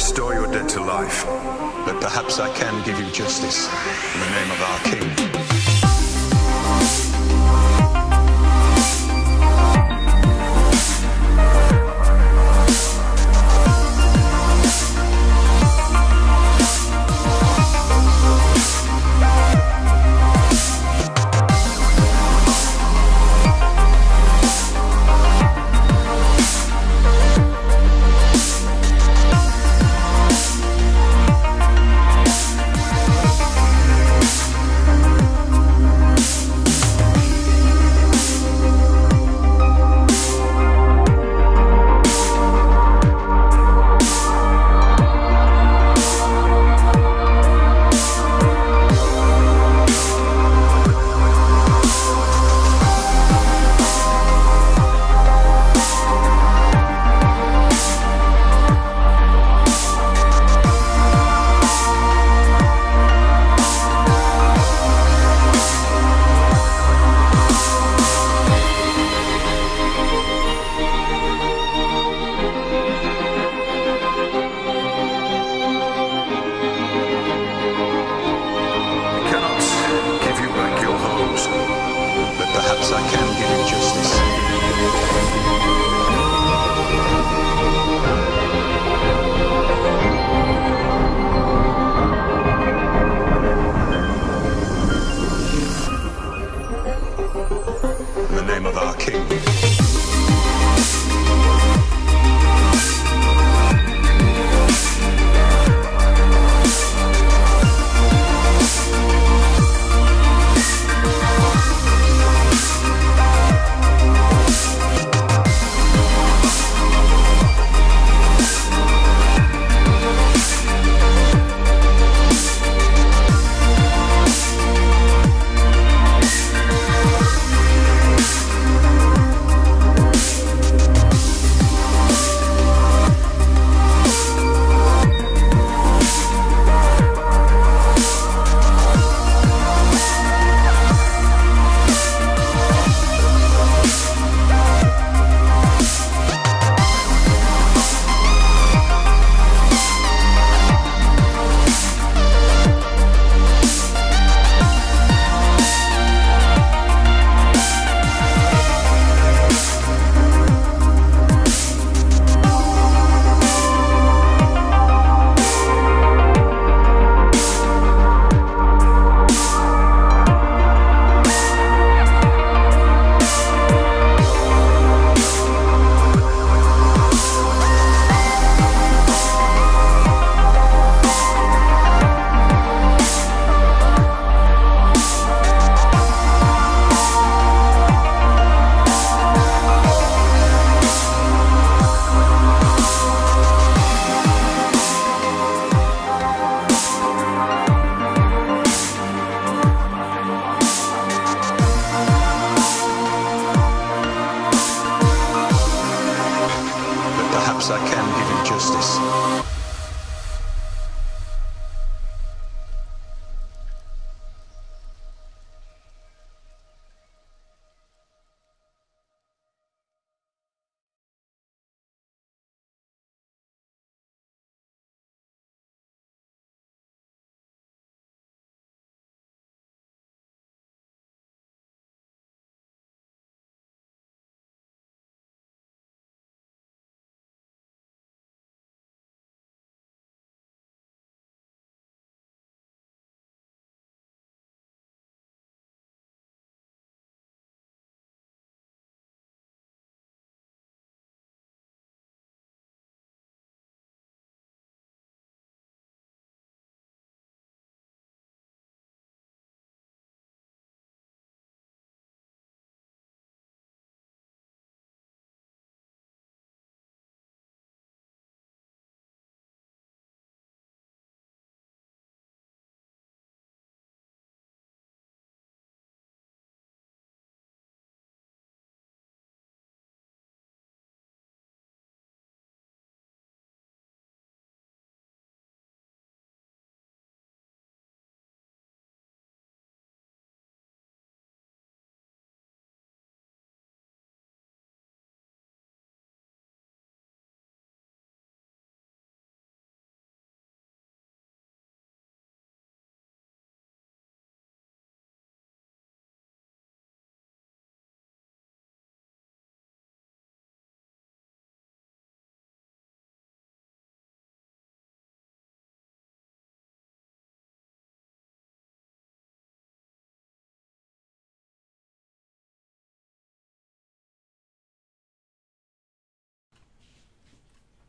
restore your dead to life, but perhaps I can give you justice in the name of our king.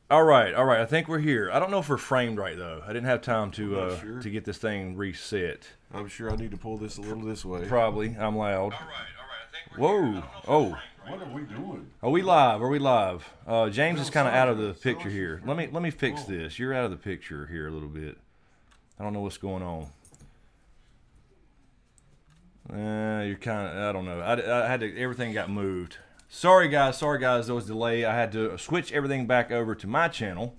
All right. I think we're here. I don't know if we're framed right though. I didn't have time to sure. to get this thing reset. I'm sure I need to pull this a little this way. Probably. I'm loud. All right. I think we're here. Whoa. What are we doing? Are we live? Are we live? James is kind of out of the picture here. Let me fix this. You're out of the picture here a little bit. I don't know what's going on. You're kind of. I don't know. I had to. Everything got moved. Sorry guys, there was a delay. I had to switch everything back over to my channel.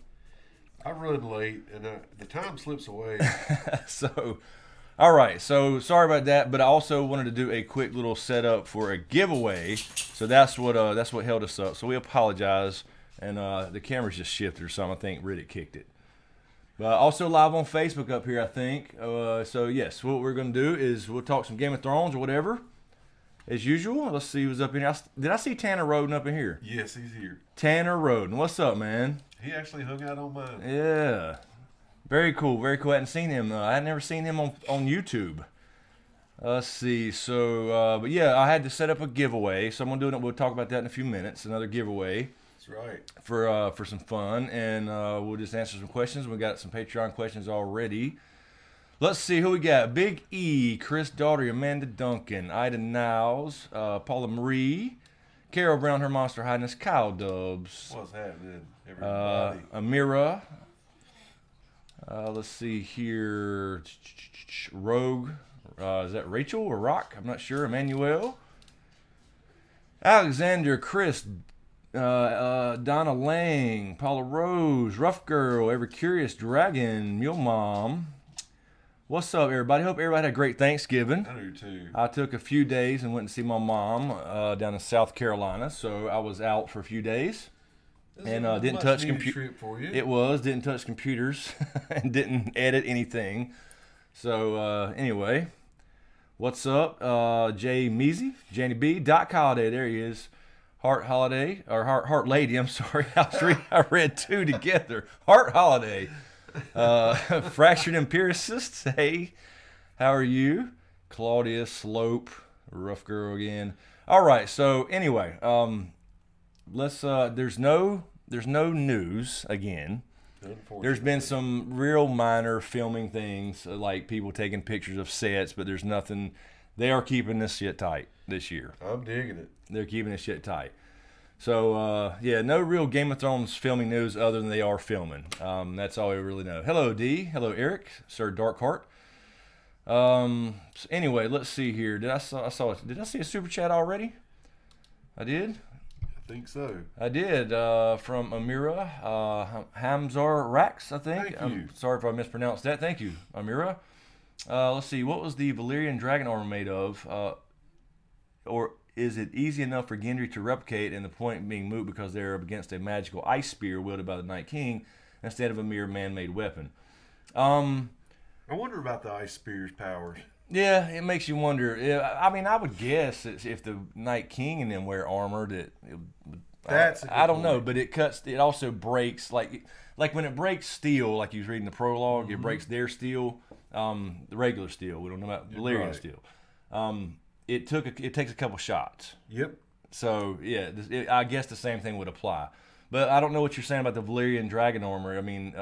I run late, and the time slips away. So, all right. So sorry about that, but I also wanted to do a quick little setup for a giveaway. So that's what held us up. So we apologize, and the camera's just shifted or something. I think Reddit kicked it. Also live on Facebook up here, I think. So yes, what we're gonna do is we'll talk some Game of Thrones or whatever. As usual, let's see who's up in here. Did I see Tanner Roden up in here? Yes, he's here. Tanner Roden, what's up, man? He actually hung out on mine. Yeah, very cool, very cool. I hadn't seen him. I had never seen him on YouTube. Let's see. So, but yeah, I had to set up a giveaway. So I'm gonna do it. We'll talk about that in a few minutes. Another giveaway. That's right. For some fun, and we'll just answer some questions. We got some Patreon questions already. Let's see who we got. Big E, Chris Daugherty, Amanda Duncan, Ida Niles, Paula Marie, Carol Brown, Her Monster Highness, Kyle Dubs. What's happening, everybody? Amira. Let's see here. Rogue. Is that Rachel or Rock? I'm not sure. Emmanuel. Alexander, Chris, Donna Lang, Paula Rose, Rough Girl, Ever Curious Dragon, Mule Mom. What's up, everybody? Hope everybody had a great Thanksgiving. I do too. I took a few days and went to see my mom down in South Carolina, so I was out for a few days and didn't touch computers. It was didn't touch computers and didn't edit anything. So anyway, what's up, Jay Measy, Jenny B, Doc Holiday? There he is. Heart Holiday or Heart Lady. I'm sorry, I read two together. Heart Holiday. Fractured Empiricist, hey, how are you? Claudia Slope, Rough Girl again. All right, so anyway, let's there's no news again. There's been some real minor filming things, like people taking pictures of sets, but there's nothing. They are keeping this shit tight this year. I'm digging it. They're keeping this shit tight. So, yeah, no real Game of Thrones filming news other than they are filming. That's all we really know. Hello, D. Hello, Eric. Sir Darkheart. So anyway, let's see here. Did I see a super chat already? I did? I think so. I did. From Amira. Hamzar Rax, I think. Thank you. I'm sorry if I mispronounced that. Thank you, Amira. Let's see. What was the Valyrian dragon armor made of? Or is it easy enough for Gendry to replicate, and the point being moot because they're up against a magical ice spear wielded by the Night King instead of a mere man-made weapon? I wonder about the ice spear's powers. Yeah, it makes you wonder. I mean, I would guess if the Night King and them wear armor, I don't know, but it cuts. It also breaks like when it breaks steel, like you was reading the prologue. It breaks their steel, the regular steel. We don't know about Valyrian steel. It takes a couple shots. Yep. So yeah, I guess the same thing would apply. But I don't know what you're saying about the Valyrian dragon armor. I mean,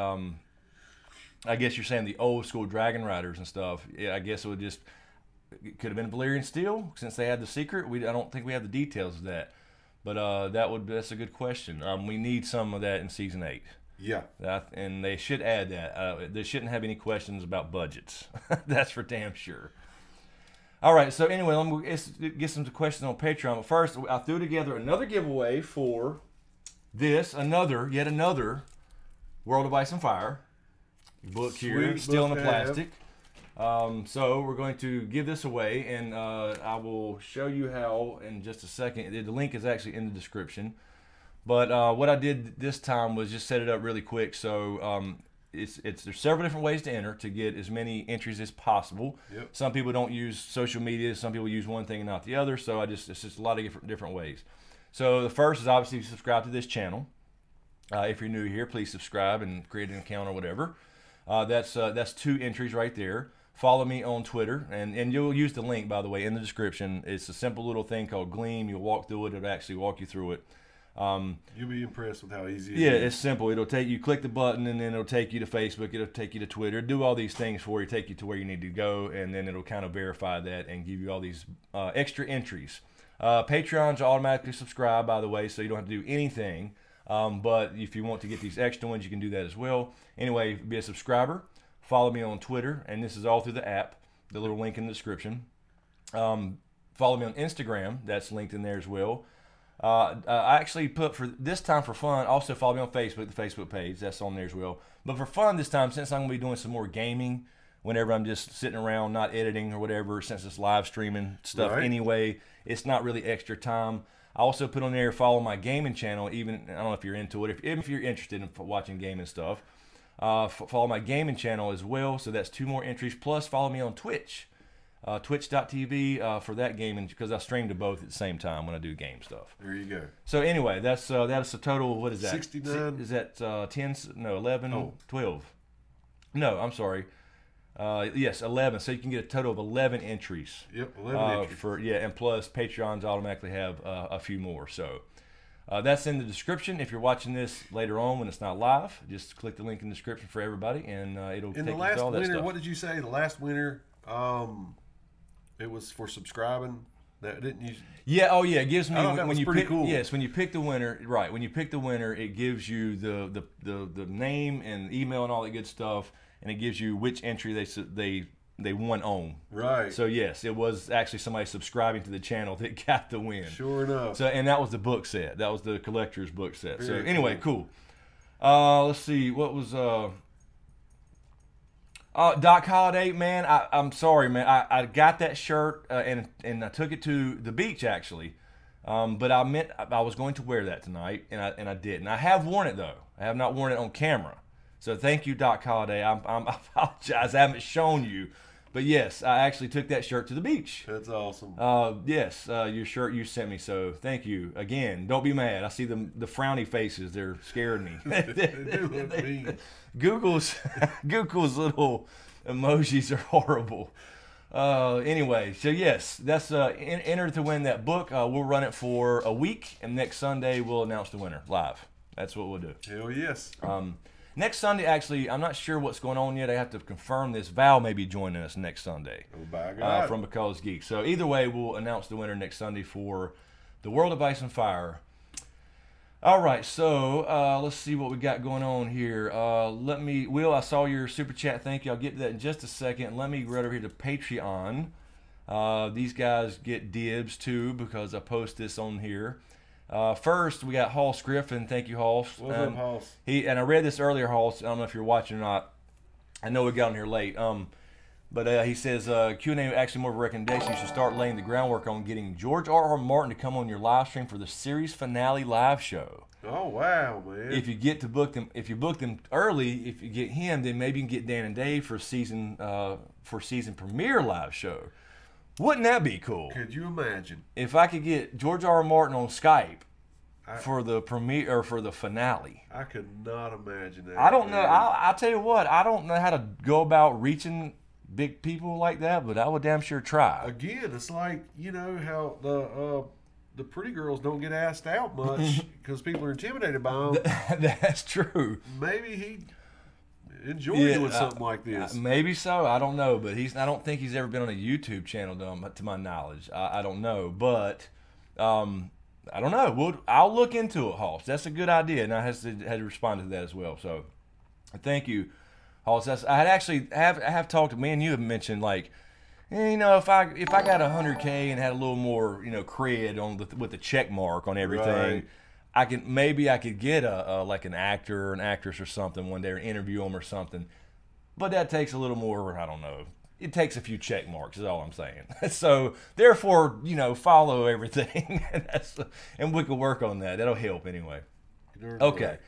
I guess you're saying the old school dragon riders and stuff. Yeah, I guess it could have been Valyrian steel since they had the secret. I don't think we have the details of that. But that's a good question. We need some of that in season 8. Yeah. And they should add that. They shouldn't have any questions about budgets. That's for damn sure. All right, so anyway, let's get some questions on Patreon. But first, I threw together another giveaway for yet another World of Ice and Fire book here, still in the plastic. So we're going to give this away, and I will show you how in just a second. The link is actually in the description. But what I did this time was just set it up really quick. So there's several different ways to enter to get as many entries as possible. Yep. Some people don't use social media. Some people use one thing and not the other. So it's just a lot of different ways. So the first is obviously subscribe to this channel. If you're new here, please subscribe and create an account or whatever. That's 2 entries right there. Follow me on Twitter, and you'll use the link, by the way, in the description. It's a simple little thing called Gleam. You'll walk through it. It'll actually walk you through it. You'll be impressed with how easy it is. Yeah, it's simple. It'll take you, click the button, and then it'll take you to Facebook. It'll take you to Twitter. Do all these things for you, take you to where you need to go, and then it'll kind of verify that and give you all these extra entries. Patreons automatically subscribe, by the way, so you don't have to do anything. But if you want to get these extra ones, you can do that as well. Anyway, be a subscriber. Follow me on Twitter, and this is all through the app, the little link in the description. Follow me on Instagram. That's linked in there as well. I actually put, for this time for fun, also follow me on Facebook, the Facebook page. That's on there as well. But for fun this time, since I'm going to be doing some more gaming, whenever I'm just sitting around not editing or whatever, since it's live streaming stuff anyway, it's not really extra time. I also put on there, follow my gaming channel, even, I don't know if you're into it, if you're interested in watching gaming stuff. Follow my gaming channel as well, so that's 2 more entries. Plus, follow me on Twitch, twitch.tv for that gaming, because I stream to both at the same time when I do game stuff. There you go. So anyway, that's a total of, what is that? 69. Is that 10? No, 11, 12. No, I'm sorry. Yes, 11. So you can get a total of 11 entries. Yep, 11 entries. And plus Patreons automatically have a few more. So that's in the description. If you're watching this later on when it's not live, just click the link in the description for everybody, and it'll take you to all that stuff. In the last winter, what did you say? The last winter, it was for subscribing. That didn't you? Yeah. Oh, yeah. It gives me when you pick. Cool. Yes, when you pick the winner, right? When you pick the winner, it gives you the name and email and all that good stuff, and it gives you which entry they won on. Right. So yes, it was actually somebody subscribing to the channel that got the win. Sure enough. So, and that was the book set. That was the collector's book set. Very so anyway, cool. Let's see. What was Doc Holiday, man, I'm sorry, man. I got that shirt and I took it to the beach actually, but I meant I was going to wear that tonight, and I didn't. I have worn it though. I have not worn it on camera. So thank you, Doc Holiday. I apologize. I haven't shown you, but yes, I actually took that shirt to the beach. That's awesome. Yes, your shirt you sent me. So thank you again. Don't be mad. I see the frowny faces. They're scaring me. They do look mean. Google's little emojis are horrible. Anyway, so yes, that's enter to win that book. We'll run it for a week, and next Sunday we'll announce the winner live. That's what we'll do. Hell yes. Next Sunday, actually, I'm not sure what's going on yet. I have to confirm this. Val may be joining us next Sunday. Oh, by God. From Because Geek. So either way, we'll announce the winner next Sunday for the World of Ice and Fire. All right, so let's see what we got going on here. Will, I saw your super chat. Thank you. I'll get to that in just a second. Let me go over here to Patreon. These guys get dibs too because I post this on here. First, we got Hoss Griffin. Thank you, Hoss. What's up, Hoss? And I read this earlier, Hoss. I don't know if you're watching or not. I know we got on here late. But he says, Q&A actually more of a recommendation. You should start laying the groundwork on getting George R.R. Martin to come on your live stream for the series finale live show. Oh, wow, man. If you get to book them, if you book them early, if you get him, then maybe you can get Dan and Dave for season premiere live show. Wouldn't that be cool? Could you imagine? If I could get George R.R. Martin on Skype for the premiere or for the finale. I could not imagine that. I don't know. I'll tell you what. I don't know how to go about reaching big people like that, but I would damn sure try. Again, it's like, you know how the pretty girls don't get asked out much because people are intimidated by them. That's true. Maybe he enjoy doing something like this. Maybe so. I don't know, but I don't think he's ever been on a YouTube channel to my knowledge. I don't know, but I don't know. I'll look into it, Hoss. That's a good idea, and I had to respond to that as well. So thank you, Hoss. I have talked to me and you have mentioned like, you know, if I got 100K and had a little more, you know, cred on with the check mark on everything. Right. Maybe I could get like an actor or an actress or something one day, or interview them or something, but that takes a little more. I don't know. It takes a few check marks, is all I'm saying. So therefore, you know, follow everything, and we can work on that. That'll help anyway. Okay.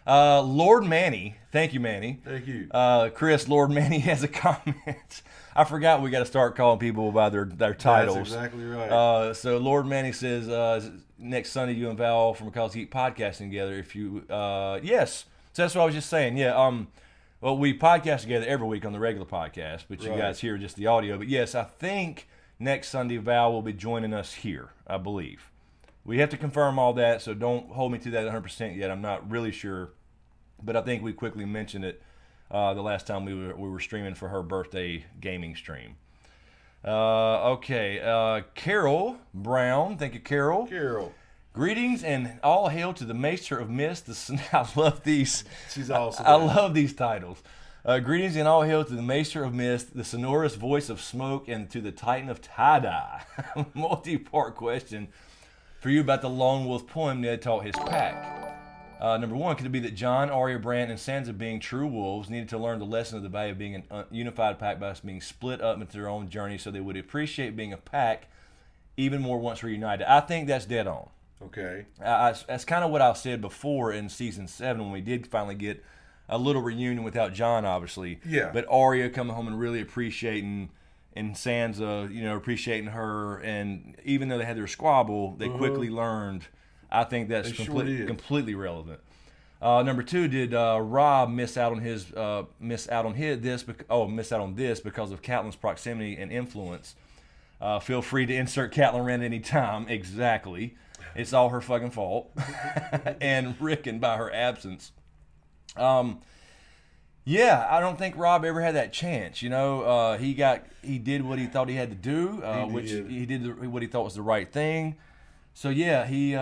Lord Manny, thank you, Manny. Thank you. Chris, Lord Manny has a comment. I forgot we got to start calling people by their titles. That's exactly right. So Lord Manny says, next Sunday you and Val from Because Geek podcasting together. If you, yes. So that's what I was just saying. Yeah. Well, we podcast together every week on the regular podcast, but you guys hear just the audio. But yes, I think next Sunday Val will be joining us here, I believe. We have to confirm all that, so don't hold me to that 100% yet. I'm not really sure, but I think we quickly mentioned it the last time we were streaming for her birthday gaming stream. Okay, Carol Brown. Thank you, Carol. Carol. Greetings and all hail to the Maester of Mist. I love these. She's awesome. I love these titles. Greetings and all hail to the Maester of Mist, the sonorous voice of smoke, and to the Titan of tie-dye. Multi-part question for you about the Lone Wolf poem Ned taught his pack. Number one, could it be that Jon, Arya, Bran, and Sansa, being true wolves, needed to learn the lesson of the value of being a unified pack by being split up into their own journey so they would appreciate being a pack even more once reunited? I think that's dead on. Okay. That's kind of what I said before in Season 7 when we did finally get a little reunion without Jon, obviously. Yeah. But Arya coming home and really appreciating, and Sansa, appreciating her, and even though they had their squabble, they quickly learned. I think that's completely relevant. Number two, did Rob miss out on this because of Catelyn's proximity and influence? Feel free to insert Catelyn Rand at any time. Exactly, it's all her fucking fault, and Rickon by her absence. Yeah, I don't think Rob ever had that chance. He did what he thought he had to do, he did what he thought was the right thing. So yeah, he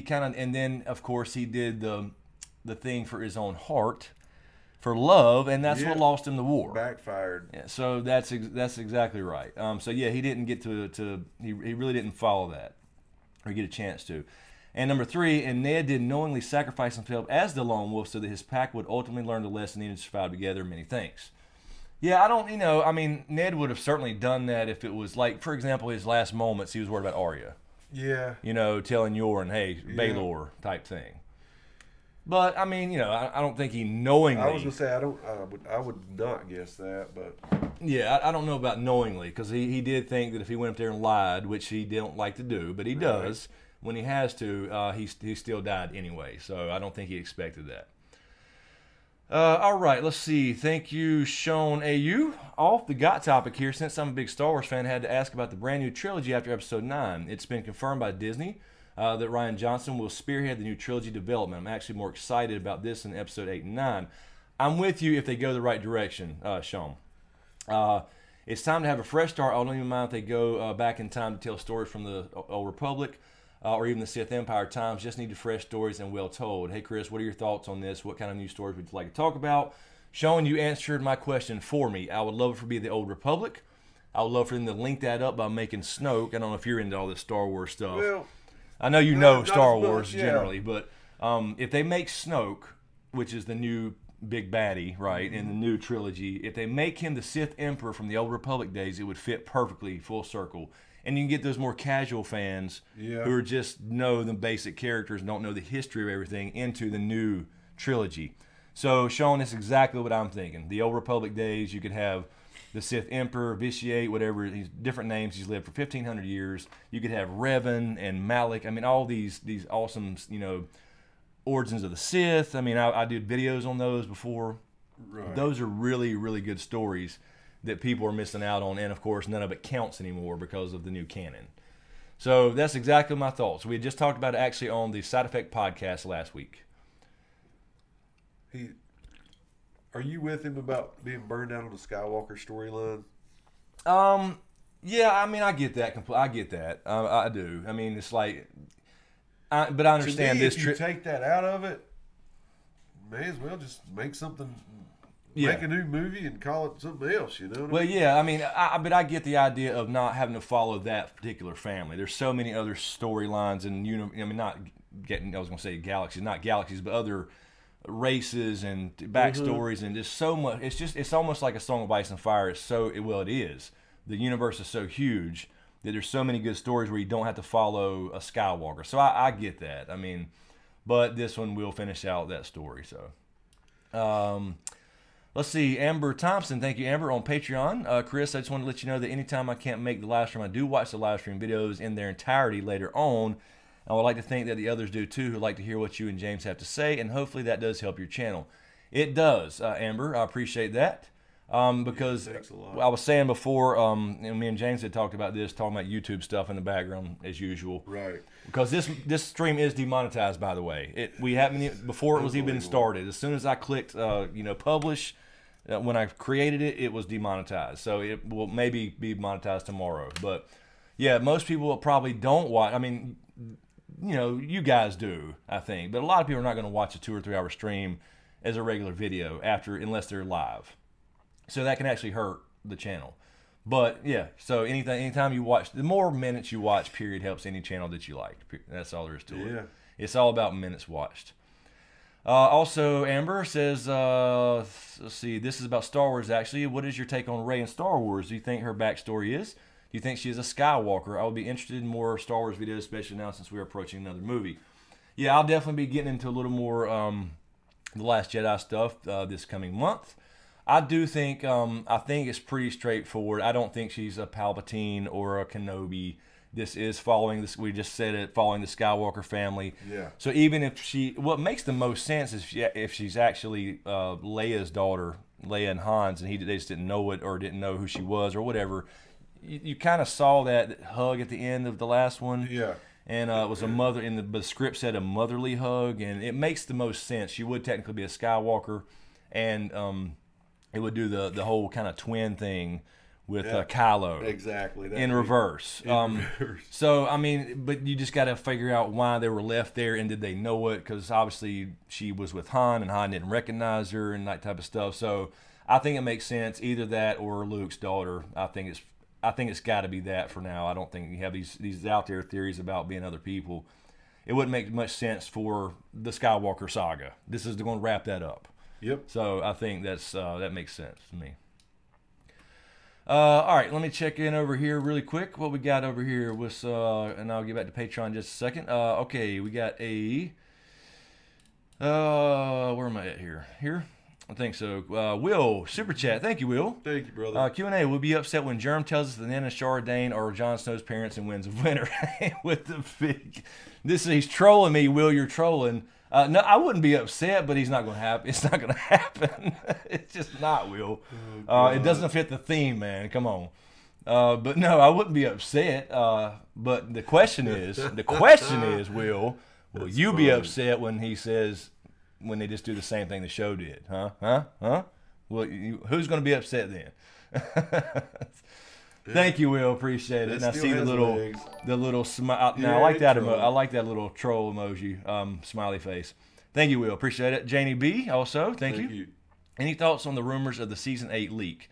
kind of, and then of course he did the thing for his own heart, for love, and that's what lost him the war. Backfired. Yeah, so that's exactly right. So yeah, he didn't get to he really didn't follow that, or get a chance to. And number three, and Ned did knowingly sacrifice himself as the lone wolf so that his pack would ultimately learn the lesson needed to survive together. Many thanks. Yeah, I don't, Ned would have certainly done that if it was like, for example, his last moments, he was worried about Arya. Yeah. Telling Yoren, hey, Baelor type thing. But I don't think he knowingly. I was gonna say I would not guess that, but yeah, I don't know about knowingly, because he did think that if he went up there and lied, which he didn't like to do, but he does when he has to. He still died anyway, so I don't think he expected that. All right, let's see. Thank you, Sean AU. Off the GOT topic here, since I'm a big Star Wars fan, I had to ask about the brand new trilogy after Episode 9. It's been confirmed by Disney that Rian Johnson will spearhead the new trilogy development. I'm actually more excited about this than Episode 8 and 9. I'm with you if they go the right direction, Sean. It's time to have a fresh start. I don't even mind if they go back in time to tell stories from the Old Republic. Or even the Sith Empire times. Just need fresh stories and well told. Hey Chris, what are your thoughts on this? What kind of new stories would you like to talk about? Sean, you answered my question for me. I would love it for it to be the Old Republic. I would love for them to link that up by making Snoke. I don't know if you're into all this Star Wars stuff. Well, I know you know Star Wars generally, but if they make Snoke, which is the new big baddie, right, in the new trilogy, if they make him the Sith Emperor from the Old Republic days, it would fit perfectly, full circle. And you can get those more casual fans who are just know the basic characters and don't know the history of everything into the new trilogy. So, Sean, that's exactly what I'm thinking. The Old Republic days, you could have the Sith Emperor, Vitiate, whatever, these different names. He's lived for 1,500 years. You could have Revan and Malik. I mean, all these awesome, origins of the Sith. I mean, I did videos on those before. Right. Those are really, really good stories that people are missing out on, and of course none of it counts anymore because of the new canon. So that's exactly my thoughts. We had just talked about it actually on the Side Effect podcast last week. Are you with him about being burned out on the Skywalker storyline? Yeah, I mean, I get that. I get that. I do. I mean, it's like, but I understand to me, this. If you take that out of it, may as well just make something. Yeah. Make a new movie and call it something else, Well, yeah, I mean, but I get the idea of not having to follow that particular family. There's so many other storylines and I was going to say galaxies, not galaxies, but other races and backstories and just so much. It's almost like a Song of Ice and Fire. It is. The universe is so huge that there's so many good stories where you don't have to follow a Skywalker. So I get that. I mean, but this one will finish out that story. So, let's see, Amber Thompson. Thank you, Amber, on Patreon. Chris, I just want to let you know that anytime I can't make the live stream, I do watch the live stream videos in their entirety later on. I would like to think that the others do too, who like to hear what you and James have to say, and hopefully that does help your channel. It does, Amber. I appreciate that. Because thanks a lot. I was saying before, me and James had talked about this, talking about YouTube stuff in the background as usual. Right. Because this stream is demonetized, by the way. We haven't before it was even started. As soon as I clicked, publish, when I created it, it was demonetized. So it will maybe be monetized tomorrow. But yeah, most people probably don't watch. I mean, you guys do, I think, but a lot of people are not going to watch a 2 or 3 hour stream as a regular video unless they're live. So that can actually hurt the channel. But yeah, so anytime you watch, the more minutes you watch, period, helps any channel that you like. That's all there is to it. Yeah. It's all about minutes watched. Also, Amber says, let's see, this is about Star Wars actually. What is your take on Rey in Star Wars? Do you think her backstory is? Do you think she is a Skywalker? I would be interested in more Star Wars videos, especially now since we are approaching another movie. Yeah, I'll definitely be getting into a little more The Last Jedi stuff this coming month. I do think, I think it's pretty straightforward. I don't think she's a Palpatine or a Kenobi. This is following this. We just said it, following the Skywalker family. Yeah. So even if what makes the most sense is if she's actually Leia's daughter, Leia and Hans, and they just didn't know it or didn't know who she was or whatever. You kind of saw that hug at the end of the last one. Yeah. And it was a mother, the script said a motherly hug, and it makes the most sense. She would technically be a Skywalker, and it would do the whole kind of twin thing with Kylo. Exactly. In reverse. So, I mean, but you just got to figure out why they were left there, and did they know it? Because obviously she was with Han, and Han didn't recognize her and that type of stuff. So I think it makes sense, either that or Luke's daughter. I think it's got to be that for now. I don't think you have these out there theories about being other people. It wouldn't make much sense for the Skywalker saga. This is going to wrap that up. Yep. So I think that makes sense to me. All right, let me check in over here really quick. What we got over here was, and I'll get back to Patreon in just a second. Okay, we got a. Where am I at here? Here. I think so. Will, super chat. Thank you, Will. Thank you, brother. Q&A. We'll be upset when Germ tells us that Nana Chardane are Jon Snow's parents and wins a winner with the big. He's trolling me, Will. You're trolling. No, I wouldn't be upset, but he's not going to happen. It's not going to happen. It's just not, Will. It doesn't fit the theme, man. Come on. But no, I wouldn't be upset. But the question is, Will you be upset when he says, when they just do the same thing the show did? Huh? Well, who's going to be upset then? Thank you, Will. Appreciate it. And I see the little smile. Now I like that I like that little troll emoji, smiley face. Thank you, Will. Appreciate it. Janie B. Also, thank you. Any thoughts on the rumors of the season 8 leak?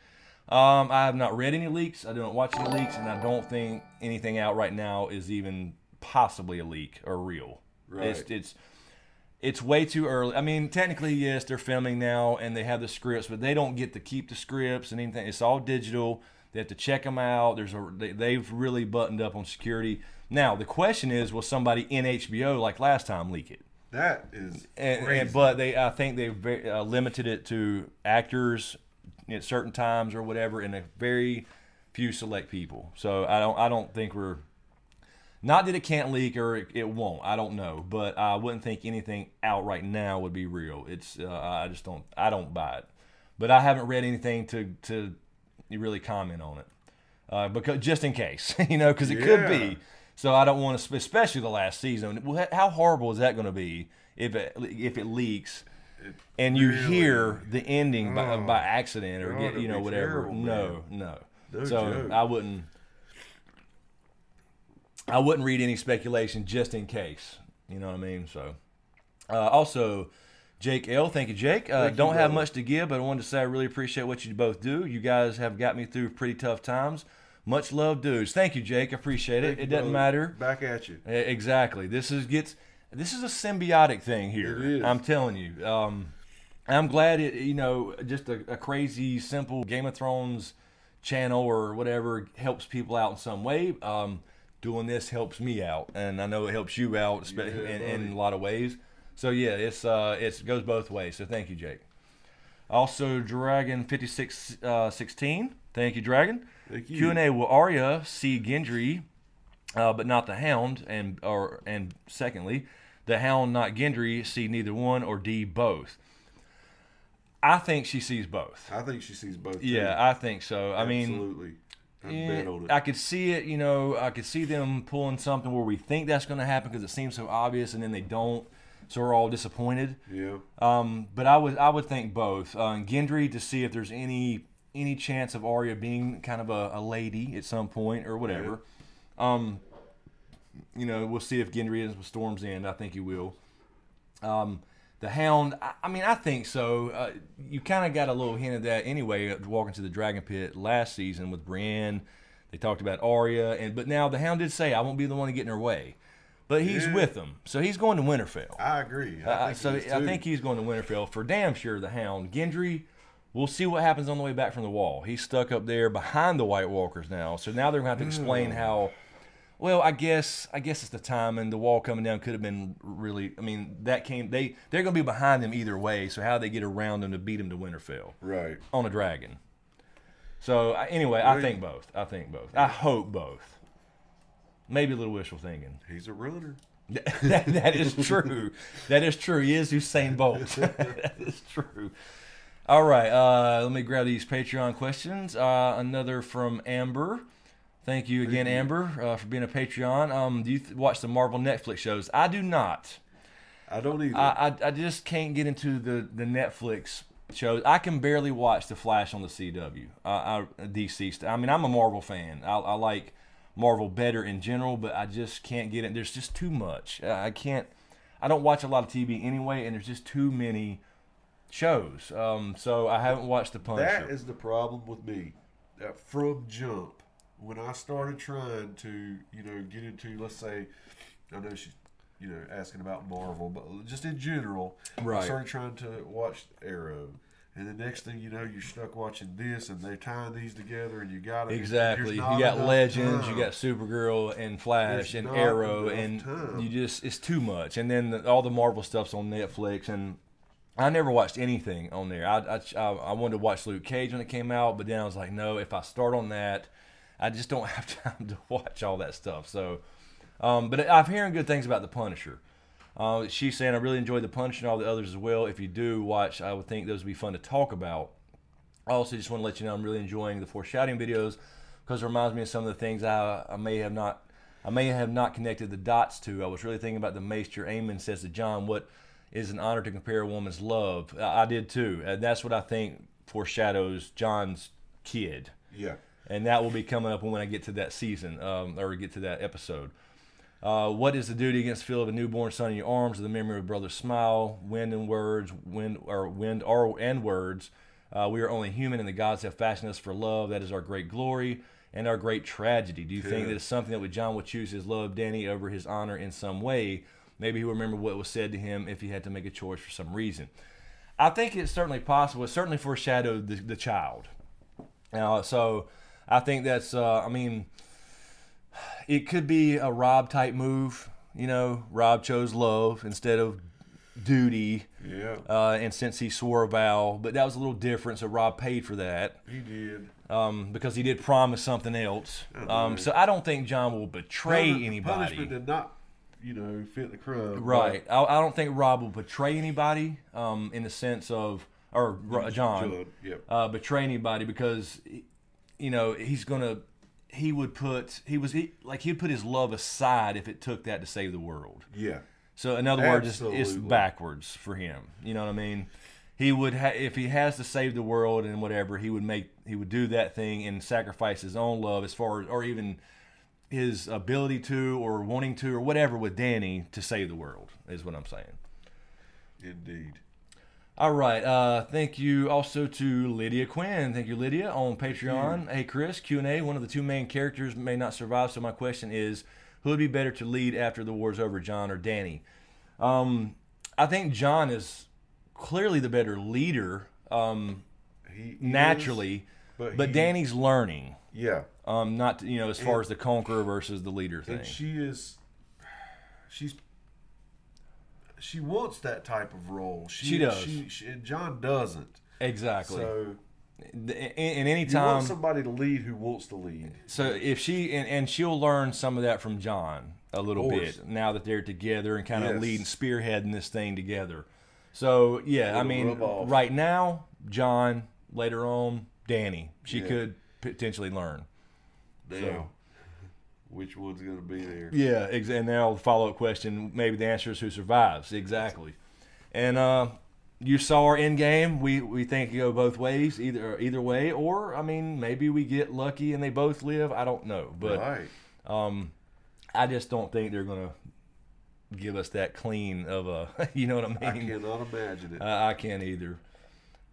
I have not read any leaks. I don't watch any leaks, and I don't think anything out right now is even possibly a leak or real. Right. It's way too early. I mean, technically, yes, they're filming now and they have the scripts, but they don't get to keep the scripts and anything. It's all digital. They have to check them out. They've really buttoned up on security. Now, the question is, will somebody in HBO like last time leak it? That is crazy. But I think they've limited it to actors at certain times or whatever, and a very few select people. So I don't think we're. Not that it can't leak or it won't. I don't know, but I wouldn't think anything out right now would be real. I just don't. I don't buy it, but I haven't read anything to really comment on it because just in case, because it could be. So I don't want to, especially the last season. How horrible is that going to be if it leaks and you hear the ending by accident or whatever? Terrible, no. No So joke. I wouldn't read any speculation just in case. You know what I mean? So, also, Jake L. Thank you, Jake. Don't have much to give, but I wanted to say I really appreciate what you both do. You guys have got me through pretty tough times. Much love, dudes. Thank you, Jake. I appreciate it. It doesn't matter. Back at you. Exactly. This is a symbiotic thing here. It is. I'm telling you. I'm glad just a crazy, simple Game of Thrones channel or whatever helps people out in some way. Doing this helps me out, and I know it helps you out in a lot of ways. So yeah, it goes both ways. So thank you, Jake. Also, Dragon 5616. Thank you, Dragon. Thank you. Q&A: will Arya see Gendry, but not the Hound? And secondly, the Hound, not Gendry, see neither one, or D, both? I think she sees both. I think she sees both. Too. Yeah, I think so. Absolutely. I bet on it. I could see it. You know, I could see them pulling something where we think that's going to happen because it seems so obvious, and then they don't. So we're all disappointed. Yeah. But I would think both. Gendry, to see if there's any chance of Arya being kind of a lady at some point or whatever. Yeah. You know, we'll see if Gendry is with Storm's End. I think he will. The Hound, I think so. You kind of got a little hint of that anyway, walking to the Dragon Pit last season with Brienne. They talked about Arya, but now the Hound did say, I won't be the one to get in her way. But he's with them, so he's going to Winterfell. I agree. I think he's going to Winterfell for damn sure. The Hound, Gendry, we'll see what happens on the way back from the Wall. He's stuck up there behind the White Walkers now, so now they're going to have to explain how. Well, I guess it's the time, and the Wall coming down could have been really. I mean, they're going to be behind them either way. So how they get around them to beat them to Winterfell? Right. On a dragon. So anyway, I think both. I hope both. Maybe a little wishful thinking. He's a runner. that is true. That is true. He is Usain Bolt. That is true. All right. Let me grab these Patreon questions. Another from Amber. Thank you again, Amber, for being a Patreon. Do you watch the Marvel Netflix shows? I do not. I don't either. I just can't get into the Netflix shows. I can barely watch The Flash on the CW. DC. I mean, I'm a Marvel fan. I like Marvel better in general, but I just can't get it. There's just too much. I don't watch a lot of TV anyway, and there's just too many shows. So I haven't watched The Punisher. That is the problem with me. From jump. When I started trying to, get into, let's say, I know she's, asking about Marvel, but just in general, right. I started trying to watch Arrow. And the next thing you know, you're stuck watching this, and they're tying these together, and you got to. Exactly. You got Legends, you got Supergirl, and Flash, and Arrow, and it's too much. And then all the Marvel stuff's on Netflix, and I never watched anything on there. I wanted to watch Luke Cage when it came out, but then I was like, no, if I start on that, I just don't have time to watch all that stuff. So, but I'm hearing good things about The Punisher. She's saying, I really enjoyed The Punisher and all the others as well. If you do watch, I would think those would be fun to talk about. I also just want to let you know I'm really enjoying the foreshadowing videos because it reminds me of some of the things I may have not connected the dots to. I was really thinking about the Maester Aemon says to Jon, what is an honor to compare a woman's love. I did too. And that's what I think foreshadows Jon's kid. Yeah. And that will be coming up when I get to that season, or get to that episode. What is the duty against the feel of a newborn son in your arms, or the memory of a brother's smile, wind and words? We are only human, and the gods have fashioned us for love. That is our great glory and our great tragedy. Do you think that it's something that Jon would choose his love of Dany over his honor in some way? Maybe he'll remember what was said to him if he had to make a choice for some reason. I think it's certainly possible. It certainly foreshadowed the child. So I think that's, it could be a Rob type move. Rob chose love instead of duty. Yeah. And since he swore a vow, but that was a little different, so Rob paid for that. He did. Because he did promise something else. So I don't think Jon will betray anybody. Punishment did not, fit the crumb. Right. I don't think Rob will betray anybody in the sense of, or Jon, betray anybody because, he'd put his love aside if it took that to save the world. Yeah. So in other words, it's backwards for him. You know what I mean? He would if he has to save the world and whatever, he would do that thing and sacrifice his own love as far as, or even his ability to or wanting to or whatever with Dany to save the world is what I'm saying. Indeed. All right. Thank you also to Lydia Quinn. Thank you, Lydia, on Patreon. Hey, Chris, Q&A. One of the two main characters may not survive, so my question is, who would be better to lead after the war's over, Jon or Dany? I think Jon is clearly the better leader naturally, but Dany's learning. Yeah. Not as far as the conqueror versus the leader thing. And she wants that type of role. She does. And Jon doesn't. Exactly. So, any you time want somebody to lead who wants to lead. So if she and she'll learn some of that from Jon a little bit now that they're together and kind of leading, spearheading this thing together. So yeah, I mean, rub off. right now, Jon. Later on, Dany. She could potentially learn. Now, So. which one's going to be there? Yeah, and now the follow-up question, maybe the answer is who survives. Exactly. And you saw our end game. We think it go both ways, either way, or I mean, maybe we get lucky and they both live. I don't know, but Right. I just don't think they're gonna give us that clean of a. You know what I mean? I cannot imagine it. I can't either.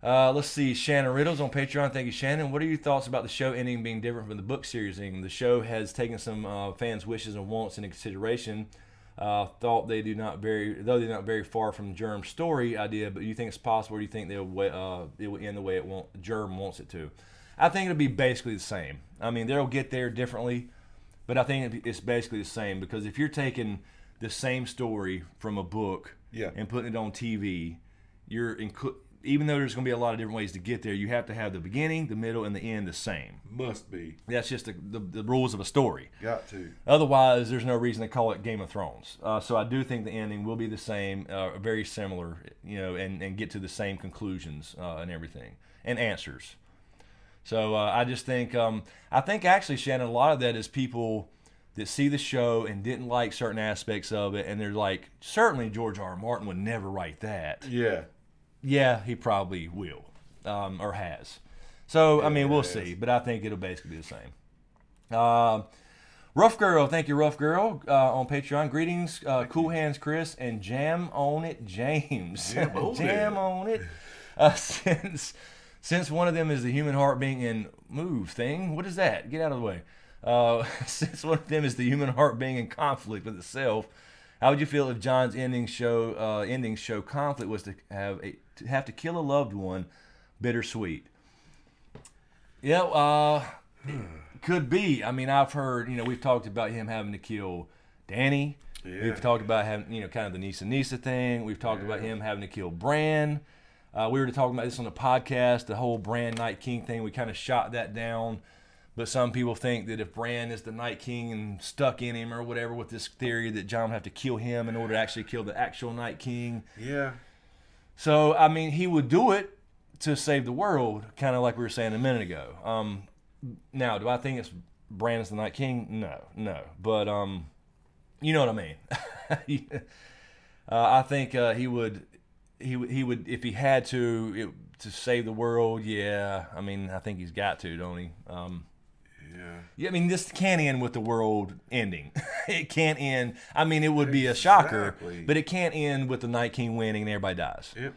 Let's see. Shannon Riddles on Patreon. Thank you, Shannon. What are your thoughts about the show ending being different from the book series ending? The show has taken some fans' wishes and wants into consideration. Thought they do not though they're not very far from Germ's story idea, but you think it's possible? Or do you think it will end the way Germ wants it to? I think it'll be basically the same. I mean, they'll get there differently, but I think it's basically the same, because if you're taking the same story from a book and putting it on TV, even though there's going to be a lot of different ways to get there, you have to have the beginning, the middle, and the end the same. Must be. That's just the rules of a story. Got to. Otherwise, there's no reason to call it Game of Thrones. So I do think the ending will be the same, very similar, and get to the same conclusions and everything, and answers. So I just think, I think actually, Shannon, a lot of that is people that see the show and didn't like certain aspects of it, and they're like, certainly George R. R. Martin would never write that. Yeah. Yeah, he probably will, or has. So, I mean, we'll see, but I think it'll basically be the same. Rough Girl, thank you, Rough Girl, on Patreon. Greetings, Cool Hands Chris, and Jam on it, James. Jam on it. Since one of them is the human heart being in move thing, what is that? Get out of the way. Since one of them is the human heart being in conflict with itself, how would you feel if Jon's ending show conflict was to have to kill a loved one? Bittersweet. Yeah, could be. I mean, I've heard, we've talked about him having to kill Dany. Yeah. We've talked about having, kind of the Nisa thing. We've talked about him having to kill Bran. We were talking about this on the podcast, the whole Bran Night King thing. We kind of shot that down. But some people think that if Bran is the Night King and stuck in him or whatever, with this theory that Jon would have to kill him in order to actually kill the actual Night King. Yeah. So, I mean, he would do it to save the world, kind of like we were saying a minute ago. Now, do I think it's Bran is the Night King? No. But, you know what I mean. I think he would, if he had to save the world, yeah. I mean, I think he's got to, don't he? Yeah, I mean, this can't end with the world ending. It can't end. I mean, it would be a shocker, but it can't end with the Night King winning and everybody dies. Yep.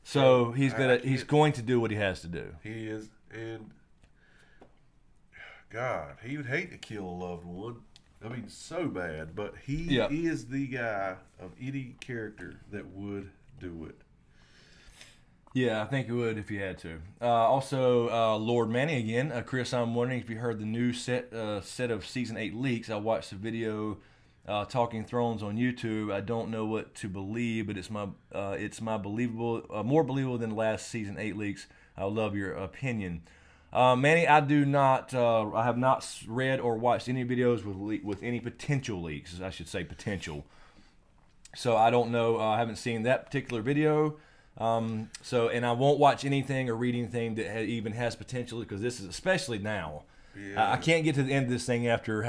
So he's going to do what he has to do. He is, and God, he would hate to kill a loved one. I mean, so bad, but he is the guy of any character that would do it. Yeah, I think he would if he had to. Also, Lord Manny again. Chris, I'm wondering if you heard the new set of Season 8 leaks. I watched the video Talking Thrones on YouTube. I don't know what to believe, but it's my believable, more believable than the last Season 8 leaks. I would love your opinion. Manny, I have not read or watched any videos with any potential leaks. I should say potential. So I don't know. I haven't seen that particular video. And I won't watch anything or read anything that even has potential, because this is, especially now, I can't get to the end of this thing after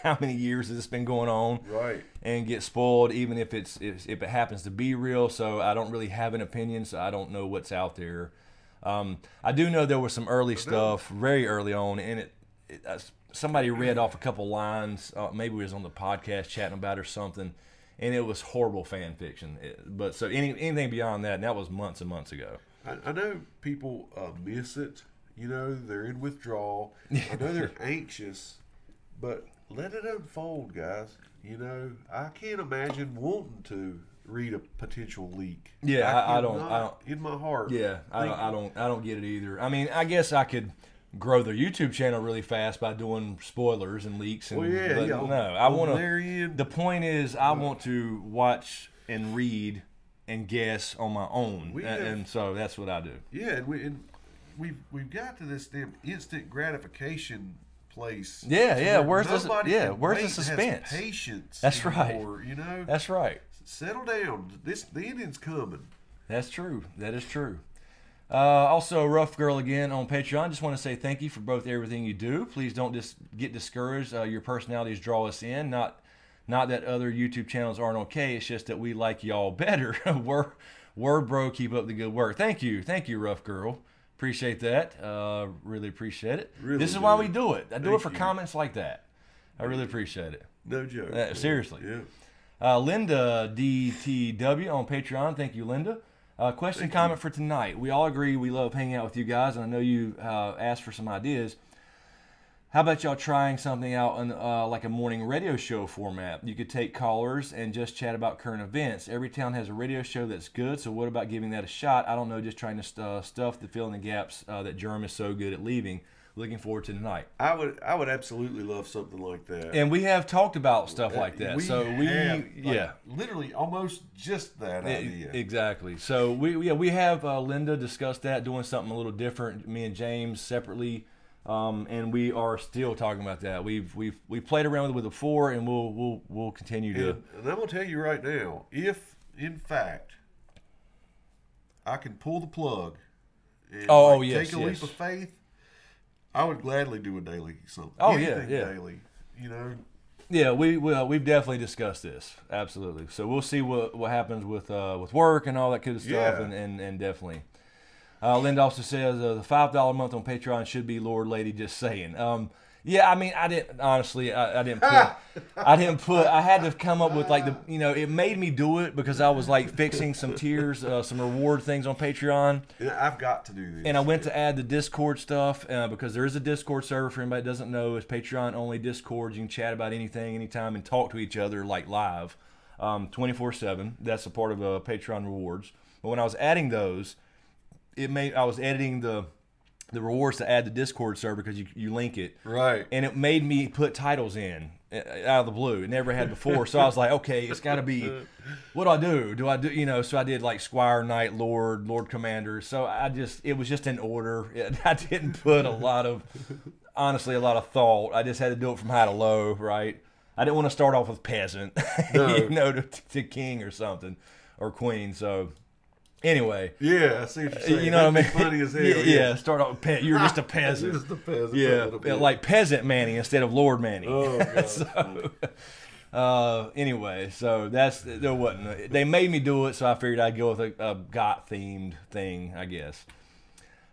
how many years has this been going on, right? And get spoiled, even if it happens to be real. So I don't really have an opinion, so I don't know what's out there. I do know there was some early stuff, very early on, and somebody read off a couple lines. Maybe it was on the podcast chatting about it or something. And it was horrible fan fiction. But so anything beyond that, and that was months and months ago. I know people miss it. They're in withdrawal. I know they're anxious, but let it unfold, guys. I can't imagine wanting to read a potential leak. Yeah, I don't. In my heart. Yeah, I don't get it either. I mean, I guess I could grow their YouTube channel really fast by doing spoilers and leaks. And, I want to. The point is, I want to watch and read and guess on my own, and so that's what I do. Yeah, and we've got to this damn instant gratification place. Yeah. Where's the suspense? Patience. That's anymore, right. That's right. Settle down. The ending's coming. That's true. That is true. Also, Rough Girl again on Patreon. Just want to say thank you for both everything you do. Please don't just get discouraged. Your personalities draw us in. Not that other YouTube channels aren't okay. It's just that we like y'all better. Word bro, keep up the good work. Thank you, Rough Girl. Appreciate that. Really appreciate it. Really this is why we do it. I do it for comments like that. I really appreciate it. No joke. Seriously. Yeah. Linda DTW on Patreon. Thank you, Linda. Question, comment for tonight. We all agree we love hanging out with you guys, and I know you asked for some ideas. How about y'all trying something out in like a morning radio show format? You could take callers and just chat about current events. Every town has a radio show that's good, so what about giving that a shot? I don't know, just trying to stuff the fill in the gaps that Germ is so good at leaving. Looking forward to tonight. I would absolutely love something like that. And we have talked about stuff like that. Literally almost just that idea. Exactly. So we have Linda discussed that, doing something a little different. Me and James separately, and we are still talking about that. We've played around with it before, and we'll continue to. And I'm gonna tell you right now, if in fact I can pull the plug and take a leap of faith, I would gladly do a daily something. Anything daily, you know. Yeah, we've definitely discussed this. Absolutely. So we'll see what happens with work and all that kind of stuff, and definitely. Linda also says the $5 a month on Patreon should be Lord Lady just saying. Yeah, I mean, I didn't honestly. I didn't put. I had to come up with like it made me do it because I was like fixing some tiers, some reward things on Patreon. Yeah, I've got to do this. And I went to add the Discord stuff because there is a Discord server for anybody that doesn't know. It's Patreon only Discord. You can chat about anything, anytime, and talk to each other like live, 24/7. That's a part of Patreon rewards. But when I was adding those, I was editing the rewards to add the Discord server because you link it. Right. And it made me put titles in out of the blue. It never had before. So I was like, okay, it's got to be, what do I do? So I did like Squire, Knight, Lord Commander. So it was just in order. I didn't put honestly, a lot of thought. I just had to do it from high to low, right? I didn't want to start off with peasant, No. to king or something, or queen. So anyway. Yeah, I see what you're saying. You know what I mean? Funny as hell. Yeah, start off with you're just a peasant. Just a peasant. Yeah, like peasant Manny instead of Lord Manny. Oh, God. Anyway, so there wasn't. They made me do it, so I figured I'd go with a got themed thing, I guess.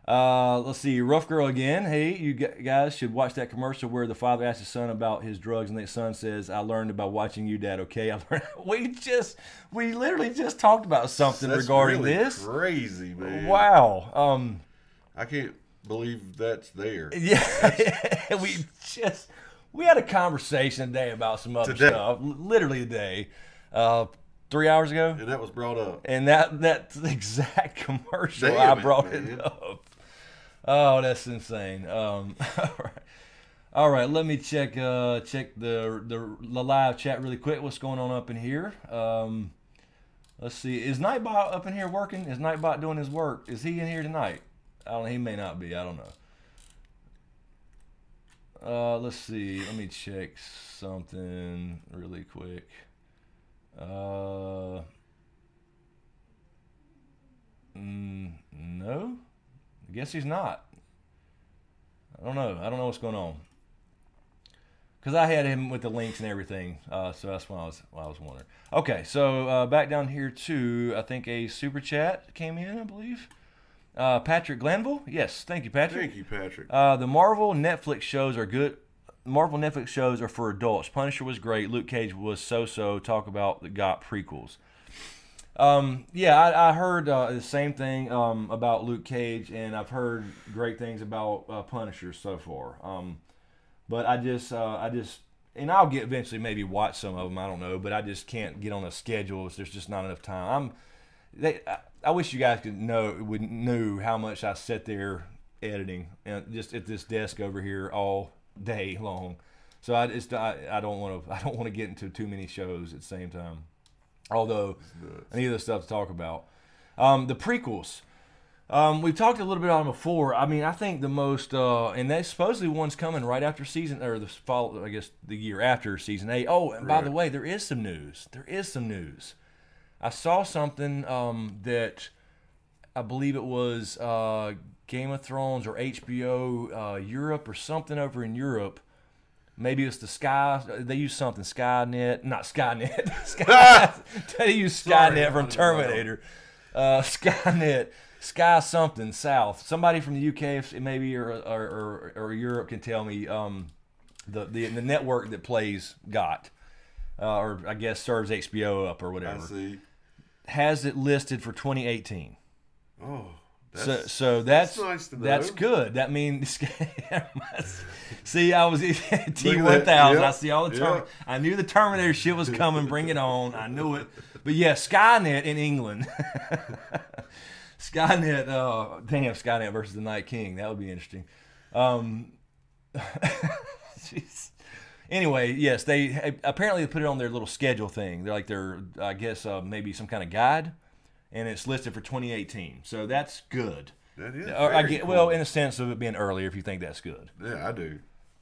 Let's see, Rough Girl again. Hey, you guys should watch that commercial where the father asks his son about his drugs, and the son says, "I learned about watching you, Dad." Okay, I learned. We literally just talked about something regarding really this. Crazy, man. Wow. I can't believe that's there. Yeah, we had a conversation today about some other stuff. Literally today. 3 hours ago, and that was brought up, and that's the exact commercial. I brought it up. Oh, that's insane. All right. Let me check the live chat really quick. What's going on up in here? Let's see. Is Nightbot up in here working? Is Nightbot doing his work? Is he in here tonight? I don't know. He may not be. I don't know. Let's see. Let me check something really quick. No, I guess he's not. I don't know what's going on. Because I had him with the links and everything, so that's why I was wondering. Okay, so back down here too, I think a super chat came in, I believe. Patrick Glanville, yes, thank you, Patrick. Thank you, Patrick. The Marvel Netflix shows are good. Marvel Netflix shows are for adults. Punisher was great. Luke Cage was so-so. Talk about the GOT prequels. Yeah, I heard the same thing about Luke Cage, and I've heard great things about Punisher so far. But I just, and I'll get eventually maybe watch some of them. I don't know, but I just can't get on a schedule. There's just not enough time. I wish you guys would knew how much I sit there editing and just at this desk over here all day long. So I don't want to get into too many shows at the same time. Although I need other stuff to talk about. The prequels. We've talked a little bit on them before. I mean, I think the most, and they supposedly one's coming right after season, or the fall, I guess the year after season 8. Oh, and by the way, there is some news. I saw something that I believe it was Game of Thrones or HBO Europe or something over in Europe. Maybe it's the Sky. They use something Skynet, not Skynet. They use Skynet from Terminator. Skynet, Sky something South. Somebody from the UK, maybe or Europe, can tell me the network that plays GOT, or I guess serves HBO up or whatever. I see. Has it listed for 2018. Oh. So that's nice to know. That's good. That means, see, I was T1000. Yep, I see all the yep. I knew the Terminator shit was coming. Bring it on. I knew it. But yeah, Skynet in England. Skynet. Damn, Skynet versus the Night King. That would be interesting. Anyway, yes, they apparently put it on their little schedule thing. They're like I guess maybe some kind of guide. And it's listed for 2018, so that's good. That is. Cool. Well, in a sense of it being earlier, if you think that's good. Yeah, I do.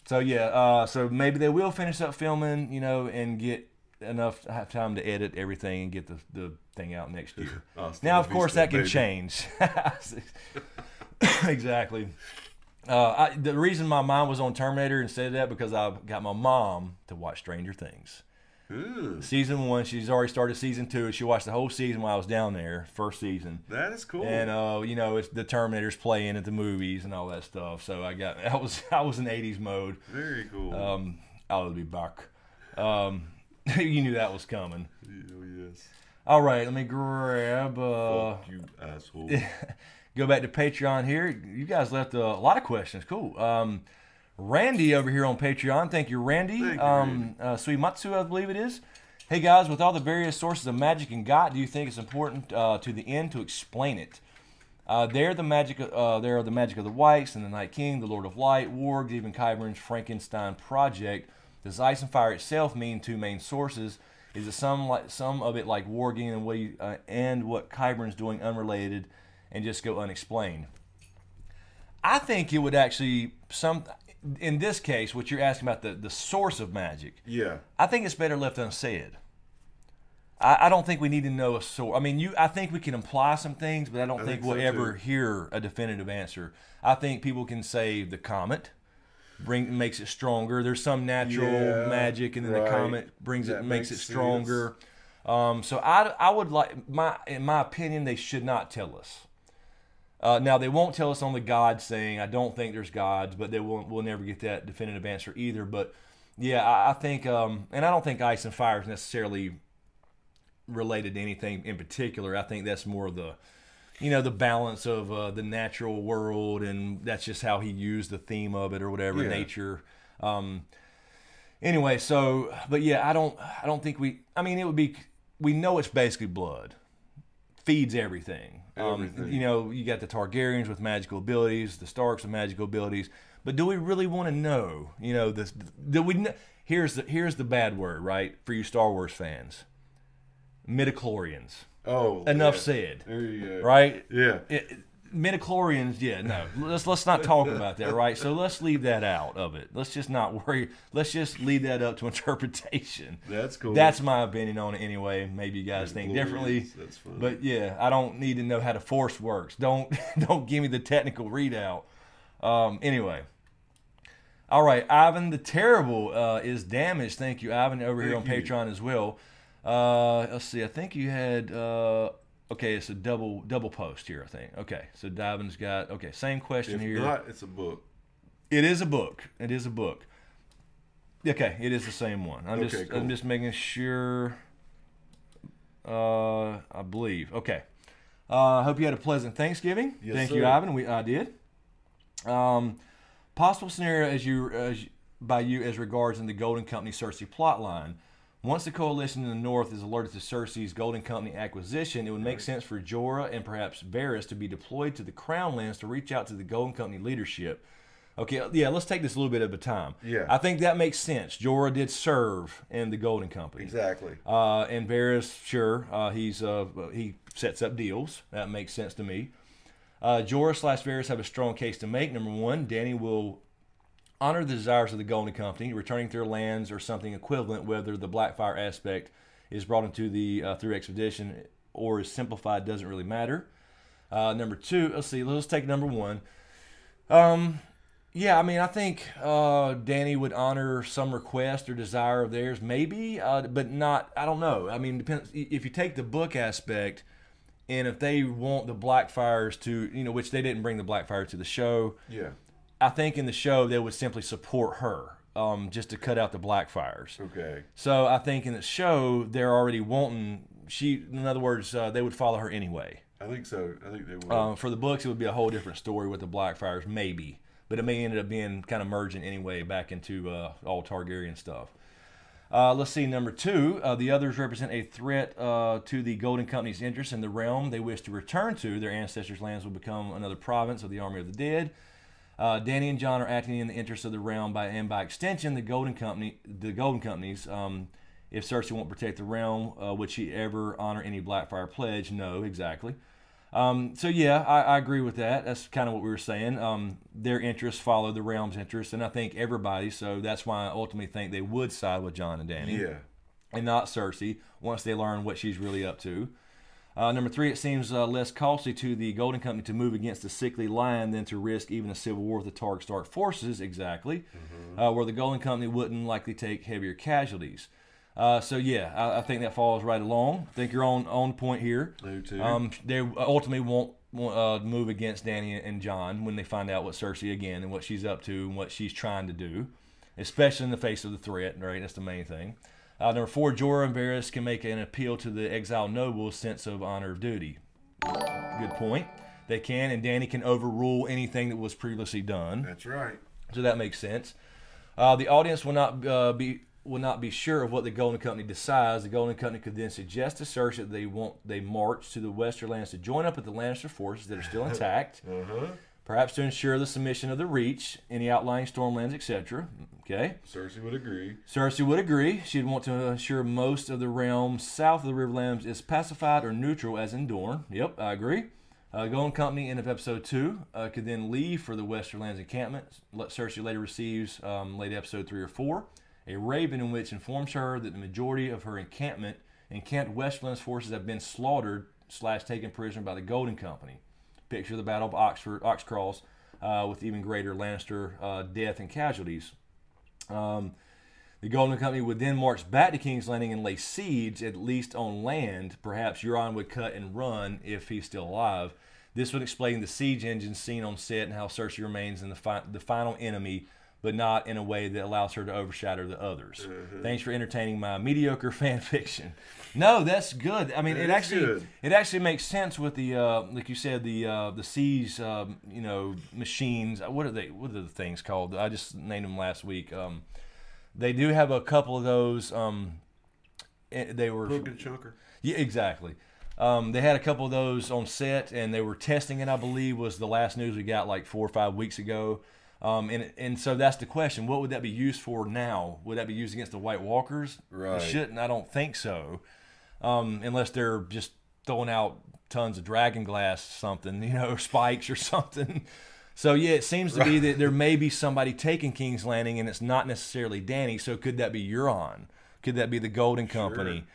So yeah, so maybe they will finish up filming, and get enough time to edit everything and get the thing out next year. Now, of course, that can change. Exactly. The reason my mind was on Terminator instead of that because I got my mom to watch Stranger Things. Ooh. Season 1, she's already started season 2. She watched the whole season while I was down there, first season. That is cool. And it's the Terminator's playing at the movies and all that stuff. So I was in 80s mode. Very cool. I'll be back. You knew that was coming. Oh, yes. All right, let me grab. Fuck you, asshole. Go back to Patreon here. You guys left a lot of questions. Cool. Randy over here on Patreon. Thank you, Randy. Thank you, Randy. Suimatsu, I believe it is. Hey, guys, with all the various sources of magic and GOT, do you think it's important to the end to explain it? There are the magic of the Whites and the Night King, the Lord of Light, Wargs, even Qyburn's Frankenstein project. Does Ice and Fire itself mean two main sources? Is it some of it like warging and what Qyburn's doing unrelated and just go unexplained? I think it would actually in this case, what you're asking about the source of magic. Yeah. I think it's better left unsaid. I don't think we need to know a source. I mean, I think we can imply some things, but I don't think we'll ever hear a definitive answer. I think people can say the comet makes it stronger. There's some natural magic, and then the comet makes it stronger. So I would like in my opinion, they should not tell us. Now, they won't tell us on the gods thing. I don't think there's gods, but we'll never get that definitive answer either. But, yeah, I think, and I don't think Ice and Fire is necessarily related to anything in particular. I think that's more of the balance of the natural world, and that's just how he used the theme of it or whatever, nature. Anyway, so, but yeah, I don't think it would be, we know it's basically blood. Feeds everything. You got the Targaryens with magical abilities, the Starks with magical abilities, but do we really want to know? Here's the bad word, right, for you Star Wars fans. Midichlorians. Oh, enough said. There you go. Right? Yeah. Midichlorians, no. Let's not talk about that, right? So let's leave that out of it. Let's just not worry. Let's just leave that up to interpretation. That's cool. That's my opinion on it anyway. Maybe you guys think differently. That's fine. But yeah, I don't need to know how the Force works. Don't give me the technical readout. Anyway. All right, Ivan the Terrible is damaged. Thank you, Ivan, over here on Patreon as well. Let's see. I think you had. Okay, it's a double post here, I think. Okay, so Ivan's got. Okay, same question here. If not, it's a book. It is a book. It is a book. Okay, it is the same one. I'm just making sure. I believe. Okay. Hope you had a pleasant Thanksgiving. Yes, Thank sir. you, Ivan. I did. Possible scenario by you as regards in the Golden Company Cersei plotline. Once the coalition in the north is alerted to Cersei's Golden Company acquisition, it would make sense for Jorah and perhaps Varys to be deployed to the Crown Lands to reach out to the Golden Company leadership. Okay, yeah, let's take this a little bit at a time. Yeah. I think that makes sense. Jorah did serve in the Golden Company. Exactly. And Varys, sure, he sets up deals. That makes sense to me. Jorah/Varys have a strong case to make. Number one, Dany will honor the desires of the Golden Company, returning to their lands or something equivalent, whether the Blackfire aspect is brought into the through expedition or is simplified doesn't really matter. Number 2, let's see. Let's take number 1. Yeah, I mean, I think Danny would honor some request or desire of theirs, maybe, but not. I don't know. I mean, depends if you take the book aspect, and if they want the Blackfires to, which they didn't bring the Blackfires to the show. Yeah. I think in the show they would simply support her, just to cut out the Blackfires. Okay. So I think in the show they're already wanting in other words, they would follow her anyway. I think so. I think they would. For the books, it would be a whole different story with the Blackfires, maybe. But it may end up being kind of merging anyway back into all Targaryen stuff. Let's see, number 2. The others represent a threat to the Golden Company's interest in the realm they wish to return to. Their ancestors' lands will become another province of the Army of the Dead. Danny and Jon are acting in the interest of the realm and by extension, the Golden Companies. If Cersei won't protect the realm, would she ever honor any Blackfire pledge? No, exactly. So yeah, I agree with that. That's kind of what we were saying. Their interests follow the realm's interests, and I think everybody. So that's why I ultimately think they would side with Jon and Danny, and not Cersei once they learn what she's really up to. Number 3, it seems less costly to the Golden Company to move against the sickly lion than to risk even a civil war with the Targ Stark forces. Exactly, where the Golden Company wouldn't likely take heavier casualties. So yeah, I think that falls right along. I think you're on point here. Me too. They ultimately won't move against Danny and Jon when they find out what Cersei again and what she's up to and what she's trying to do, especially in the face of the threat. Right, that's the main thing. Number 4, Jorah and Varys can make an appeal to the exiled noble's sense of honor of duty. Good point. They can, and Danny can overrule anything that was previously done. That's right. So that makes sense. The audience will not be sure of what the Golden Company decides. The Golden Company could then suggest to Cersei that they march to the Westerlands to join up with the Lannister forces that are still intact, perhaps to ensure the submission of the Reach, any outlying Stormlands, etc. Okay. Cersei would agree. Cersei would agree. She'd want to ensure most of the realm south of the Riverlands is pacified or neutral, as in Dorne. Yep, I agree. Golden Company, end of episode 2, could then leave for the Westerlands encampment. Cersei later receives, late episode 3 or 4, a raven in which informs her that the majority of her encamped Westerlands forces have been slaughtered / taken prisoner by the Golden Company. Picture the Battle of Oxcross with even greater Lannister death and casualties. The Golden Company would then march back to King's Landing and lay siege, at least on land. Perhaps Euron would cut and run if he's still alive. This would explain the siege engine seen on set and how Cersei remains in the final enemy, but not in a way that allows her to overshadow the others. Thanks for entertaining my mediocre fan fiction. No, that's good. I mean, it actually makes sense with the like you said, the siege machines. What are the things called? I just named them last week. They do have a couple of those. They were Hook and Chunker. Yeah, exactly. They had a couple of those on set, and they were testing it. I believe was the last news we got like 4 or 5 weeks ago. And so that's the question. What would that be used for now? Would that be used against the White Walkers? Right. It shouldn't. I don't think so. Unless they're just throwing out tons of dragon glass, something, spikes or something. So yeah, it seems to be that there may be somebody taking King's Landing, and it's not necessarily Danny. So could that be Euron? Could that be the Golden Company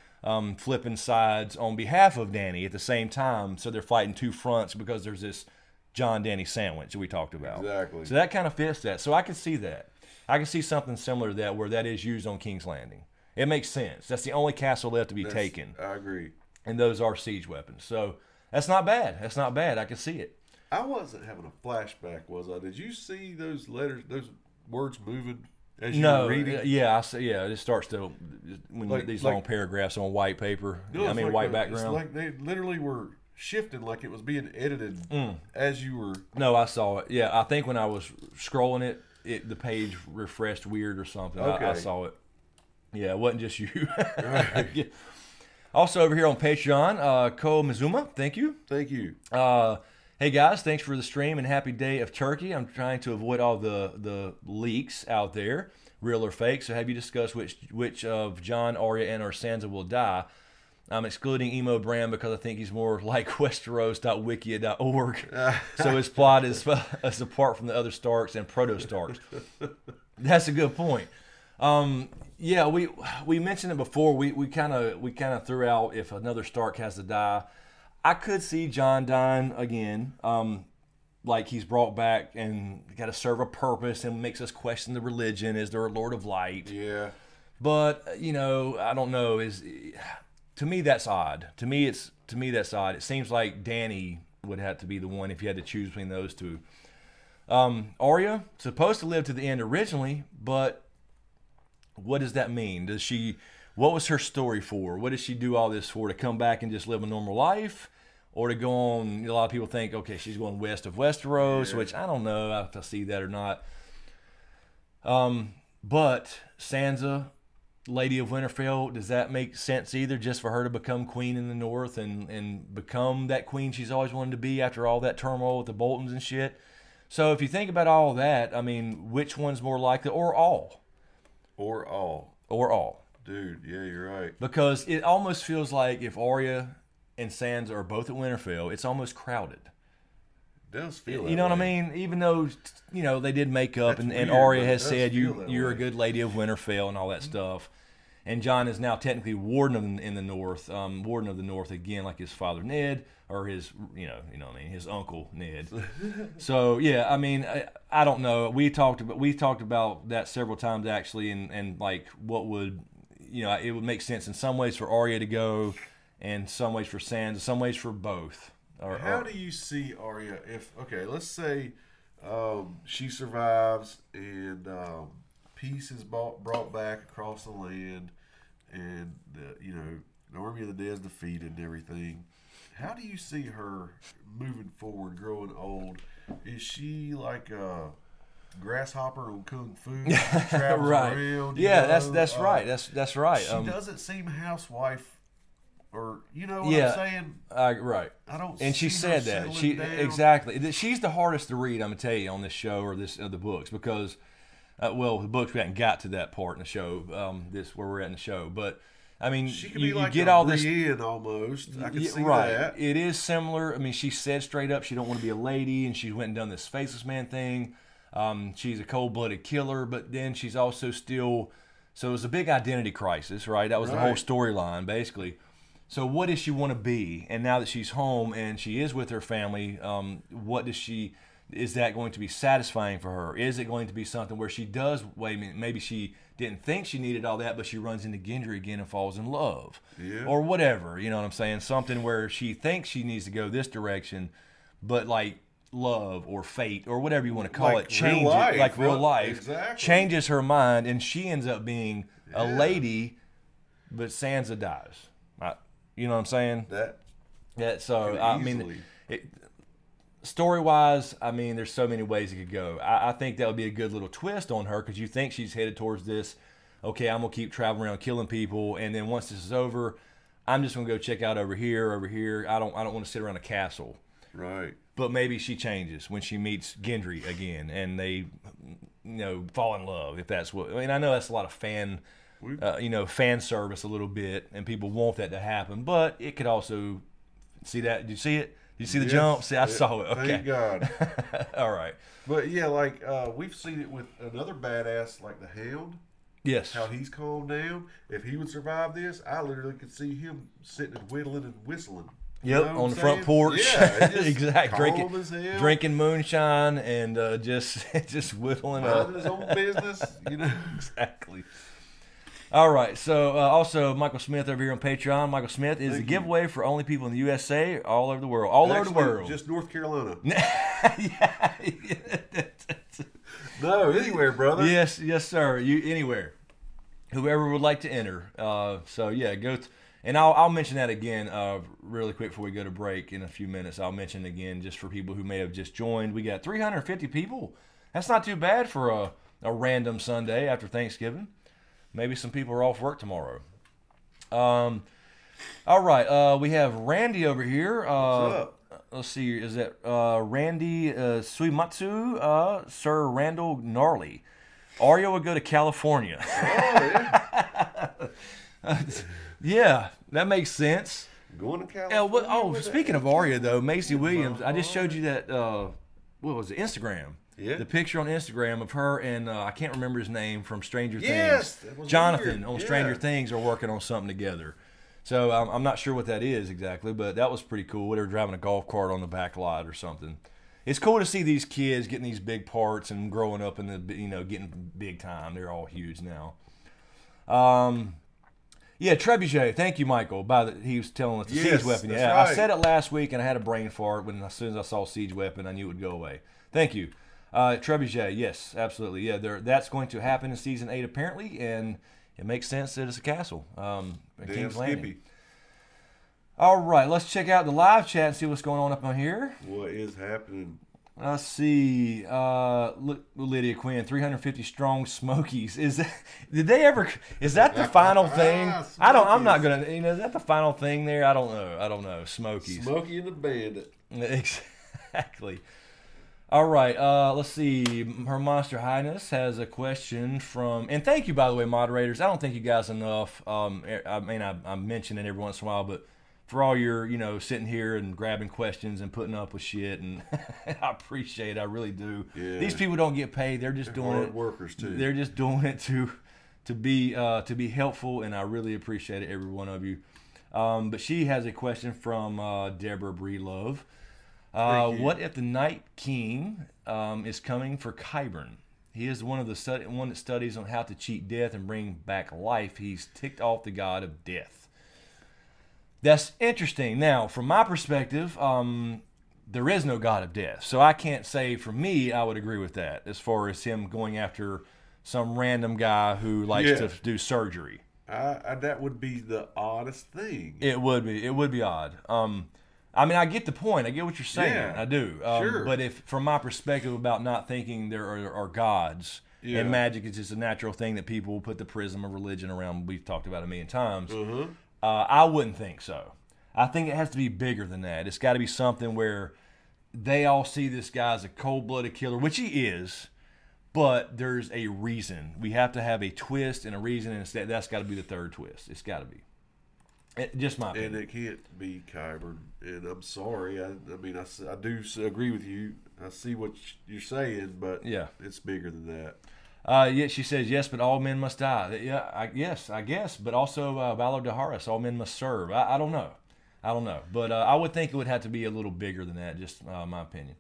flipping sides on behalf of Danny at the same time? So they're fighting two fronts because there's this Jon Danny sandwich that we talked about. Exactly. So that kind of fits that. So I can see that. I can see something similar to that where that is used on King's Landing. It makes sense. That's the only castle left to be taken. I agree. And those are siege weapons. So that's not bad. That's not bad. I can see it. I wasn't having a flashback, was I? Did you see those letters, those words moving as you were reading? Yeah, I see. Yeah, it starts to when you get these long paragraphs on white paper. No, white background. It's like they literally were shifting, like it was being edited as you were. No, I saw it. Yeah, I think when I was scrolling the page refreshed weird or something. Okay. I saw it. Yeah, it wasn't just you. Right. Also over here on Patreon, Ko Mizuma, thank you. Thank you. Hey guys, thanks for the stream and happy day of turkey. I'm trying to avoid all the leaks out there, real or fake. So have you discussed which of Jon, Arya, and or Sansa will die? I'm excluding Emo Bran because I think he's more like Westeros.wikia.org. So his plot is apart from the other Starks and Proto Starks. That's a good point. Yeah, we mentioned it before. We kind of threw out if another Stark has to die. I could see Jon dying again. Like he's brought back and got to serve a purpose and makes us question the religion. Is there a Lord of Light? Yeah. But you know, I don't know. To me that's odd. To me that's odd. It seems like Dany would have to be the one if you had to choose between those two. Arya supposed to live to the end originally, but what does that mean? What was her story for? What did she do all this for? To come back and just live a normal life? Or to go on, a lot of people think, okay, she's going west of Westeros, which I don't know if I see that or not. But Sansa, Lady of Winterfell, does that make sense either? Just for her to become queen in the north and become that queen she's always wanted to be after all that turmoil with the Boltons and shit? So if you think about all that, I mean, which one's more likely? Or all? Or all. Or all. Dude, yeah, you're right. Because it almost feels like if Arya and Sansa are both at Winterfell, it's almost crowded. It does feel that You know way. what I mean? Even though, you know, they did make up and weird, Arya but has it does said feel you're that a way. good lady of Winterfell and all that stuff. And Jon is now technically warden in the north, warden of the north again, like his father Ned, or his, you know what I mean, his uncle Ned. So yeah, I mean, I don't know. We talked about that several times actually, and like what would, you know, it would make sense in some ways for Arya to go, and some ways for Sansa, some ways for both. How do you see Arya if, okay, let's say she survives and peace is brought back across the land and, the army of the dead is defeated and everything. How do you see her moving forward, growing old? Is she like a grasshopper on kung fu? Travels right. around, Yeah, that's right. That's right. She doesn't seem housewife. Or you know what I'm saying? Right. I don't. And she said that exactly. She's the hardest to read. I'm gonna tell you on this show or the books because, the books we haven't got to that part in the show. This where we're at in the show, but I mean, she could be like get a all this Brienne almost. I can see right. that. It is similar. I mean, she said straight up she don't want to be a lady, and she went and done this Faceless Man thing. She's a cold-blooded killer, but then she's also still. So it was a big identity crisis, right? That was the whole storyline, basically. So what does she want to be? And now that she's home and she is with her family, what does she? Is that going to be satisfying for her? Is it going to be something where she does? Wait a minute, maybe she didn't think she needed all that, but she runs into Gendry again and falls in love, or whatever. You know what I'm saying? Something where she thinks she needs to go this direction, but like love or fate or whatever you want to call it, changes like real life, changes her mind, and she ends up being a lady, but Sansa dies. You know what I'm saying? So I mean, story-wise, I mean, there's so many ways it could go. I think that would be a good little twist on her because you think she's headed towards this. Okay, I'm gonna keep traveling around killing people, and then once this is over, I'm just gonna go check out over here. I don't want to sit around a castle. Right. But maybe she changes when she meets Gendry again, and they, fall in love. If that's what I mean, I know that's a lot of fan service a little bit, and people want that to happen. But it could also see that. Did you see it? Did you see the jump? See, I saw it. Okay. Thank God. All right. But yeah, like we've seen it with another badass like the Hound. Yes. How he's calmed down. If he would survive this, I literally could see him sitting and whittling and whistling. Yep, on the front porch. Yeah, exactly. Drinking moonshine and just whittling up. Minding his own business, Exactly. All right, so also Michael Smith over here on Patreon. Michael Smith is a giveaway for only people in the USA, all over the world. Over the world. Just North Carolina. Yeah. No, anywhere, brother. Yes, sir. Anywhere. Whoever would like to enter. So yeah, go. And I'll mention that again really quick before we go to break in a few minutes. I'll mention it again just for people who may have just joined. We got 350 people. That's not too bad for a random Sunday after Thanksgiving. Maybe some people are off work tomorrow. All right, we have Randy over here. What's up? Let's see, is that Randy Suimatsu, Sir Randall Gnarly. Arya would go to California. Oh, yeah. Yeah, that makes sense. Going to California. Speaking of Arya, though, Macy Williams, I just showed you that, what was it, Instagram. Yeah. The picture on Instagram of her and I can't remember his name from Stranger Yes, Things. that was Jonathan weird. on Stranger Things are working on something together. So I'm not sure what that is exactly, but that was pretty cool. They were driving a golf cart on the back lot or something. It's cool to see these kids getting these big parts and growing up in the, getting big time. They're all huge now. Yeah, Trebuchet. Thank you, Michael. He was telling us the siege weapon. Yeah, right. I said it last week, and I had a brain fart when as soon as I saw siege weapon, I knew it would go away. Thank you, Trebuchet. Yes, absolutely. Yeah, that's going to happen in season 8 apparently, and it makes sense that it's a castle. King's Landing. All right, let's check out the live chat and see what's going on up on here. What is happening? Let's see. Look, Lydia Quinn, 350 strong Smokies. Is that the final thing? I'm not gonna. Is that the final thing there? I don't know. Smokies. Smokey and the Bandit. Exactly. All right. Let's see. Her Monster Highness has a question from, and thank you by the way, moderators. I don't thank you guys enough. I mean, I mention it every once in a while, but for all your, sitting here and grabbing questions and putting up with shit, and I appreciate it. I really do. Yeah. These people don't get paid. They're just doing it. Workers too. They're just doing it to be helpful, and I really appreciate it, every one of you. But she has a question from Deborah Breelove. What if the Night King is coming for Qyburn? He is one that studies on how to cheat death and bring back life. He's ticked off the god of death. That's interesting. Now, from my perspective, there is no god of death. So I can't say, for me, I would agree with that as far as him going after some random guy who likes to do surgery. That would be the oddest thing. It would be. It would be odd. I mean, I get the point. I get what you're saying. Yeah, I do. Sure. But if, from my perspective about not thinking there are gods, and magic is just a natural thing that people put the prism of religion around, we've talked about it a million times, I wouldn't think so. I think it has to be bigger than that. It's got to be something where they all see this guy as a cold-blooded killer, which he is, but there's a reason. We have to have a twist and a reason, and that's got to be the third twist. It's got to be. Just my opinion. And it can't be Qyburn. And I'm sorry. I mean, I do agree with you. I see what you're saying, but it's bigger than that. Yeah, she says, yes, but all men must die. Yeah, I guess. But also, Valor Daharis, all men must serve. I don't know. But I would think it would have to be a little bigger than that, just my opinion.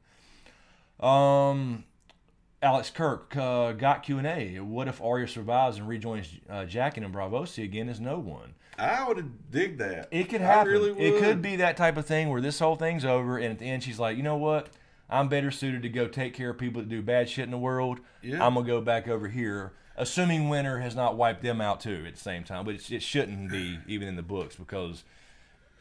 Alex Kirk, got Q&A. What if Arya survives and rejoins Jaqen and Braavosi again as no one? I would dig that. It could happen. I really would. It could be that type of thing where this whole thing's over, and at the end she's like, you know what? I'm better suited to go take care of people that do bad shit in the world. Yeah. I'm going to go back over here, assuming winter has not wiped them out too at the same time. But it shouldn't be, even in the books, because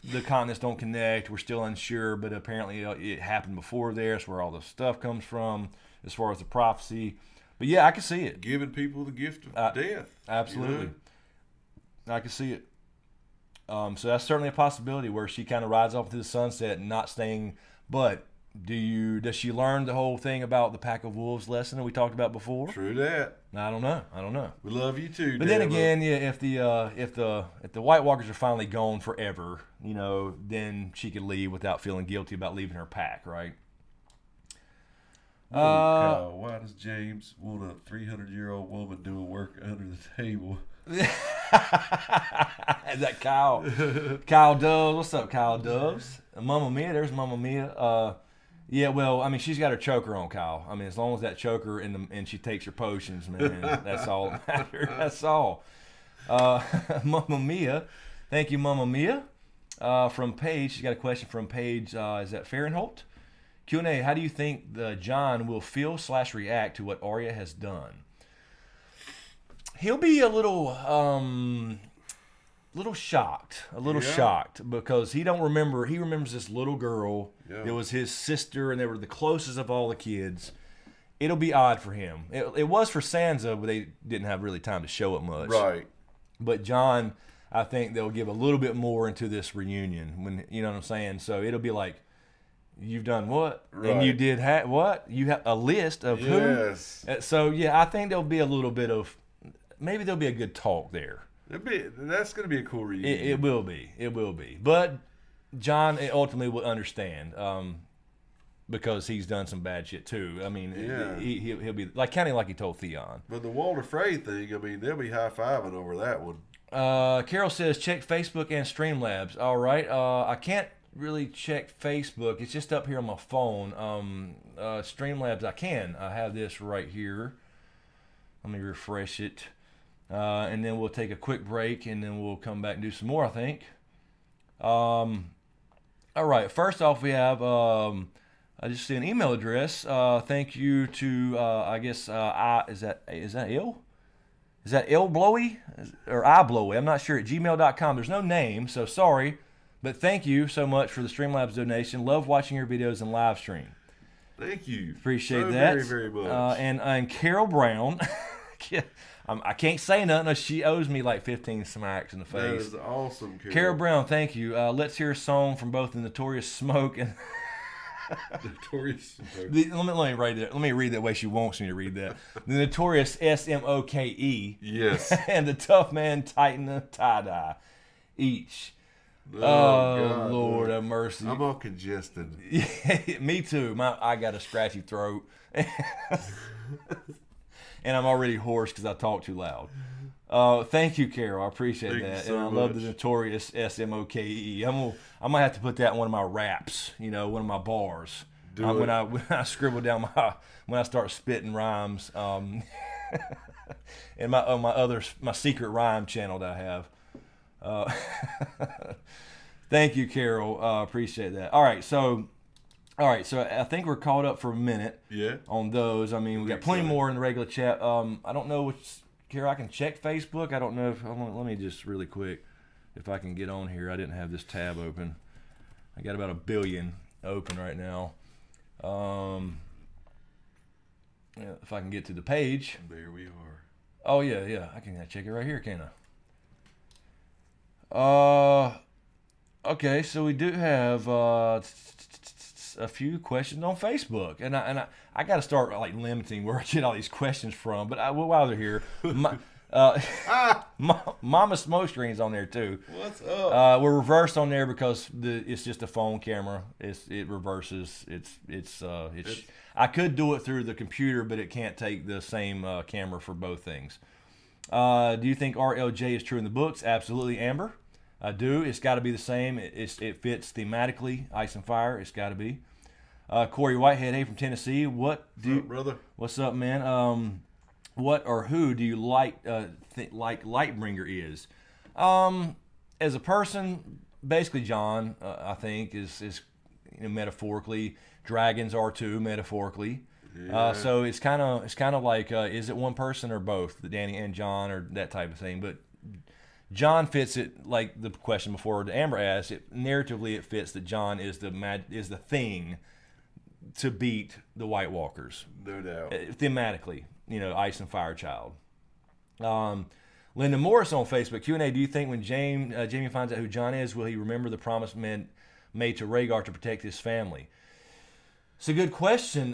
the continents don't connect. We're still unsure, but apparently it happened before there. That's where all the stuff comes from as far as the prophecy. But yeah, I can see it. Giving people the gift of death. Absolutely. I can see it. So that's certainly a possibility where she kind of rides off to the sunset and not staying. But does she learn the whole thing about the pack of wolves lesson that we talked about before? True that. I don't know. We love you too. But Deborah. Then again, if the White Walkers are finally gone forever, then she could leave without feeling guilty about leaving her pack, right? Why does James want a 300-year-old woman doing work under the table? Is that Kyle? Kyle Doves. What's up, Kyle Doves? Mamma Mia. There's Mamma Mia. Yeah, well, I mean, she's got her choker on, Kyle. I mean, as long as that choker and she takes her potions, man, that's all that matters. That's all. Mamma Mia. Thank you, Mamma Mia. From Paige. She's got a question from Paige. Is that Fahrenholt? Q&A, how do you think Jon will feel/react to what Arya has done? He'll be a little shocked, shocked, because he don't remember. He remembers this little girl. Yeah. It was his sister, and they were the closest of all the kids. It'll be odd for him. It was for Sansa, but they didn't have really time to show it much. Right. But Jon, I think they'll give a little bit more into this reunion. When you know what I'm saying. So it'll be like, you've done what? Right. And you did what? You have a list of who? So yeah, I think there'll be a little bit of. Maybe there'll be a good talk there. That's going to be a cool reunion. It will be. It will be. But Jon ultimately will understand because he's done some bad shit too. I mean, he'll be like kind of like he told Theon. But the Walder Frey thing, I mean, they'll be high-fiving over that one. Carol says, check Facebook and Streamlabs. All right. I can't really check Facebook. It's just up here on my phone. Streamlabs, I can. I have this right here. Let me refresh it. And then we'll take a quick break, and then we'll come back and do some more, I think. All right. First off, we have... I just see an email address. Thank you to, I guess, is that L? Is that L Blowy? Or I Blowy? I'm not sure. At gmail.com. There's no name, so sorry. But thank you so much for the Streamlabs donation. Love watching your videos and live stream. Thank you. Appreciate that. Very, very much. And Carol Brown. I can't say nothing. She owes me like 15 smacks in the face. That is awesome, Carol. Carol Brown, thank you. Let's hear a song from both the Notorious Smoke and... Notorious. Let me read that. Let me read that way she wants me to read that. The Notorious Smoke. Yes. And the Tough Man Titan Tie-Dye. Each. Oh, God, Lord have mercy. I'm all congested. Me too. I got a scratchy throat. And I'm already hoarse because I talk too loud. Thank you, Carol. I appreciate that. So and I love the Notorious Smoke. I'm gonna have to put that in one of my raps. One of my bars. When I scribble down when I start spitting rhymes. And my secret rhyme channel that I have. Thank you, Carol. Appreciate that. All right, so I think we're caught up for a minute. Yeah. On those. I mean, we got plenty more in the regular chat. I don't know which. Carol, I can check Facebook. I don't know if... Let me just really quick, if I can get on here. I didn't have this tab open. I got about 1 billion open right now. Yeah, if I can get to the page. There we are. Oh, yeah. I can check it right here, can't I? Okay, so we do have a few questions on Facebook, and I got to start like limiting where I get all these questions from. But while they're here, Mama Smokescreen's on there too. What's up? We're reversed on there because it's just a phone camera. It reverses. I could do it through the computer, but it can't take the same camera for both things. Do you think RLJ is true in the books? Absolutely, Amber. I do. It's got to be the same. It fits thematically. Ice and Fire. It's got to be. Corey Whitehead, hey from Tennessee. What's up, brother? What's up, man? What or who do you like Lightbringer is? As a person, basically Jon. I think is metaphorically. Dragons are too metaphorically. Yeah. So it's kind of like is it one person or both, the Danny and Jon or that type of thing, but. Jon fits it like the question before Amber asked. Narratively, it fits that Jon is the thing to beat the White Walkers. No doubt. Thematically, Ice and Fire Child. Linda Morris on Facebook Q&A. Do you think when Jaime finds out who Jon is, will he remember the promise made to Rhaegar to protect his family? It's a good question.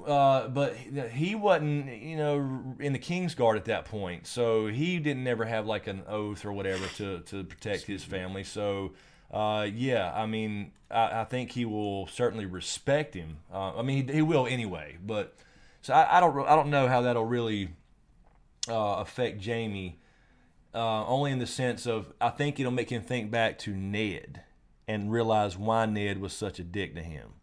But he wasn't, in the Kingsguard at that point, so he didn't ever have like an oath or whatever to protect his family. So, yeah, I mean, I think he will certainly respect him. I mean, he will anyway. But so I don't know how that'll really affect Jaime. Only in the sense of I think it'll make him think back to Ned and realize why Ned was such a dick to him,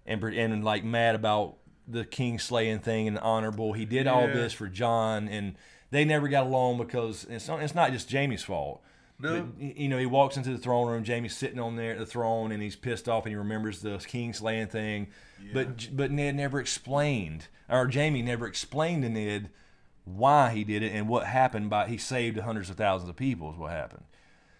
and like mad about the king slaying thing and honorable. He did all this for Jon, and they never got along because it's not just Jaime's fault. No. But, he walks into the throne room. Jaime's sitting on there at the throne, and he's pissed off, and he remembers the king slaying thing. Yeah. But Ned never explained, or Jaime never explained to Ned why he did it and what happened. He saved hundreds of thousands of people is what happened.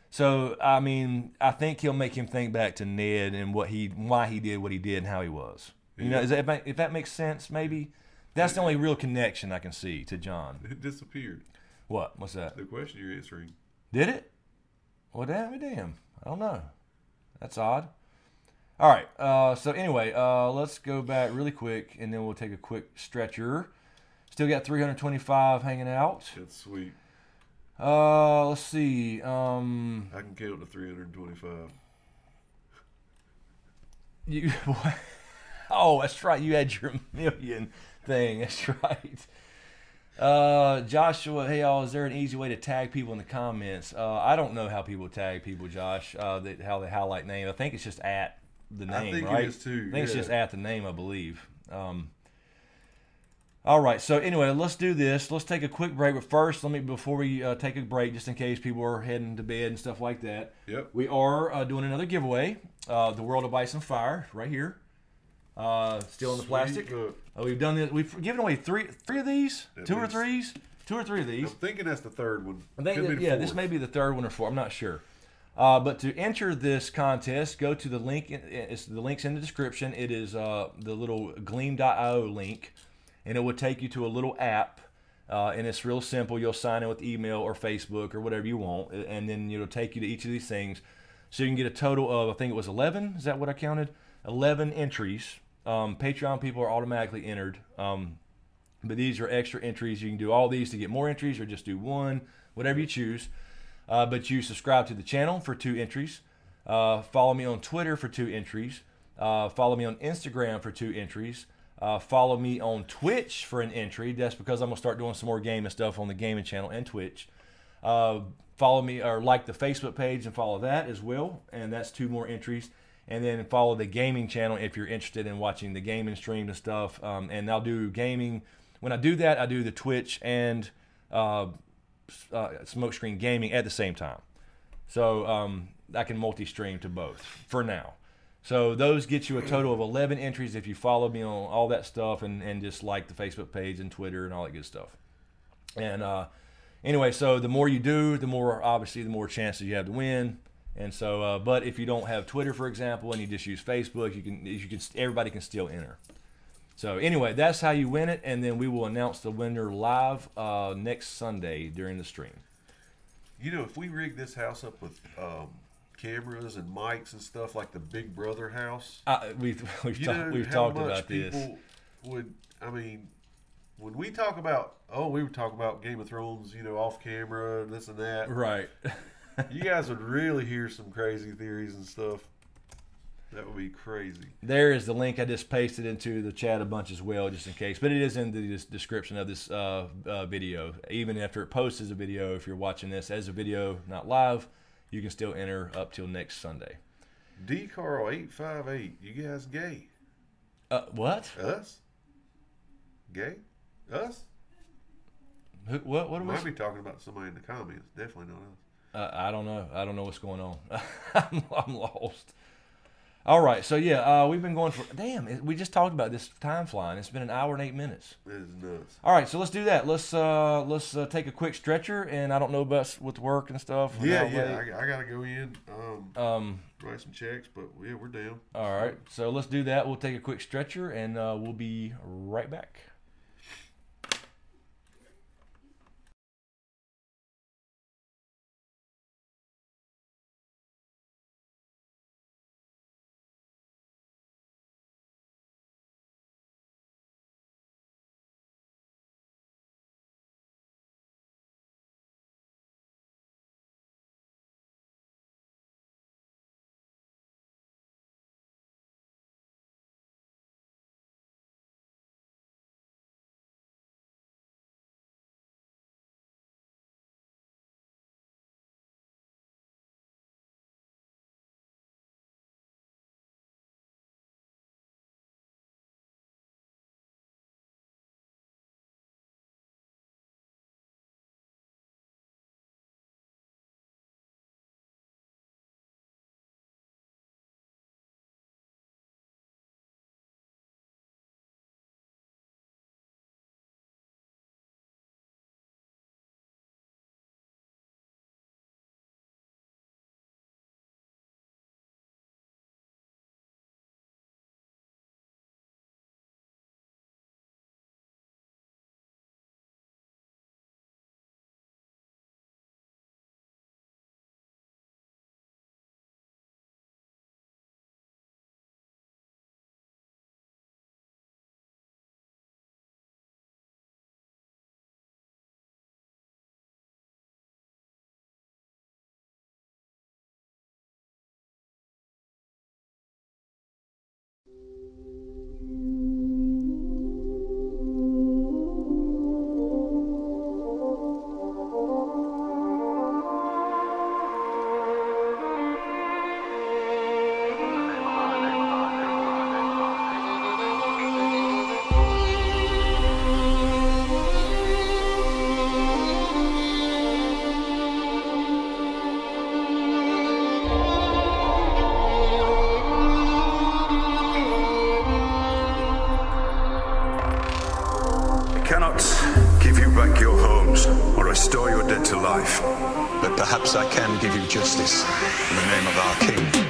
So I mean, I think he'll make him think back to Ned and why he did what he did and how he was. If that makes sense, maybe that's the only real connection I can see to Jon. It disappeared. What? What's that? The question you're answering. Did it? Well, damn. I don't know. That's odd. All right. So anyway, let's go back really quick, and then we'll take a quick stretcher. Still got 325 hanging out. That's sweet. Let's see. I can count to 325. You. Oh, that's right. You had your million thing. That's right. Joshua, hey y'all, is there an easy way to tag people in the comments? I don't know how people tag people, Josh. How they highlight name. I think it's just at the name, I think right? it is too. I think it's just at the name, I believe. All right, so anyway, let's do this. Let's take a quick break. But first, before we take a break, just in case people are heading to bed and stuff like that. Yep. We are doing another giveaway. The World of Ice and Fire, right here. Still in the plastic. We've done this. We've given away three of these. Two or three of these. I'm thinking that's the third one. I think this may be the third one or fourth. I'm not sure. But to enter this contest, go to the link. The link's in the description. It is the little Gleam.io link, and it will take you to a little app. And it's real simple. You'll sign in with email or Facebook or whatever you want, and then it'll take you to each of these things. So you can get a total of, I think it was 11. Is that what I counted? 11 entries. Patreon people are automatically entered. But these are extra entries. You can do all these to get more entries or just do one, whatever you choose. But you subscribe to the channel for 2 entries. Follow me on Twitter for 2 entries. Follow me on Instagram for 2 entries. Follow me on Twitch for an entry. That's because I'm going to start doing some more gaming stuff on the gaming channel and Twitch. Follow me or like the Facebook page and follow that as well. And that's 2 more entries. And then follow the gaming channel if you're interested in watching the gaming stream and stuff. And I'll do gaming. When I do that, I do the Twitch and Smokescreen gaming at the same time. So I can multi-stream to both for now. So those get you a total of 11 entries if you follow me on all that stuff and just like the Facebook page and Twitter and all that good stuff. And anyway, so the more you do, the more, obviously, the more chances you have to win. And so, but if you don't have Twitter, for example, and you just use Facebook, everybody can still enter. So anyway, that's how you win it, and then we will announce the winner live next Sunday during the stream. You know, if we rig this house up with cameras and mics and stuff like the Big Brother house, we've talked about this. I mean, when we talk about, we were talking about Game of Thrones, off camera, this and that. Right. You guys would really hear some crazy theories and stuff. That would be crazy. There is the link. I just pasted into the chat a bunch as well, just in case. But it is in the description of this video. Even after it posts as a video, if you're watching this as a video, not live, you can still enter up till next Sunday. DCarl858, you guys gay? What? Us? Gay? Us? What are we? Might be talking about somebody in the comments. Definitely not us. I don't know. I don't know what's going on. I'm lost. All right, so yeah, we've been going for, we just talked about this time flying. It's been 1 hour and 8 minutes. It is nuts. All right, so let's do that. Let's take a quick stretcher, and I don't know about with work and stuff. Yeah, I gotta go in, write some checks, but yeah, we're down. All right, so let's do that. We'll take a quick stretcher, and we'll be right back. restore your dead to life, but perhaps I can give you justice in the name of our king.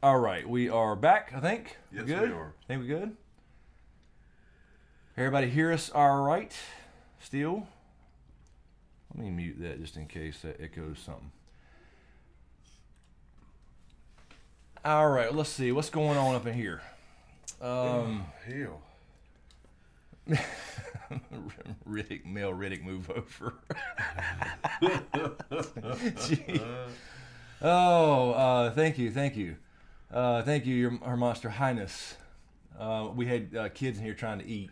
All right, we are back, I think. Yes, we're good? we are. I think we're good. Everybody hear us all right still? Let me mute that just in case that echoes something. All right, let's see. What's going on up in here? Hell. Male Riddick, move over. Thank you. Thank you, Her Monster Highness. We had kids in here trying to eat,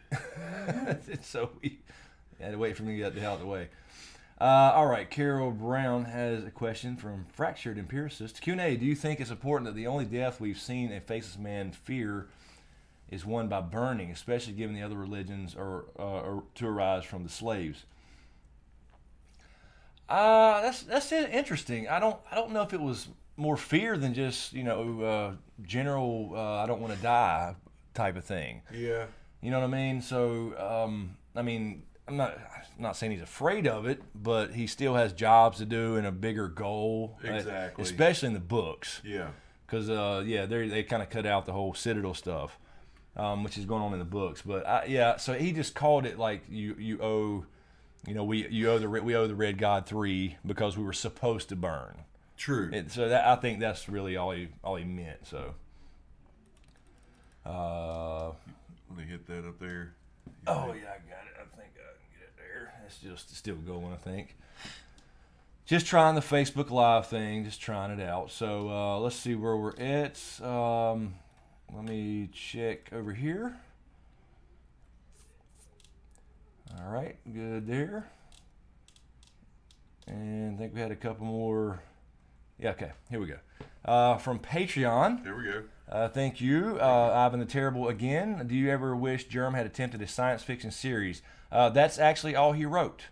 so we had to wait for me to get the hell out of the way. All right, Carol Brown has a question from Fractured Empiricist. Q&A, do you think it's important that the only death we've seen a Faceless Man fear is won by burning, especially given the other religions are to arise from the slaves? That's interesting. I don't know if it was more fear than just general I don't want to die type of thing. Yeah. You know what I mean? So I mean, I'm not saying he's afraid of it, but he still has jobs to do and a bigger goal. Exactly. Especially in the books. Yeah. Because they kind of cut out the whole Citadel stuff, which is going on in the books. But so he just called it like you owe, we owe the Red God 3 because we were supposed to burn. True. So I think that's really all he meant. So. Let me hit that up there. Oh yeah, I got it. I think I can get it there. It's just still going, I think. Just trying the Facebook Live thing, just trying it out. So let's see where we're at. Let me check over here. All right, good there. And I think we had a couple more. Yeah, okay, here we go. From Patreon. There we go. Thank you. Ivan the Terrible again. Do you ever wish Germ had attempted a science fiction series? That's actually all he wrote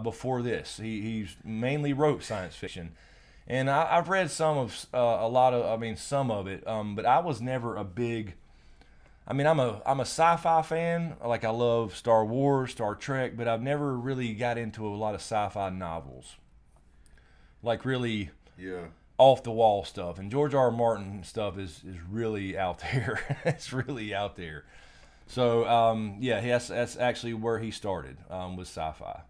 before this. He mainly wrote science fiction. And I've read some of it, but I was never a big, I'm a sci-fi fan. Like I love Star Wars, Star Trek, but I've never really got into a lot of sci-fi novels. Like really off the wall stuff. And George R. Martin stuff is really out there. It's really out there. So that's actually where he started, with sci-fi.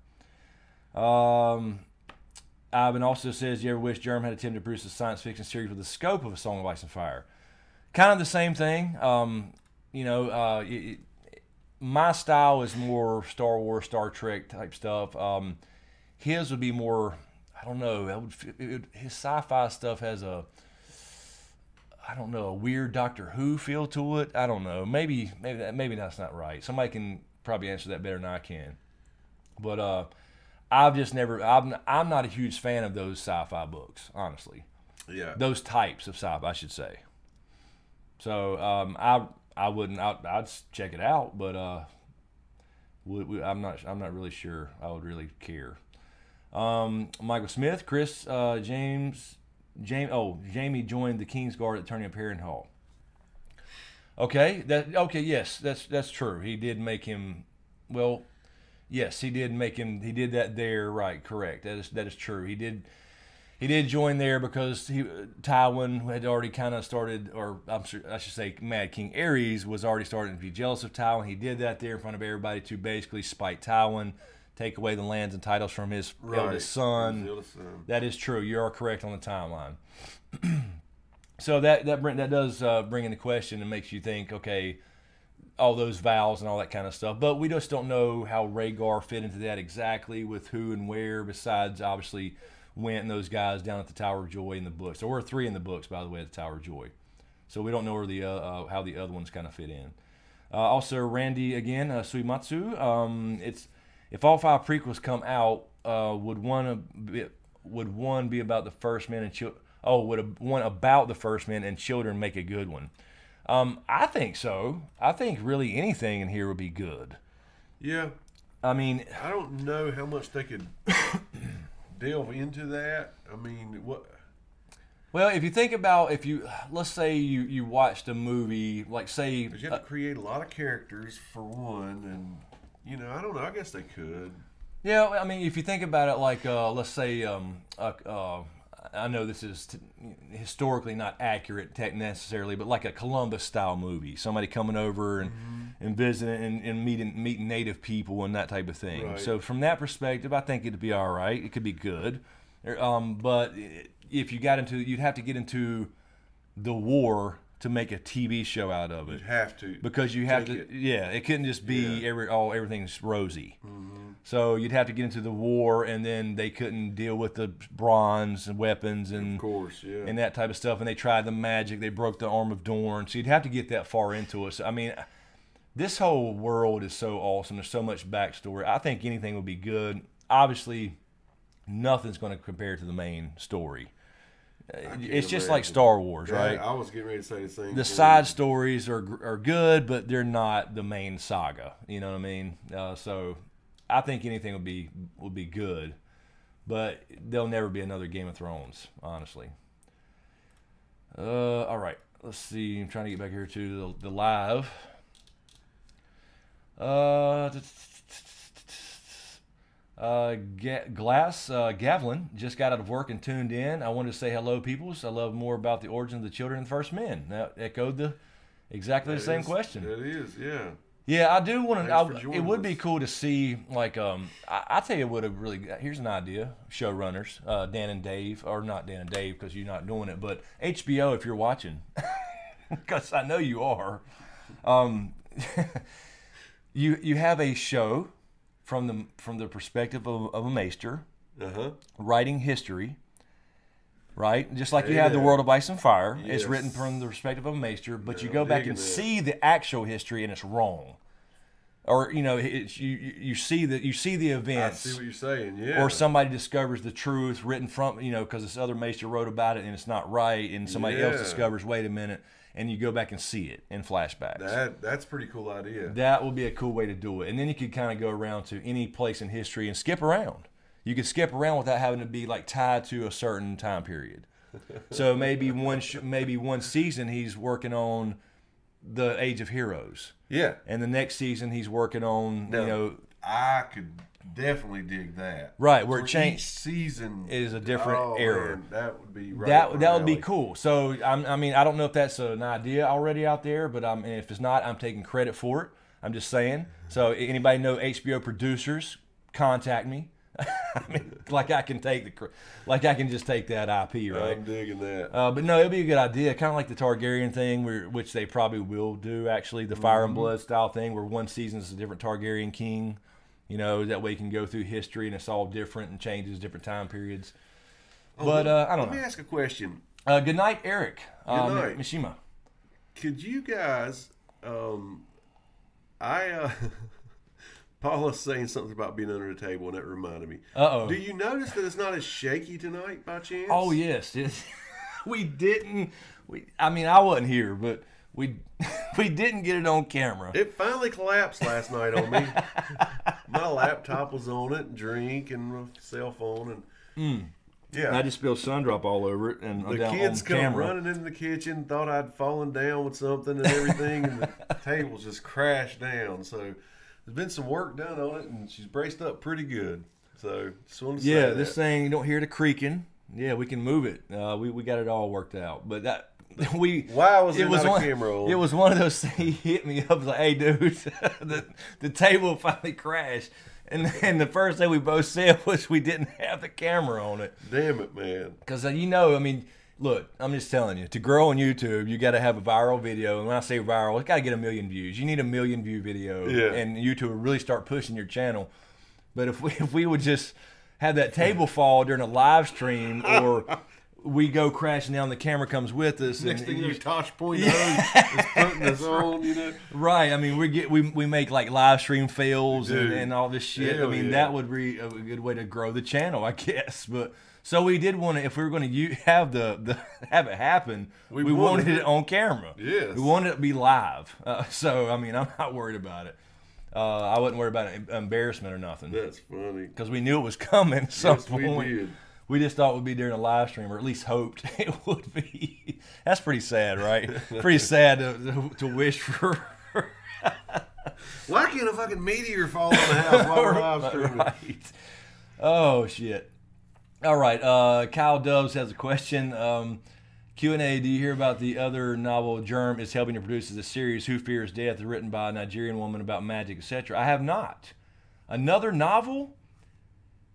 Ivan also says, you ever wish Germ had attempted to produce a science fiction series with the scope of A Song of Ice and Fire? Kind of the same thing. My style is more Star Wars, Star Trek type stuff. His would be more, I don't know, his sci-fi stuff has a weird Doctor Who feel to it. I don't know. Maybe that's not right. Somebody can probably answer that better than I can. But I've just never. I'm not a huge fan of those sci-fi books, honestly. Yeah. Those types of sci-fi, I should say. So I wouldn't. I'd check it out, but I'm not really sure I would really care. Michael Smith, Chris, Jamie joined the King's Guard at Turning of Harrenhal. Okay, yes, that's true. He did make him. Well, yes, he did make him. He did that there, right? Correct. That is true. He did join there because Tywin had already kind of started, or I should say, Mad King Aerys was already starting to be jealous of Tywin. He did that there in front of everybody to basically spite Tywin, take away the lands and titles from his eldest son. That is true. You are correct on the timeline. So that does bring into question and makes you think, okay, all those vows and all that kind of stuff. But we just don't know how Rhaegar fit into that exactly, with who and where, besides obviously Went and those guys down at the Tower of Joy in the books. There were 3 in the books, by the way, at the Tower of Joy. So we don't know where how the other ones kind of fit in. Also, Randy again, Suimatsu. If all 5 prequels come out, would one be about the First Men and children? Oh, would one about the First Men and children make a good one? I think so. I think really anything in here would be good. Yeah. I mean, I don't know how much they could delve into that. I mean, what? Well, if you think about, let's say you watched a movie, like say, because you have to create a lot of characters for one, and I don't know. I guess they could. Yeah, I mean, if you think about it, like let's say, I know this is historically not accurate necessarily, but like a Columbus style movie, somebody coming over and visiting and meeting native people and that type of thing. Right. So from that perspective, I think it'd be all right. It could be good. But if you got into, you'd have to get into the war to make a TV show out of it. You'd have to, because you have to. Yeah, it couldn't just be everything's rosy. So you'd have to get into the war, and then they couldn't deal with the bronze and weapons and of course, and that type of stuff. And they tried the magic. They broke the arm of Dorne. So you'd have to get that far into it. So, I mean, this whole world is so awesome. There's so much backstory. I think anything would be good. Obviously, nothing's going to compare to the main story. It's just like Star Wars, right? I was getting ready to say the same. The side stories are good, but they're not the main saga. You know what I mean? So I think anything would be good, but there'll never be another Game of Thrones, honestly. All right, let's see. I'm trying to get back here to the live. Gavlin just got out of work and tuned in. I wanted to say hello, peoples. I love more about the origin of the children and the first men. That echoed exactly the same question. It is, yeah. Yeah, I do want to. It would be cool to see, like, I tell you what, here's an idea. Showrunners, Dan and Dave, or not Dan and Dave because you're not doing it, but HBO if you're watching, because I know you are. You have a show from the perspective of a maester, writing history, right? Just like you have The World of Ice and Fire. Yes. It's written from the perspective of a maester, but you go back and see the actual history and it's wrong. Or, you know, you see the events. I see what you're saying, yeah. Or somebody discovers the truth written from, you know, because this other maester wrote about it and it's not right, and somebody else discovers, wait a minute, and you go back and see it in flashbacks. That's a pretty cool idea. That would be a cool way to do it. And then you could kind of go around to any place in history and skip around. You could skip around without having to be like tied to a certain time period. So maybe one season he's working on the Age of Heroes. Yeah. And the next season he's working on, now, you know, I could definitely dig that. Right, where it changed. Each season is a different era. Man, that would be right. That would be cool. So I mean, I don't know if that's an idea already out there, but if it's not, I'm taking credit for it. I'm just saying. So anybody know HBO producers, contact me. I mean, like I can just take that IP, right? I'm digging that. But no, it'll be a good idea, kind of like the Targaryen thing, which they probably will do. Actually, the Fire and Blood style thing, where one season is a different Targaryen king. You know, that way you can go through history and it's all different and changes different time periods. But I don't know. Let me ask a question. Good night, Eric. Good night, Mishima. Could you guys? Paula's saying something about being under the table, and that reminded me. Uh-oh. Do you notice that it's not as shaky tonight, by chance? Oh, yes. We didn't. I mean, I wasn't here, but we didn't get it on camera. It finally collapsed last night on me. My laptop was on it, and drink, and my cell phone, and yeah. I just spilled Sundrop all over it, and the kids come running into the kitchen, thought I'd fallen down with something and everything, and the table just crashed down. So there's been some work done on it, and she's braced up pretty good. So just wanted to say that. This thing, you don't hear the creaking. Yeah, we can move it. We got it all worked out. But that why was it not a camera on? It was one of those things. He hit me up like, "Hey, dude, the table finally crashed." And the first thing we both said was we didn't have the camera on it. Damn it, man. Because I mean, look, I'm just telling you, to grow on YouTube, you got to have a viral video. And when I say viral, it's got to get 1 million views. You need 1 million view video, and YouTube will really start pushing your channel. But if we would just have that table fall during a live stream, or we go crashing down, the camera comes with us. Next thing there's Tosh.0 is putting us on, you know. Right. I mean, we make like live stream fails and all this shit. I mean, that would be a good way to grow the channel, I guess. But so we did want to, if we were going to have have it happen, we wanted it on camera. Yes. We wanted it to be live. So I mean, I'm not worried about it. I wasn't worried about embarrassment or nothing. That's funny. Because we knew it was coming at some point. We did. We just thought it would be during a live stream, or at least hoped it would be. That's pretty sad, right? Pretty sad to wish for. Why can't a fucking meteor fall on the house while we're live streaming? Right. Oh, shit. All right. Kyle Dubs has a question. Q&A, do you hear about the other novel Germ is helping to produce a series, Who Fears Death, written by a Nigerian woman about magic, etc.? I have not. Another novel?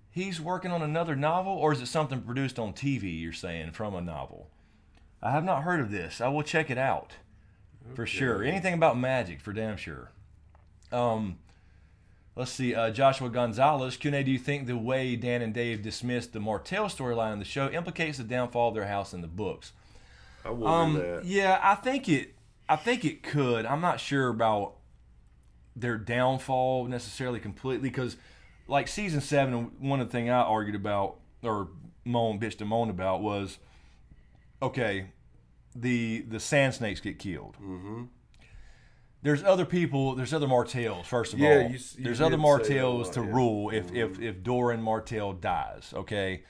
He's working on another novel? Or is it something produced on TV, you're saying, from a novel? I have not heard of this. I will check it out. For sure. Anything about magic, for damn sure. Let's see. Joshua Gonzalez, Q&A, do you think the way Dan and Dave dismissed the Martell storyline in the show implicates the downfall of their house in the books? I wonder that. Yeah, I think it could. I'm not sure about their downfall necessarily completely, because like season 7, one of the things I argued about or bitched and moaned about was, okay, the sand snakes get killed. Mm-hmm. There's other people. There's other Martells. First of all, there's other Martells to rule if Doran Martell dies. Okay,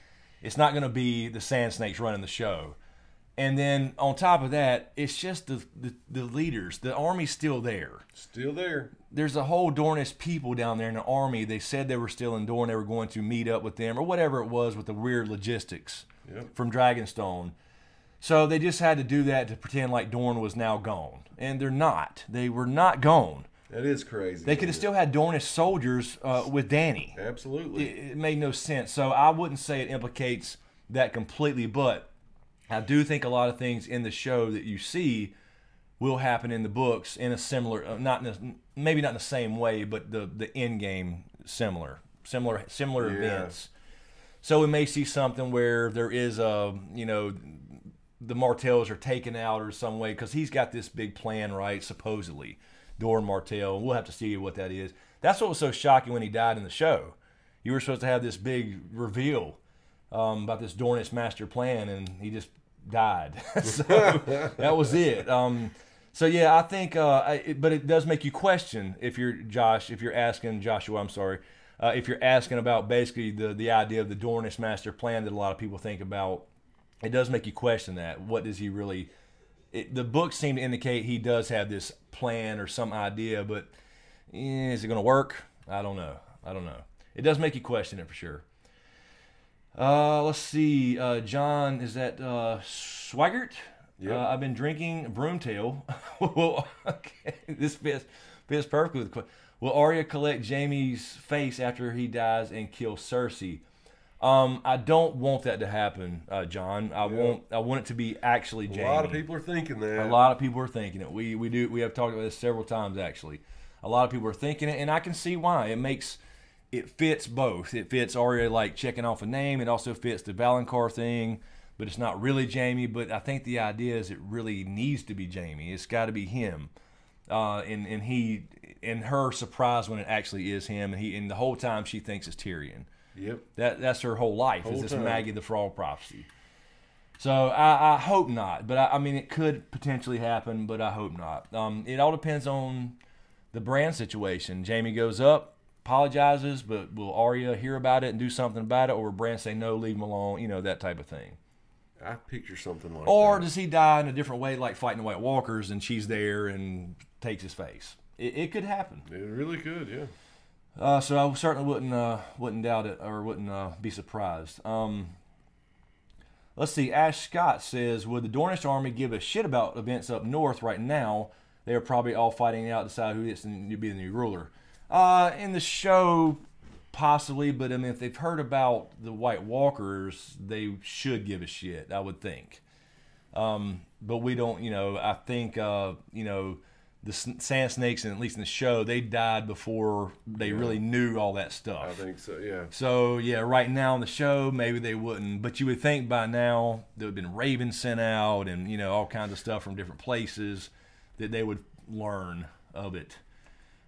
it's not going to be the sand snakes running the show. And then on top of that, it's just the leaders. The army's still there. Still there. There's a whole Dornish people down there in the army. They said they were still in Dorne. They were going to meet up with them or whatever it was with the weird logistics from Dragonstone. So they just had to do that to pretend like Dorne was now gone. And they're not. They were not gone. That is crazy. They could have still had Dornish soldiers with Dany. Absolutely. It made no sense. So I wouldn't say it implicates that completely, but I do think a lot of things in the show that you see will happen in the books in a similar, maybe not in the same way, but the end game similar events. So we may see something where there is the Martells are taken out or some way, because he's got this big plan, right? Supposedly, Doran Martell. We'll have to see what that is. That's what was so shocking when he died in the show. You were supposed to have this big reveal about this Dornish master plan, and he just died. So that was it. So yeah, I think, but it does make you question if you're asking about basically the idea of the Dornish master plan that a lot of people think about. It does make you question that. What does he really? The books seem to indicate he does have this plan or some idea, but is it going to work? I don't know. It does make you question it for sure. Let's see. John, is that Swaggart? Yep. I've been drinking Broomtail. Well, okay, this fits perfectly with the question. Will Arya collect Jaime's face after he dies and kill Cersei? I don't want that to happen, John. I want it to be actually Jaime. A lot of people are thinking that. A lot of people are thinking it. We have talked about this several times actually. A lot of people are thinking it, and I can see why. It fits both. It fits Arya like checking off a name. It also fits the Valonqar thing, but it's not really Jaime. But I think the idea is it really needs to be Jaime. It's got to be him, and her surprise when it actually is him, and the whole time she thinks it's Tyrion. Yep. That's her whole life, is this Maggie the Frog prophecy. So I hope not, but I mean it could potentially happen, but I hope not. It all depends on the Bran situation. Jaime goes up, apologizes, but will Arya hear about it and do something about it, or will Bran say no, leave him alone? That type of thing. I picture something like or that. Does he die in a different way, like fighting the White Walkers, and she's there and takes his face? It could happen. It really could, yeah. So I certainly wouldn't doubt it, or wouldn't be surprised. Let's see. Ash Scott says, would the Dornish army give a shit about events up north right now? They are probably all fighting out to decide who gets to be the new ruler. In the show, possibly, but I mean, if they've heard about the White Walkers, they should give a shit, I would think. But we don't, I think, the sand snakes, and at least in the show, they died before they really knew all that stuff. I think so, yeah. So, yeah, right now in the show, maybe they wouldn't. But you would think by now there would have been ravens sent out and, all kinds of stuff from different places that they would learn of it.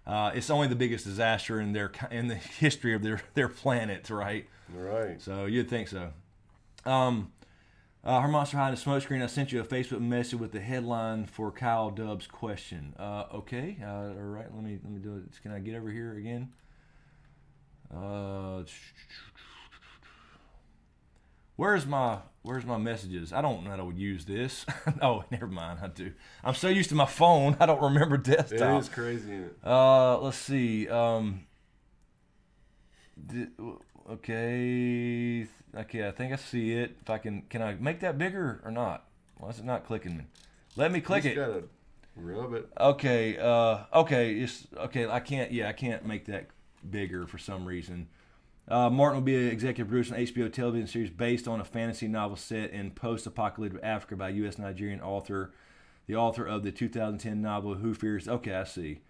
It's only the biggest disaster in the history of their planet, right? Right. So you'd think so. Her Monster High in the Smokescreen, I sent you a Facebook message with the headline for Kyle Dub's question. Okay, all right, let me do it. Can I get over here again? Where's my messages? I don't know how to use this. Oh, never mind, I do. I'm so used to my phone, I don't remember desktop. It is crazy, isn't it? Let's see. Okay. Okay, I think I see it. If I can I make that bigger or not? Why is it not clicking? Let me click it. Gotta rub it. Okay. Okay. Okay. I can't make that bigger for some reason. Martin will be an executive producer on an HBO television series based on a fantasy novel set in post-apocalyptic Africa by U.S. Nigerian author, the author of the 2010 novel Who Fears. Okay, I see.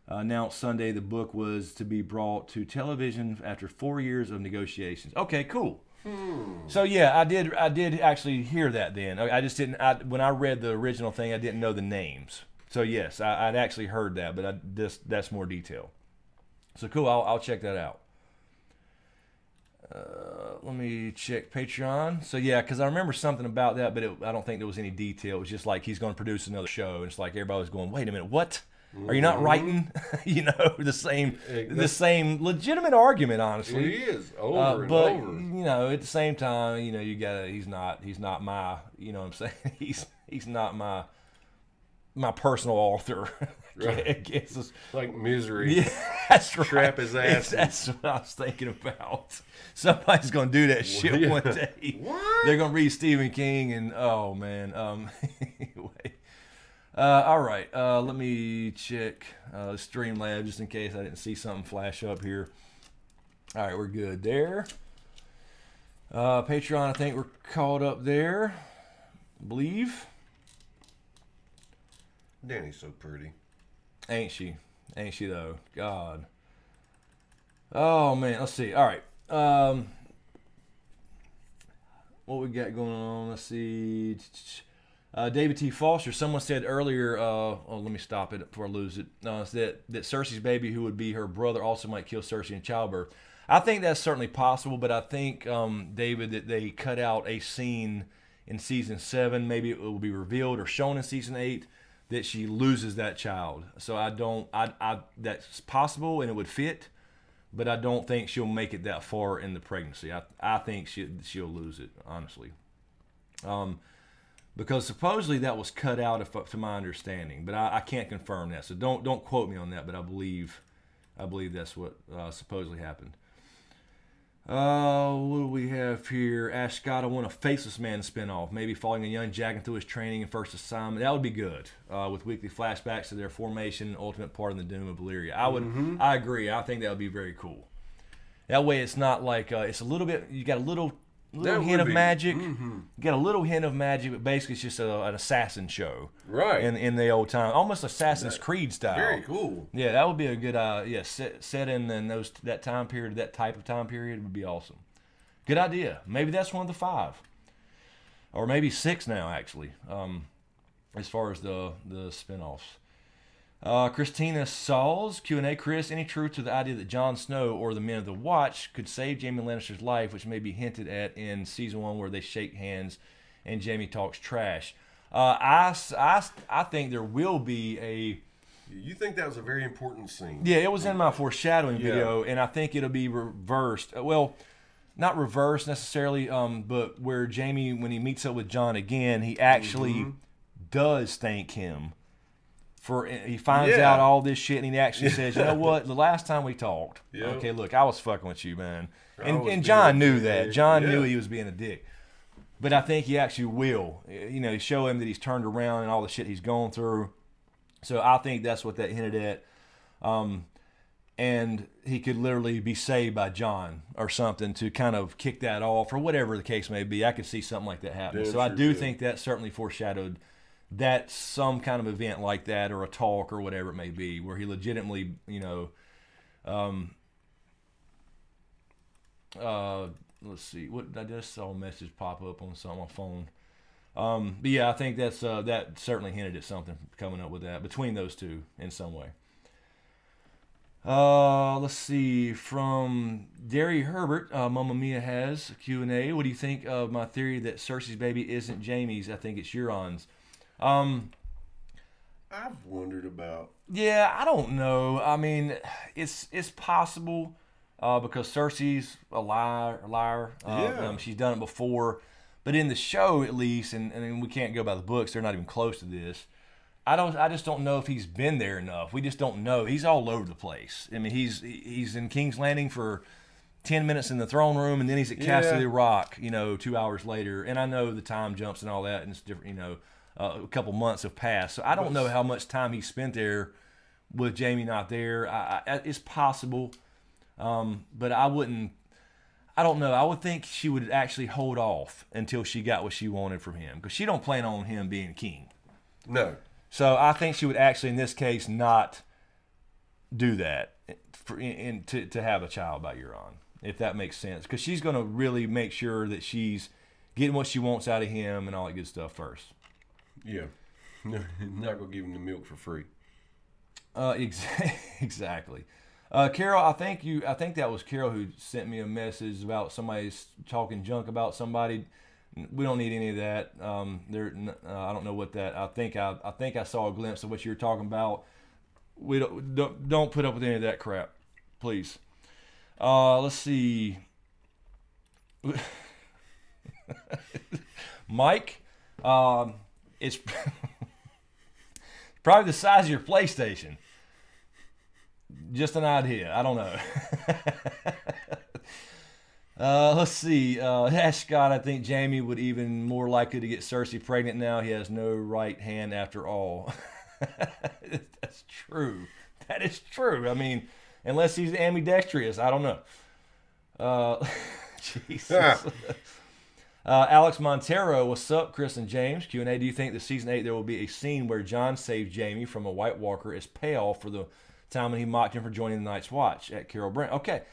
Announced Sunday the book was to be brought to television after 4 years of negotiations. Okay, cool. So yeah, I did actually hear that then. I just didn't. When I read the original thing, I didn't know the names. So yes, I'd actually heard that, but that's more detail. So cool. I'll check that out. Let me check Patreon. So yeah, because I remember something about that, but I don't think there was any detail. It was just like he's going to produce another show, and it's like everybody was going, "Wait a minute, what? Are you not writing?" You know, the same legitimate argument, honestly. It is over and but over. you know, at the same time, you know, you gotta. He's not my. You know what I'm saying? He's not my personal author. Right. I guess it's like Misery. Yeah, that's right. Trap his ass. That's what I was thinking about. Somebody's gonna do that shit one day. What? They're gonna read Stephen King and oh man. Anyway. All right. Let me check Streamlabs just in case I didn't see something flash up here. All right, we're good there. Patreon, I think we're caught up there. I believe. Danny's so pretty. Ain't she? Ain't she though? God. Oh man, let's see. All right. What we got going on? Let's see. David T. Foster. Someone said earlier. Let me stop it before I lose it. It's that Cersei's baby, who would be her brother, also might kill Cersei in childbirth. I think that's certainly possible, but I think David, that they cut out a scene in season 7. Maybe it will be revealed or shown in season 8. That she loses that child. So that's possible and it would fit, but I don't think she'll make it that far in the pregnancy. I think she'll lose it, honestly. Because supposedly that was cut out, to my understanding, but I can't confirm that. So don't quote me on that, but I believe that's what supposedly happened. What do we have here? Ash Scott, I want a Faceless Men spinoff, maybe following a young Jack through his training and first assignment. That would be good, with weekly flashbacks to their formation and ultimate part in the doom of Valyria. I agree. I think that would be very cool. That way, it's not like it's a little bit. You got a little hint of magic. You got a little hint of magic, but basically it's just an assassin show, right? In the old time, almost Assassin's Creed style. Very cool. Yeah, that would be a good. Set in that time period, that type of time period would be awesome. Good idea. Maybe that's one of the 5, or maybe 6 now actually. As far as the spinoffs. Christina Sauls, Q&A. Chris, any truth to the idea that Jon Snow or the Men of the Watch could save Jaime Lannister's life, which may be hinted at in season 1 where they shake hands and Jaime talks trash? I think there will be a... You think that was a very important scene? Yeah, it was in my foreshadowing video, and I think it'll be reversed. Well, not reversed necessarily, but where Jaime, when he meets up with Jon again, he actually does thank him. He finds out all this shit, and he actually says, "You know what? The last time we talked, okay, look, I was fucking with you, man." And Jon knew that. Jon knew he was being a dick. But I think he actually will. You know, show him that he's turned around and all the shit he's gone through. So I think that's what that hinted at. And he could literally be saved by Jon or something to kind of kick that off, or whatever the case may be. I could see something like that happening. So I do think that certainly foreshadowed that some kind of event like that, or a talk or whatever it may be, where he legitimately, you know, let's see, I just saw a message pop up on my phone. But yeah, I think that's that certainly hinted at something coming up with that between those two in some way. Let's see, from Derry Herbert, Mamma Mia has a Q&A. What do you think of my theory that Cersei's baby isn't Jaime's? I think it's Euron's. I've wondered about. Yeah, I don't know. I mean, it's possible because Cersei's a liar. She's done it before, but in the show at least, and we can't go by the books. They're not even close to this. I just don't know if he's been there enough. We just don't know. He's all over the place. I mean, he's in King's Landing for 10 minutes in the throne room, and then he's at Castle Rock, you know, 2 hours later. And I know the time jumps and all that, and it's different, you know, a couple months have passed. So I don't know how much time he spent there with Jaime not there. It's possible, but I don't know. I would think she would actually hold off until she got what she wanted from him, because she don't plan on him being king. No. So I think she would actually, in this case, not do that to have a child by Euron, if that makes sense. Because she's going to really make sure that she's getting what she wants out of him and all that good stuff first. Yeah. Not going to give him the milk for free. Exactly. Carol, I think that was Carol who sent me a message about somebody's talking junk about somebody. We don't need any of that. I don't know what that. I think I saw a glimpse of what you were talking about. We don't put up with any of that crap, please. Let's see. Mike, it's probably the size of your PlayStation. Just an idea. I don't know. Let's see. Scott, I think Jaime would even more likely to get Cersei pregnant now. He has no right hand after all. That's true. That is true. I mean, unless he's ambidextrous. I don't know. Jesus. Alex Montero, what's up, Chris and James? Q&A, do you think that season 8 there will be a scene where Jon saved Jaime from a White Walker as payoff for the time when he mocked him for joining the Night's Watch at Carol Brent? Okay,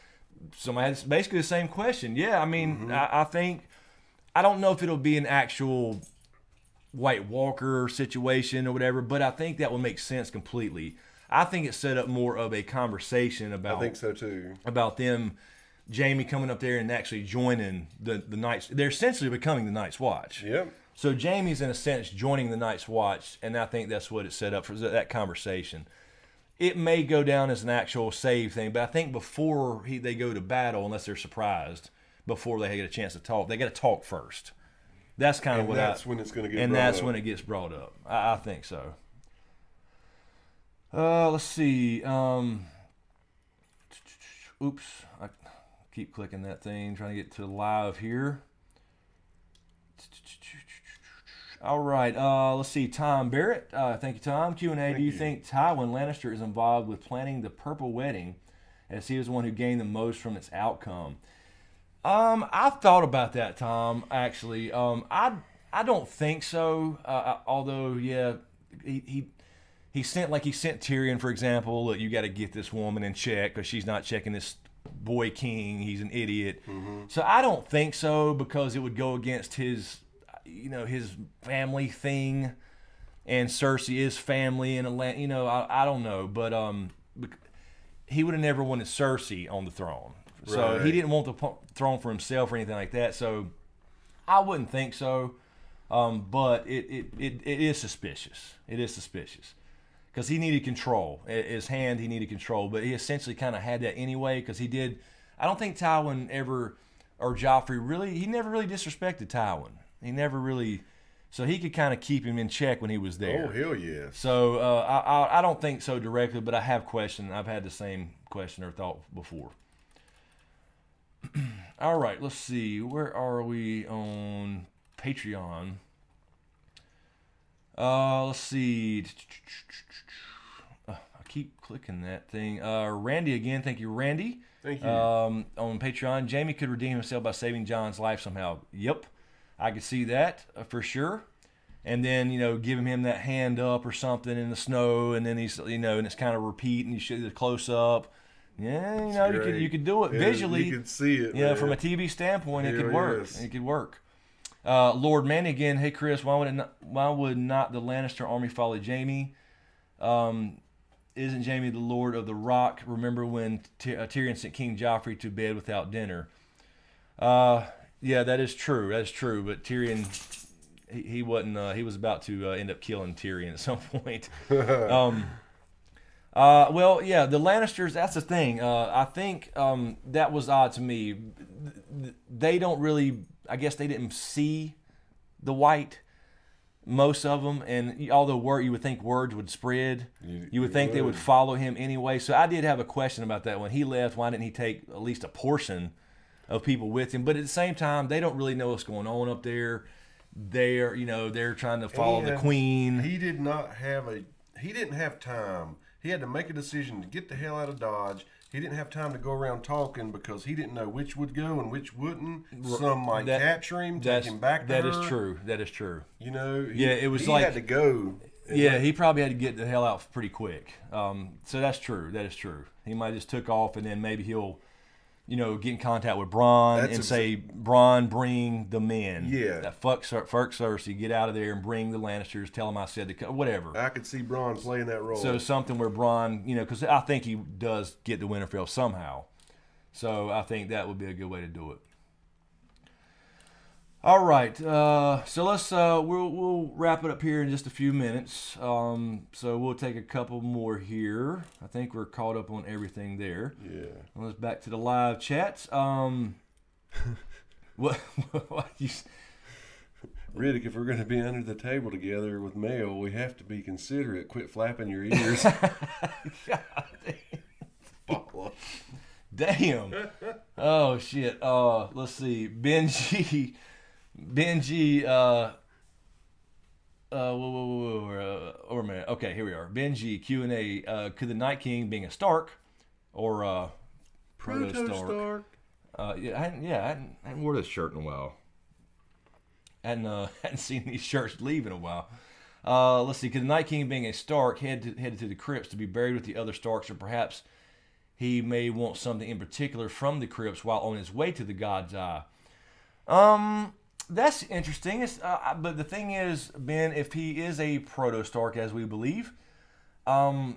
somebody had basically the same question. Yeah, I mean, I think, I don't know if it'll be an actual White Walker situation or whatever, but I think that will make sense completely. I think it set up more of a conversation about. I think so too. About them, Jaime coming up there and actually joining the Night's. They're essentially becoming the Night's Watch. Yep. So Jaime's in a sense joining the Night's Watch, and I think that's what it set up for, that conversation. It may go down as an actual save thing, but I think before they go to battle, unless they're surprised, before they get a chance to talk, they got to talk first. That's kind of what that's when it's going to get and brought that's up. when it gets brought up. I think so. Let's see. Oops. I keep clicking that thing, trying to get to live here. All right. Let's see. Tom Barrett. Thank you, Tom. Q&A. Do you think Tywin Lannister is involved with planning the Purple Wedding, as he was the one who gained the most from its outcome? I've thought about that, Tom, actually. I don't think so. Although, yeah, he sent Tyrion, for example, look, you got to get this woman in check because she's not checking this boy king. He's an idiot. So I don't think so, because it would go against his family thing, and Cersei is family and a land. I don't know, but he would have never wanted Cersei on the throne. So he didn't want the throne for himself or anything like that. So I wouldn't think so. But it is suspicious. It is suspicious. Because he needed control. His hand, he needed control. But he essentially kind of had that anyway, because he did. I don't think Tywin ever, or Joffrey really, he never really disrespected Tywin. He never really, so he could kind of keep him in check when he was there. Oh, hell yeah. So I don't think so directly, but I have questioned. I've had the same question or thought before. All right, let's see. Where are we on Patreon? Let's see. I keep clicking that thing. Randy again. Thank you, Randy. Thank you. On Patreon, Jaime could redeem himself by saving Jon's life somehow. Yep, I could see that for sure. And then, giving him that hand up or something in the snow, and then he's, and it's kind of repeating. You show the close up. Yeah, you could do it visually. You can see it. Yeah, from a TV standpoint, it could work. It could work. Lord Manny again. Hey Chris, why would not the Lannister army follow Jaime? Isn't Jaime the Lord of the Rock? Remember when Tyrion sent King Joffrey to bed without dinner? Yeah, that is true. That's true. But Tyrion, he wasn't. He was about to end up killing Tyrion at some point. Well, yeah, the Lannisters, that's the thing. I think that was odd to me. They don't really, I guess they didn't see the white. most of them, and although you would think words would spread, you would think they would follow him anyway. So I did have a question about that. When he left, why didn't he take at least a portion of people with him? But at the same time, they don't really know what's going on up there. They're trying to follow the queen. He didn't have time. He had to make a decision to get the hell out of Dodge. He didn't have time to go around talking because he didn't know which would go and which wouldn't. Some might capture him, take him back to her. That is true. That is true. You know, he had to go. Yeah, he probably had to get the hell out pretty quick. So that's true. That is true. He might have just took off, and then maybe he'll, get in contact with Bronn and say, Bronn, bring the men. Yeah. That fuck Cersei, get out of there and bring the Lannisters, tell them I said to whatever. I could see Bronn playing that role. So something where Bronn, because I think he does get to Winterfell somehow. So I think that would be a good way to do it. All right, so let's we'll wrap it up here in just a few minutes. So we'll take a couple more here. I think we're caught up on everything there. Yeah. Let's back to the live chats. What you? Riddick, if we're going to be under the table together with mail, we have to be considerate. Quit flapping your ears. Damn. Oh shit. Let's see. Benji. Or a minute. Okay, here we are. Benji Q&A. Could the Night King being a Stark or Proto Stark? I hadn't wore this shirt in a while. Hadn't seen these shirts leave in a while. Let's see. Could the Night King being a Stark headed to the crypts to be buried with the other Starks, or perhaps he may want something in particular from the crypts while on his way to the God's Eye? That's interesting. But the thing is, Ben, if he is a Proto Stark, as we believe, there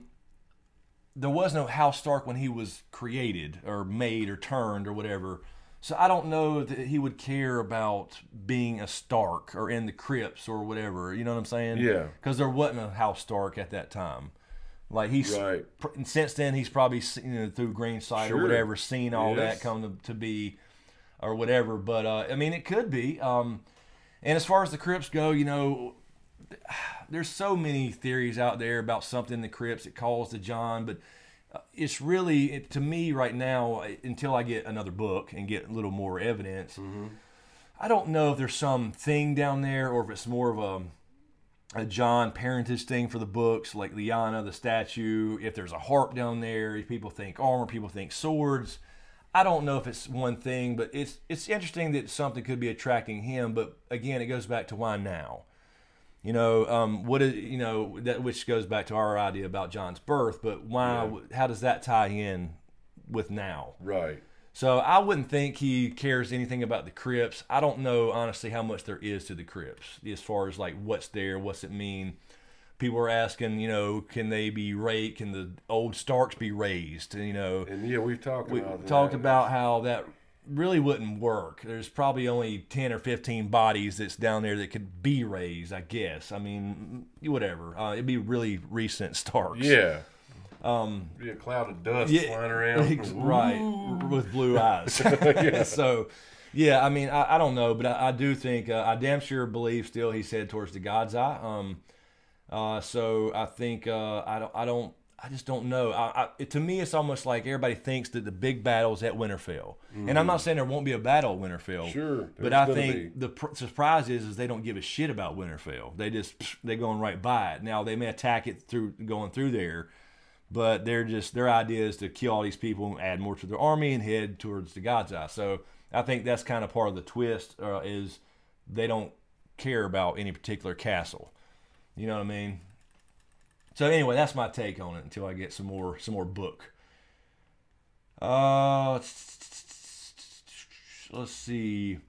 was no House Stark when he was created or made or turned or whatever. So I don't know that he would care about being a Stark or in the crypts or whatever. You know what I'm saying? Yeah. Because there wasn't a House Stark at that time. Like right. Since then, he's probably through Greenside or whatever, seen all that come to be. Or whatever, but I mean, it could be. And as far as the crypts go, there's so many theories out there about something in the crypts that calls to Jon, but it's really, to me right now, until I get another book and get a little more evidence, I don't know if there's some thing down there or if it's more of a Jon parentage thing for the books, like Lyanna, the statue. If there's a harp down there, people think armor, people think swords. I don't know if it's one thing, but it's interesting that something could be attracting him. But again, it goes back to why now, which goes back to our idea about Jon's birth. But why? Yeah. How does that tie in with now? Right. So I wouldn't think he cares anything about the crypts. I don't know honestly how much there is to the crypts as far as like what's there, what's it mean. People are asking, can they be raised? Can the old Starks be raised? And we've talked about how that really wouldn't work. There's probably only 10 or 15 bodies that's down there that could be raised, I guess. I mean, whatever. It'd be really recent Starks. Yeah. Be a cloud of dust flying around. Right, with blue eyes. So, I mean, I don't know, but I do think, I damn sure believe still he's headed towards the God's Eye. So I think I just don't know. To me, it's almost like everybody thinks that the big battle's at Winterfell, and I'm not saying there won't be a battle at Winterfell. Sure, but I think the surprise is they don't give a shit about Winterfell. They're going right by it. Now they may attack it going through there, but their idea is to kill all these people and add more to their army and head towards the God's Eye. So I think that's kind of part of the twist is they don't care about any particular castle. You know what I mean? So anyway, that's my take on it until I get some more book. Let's see.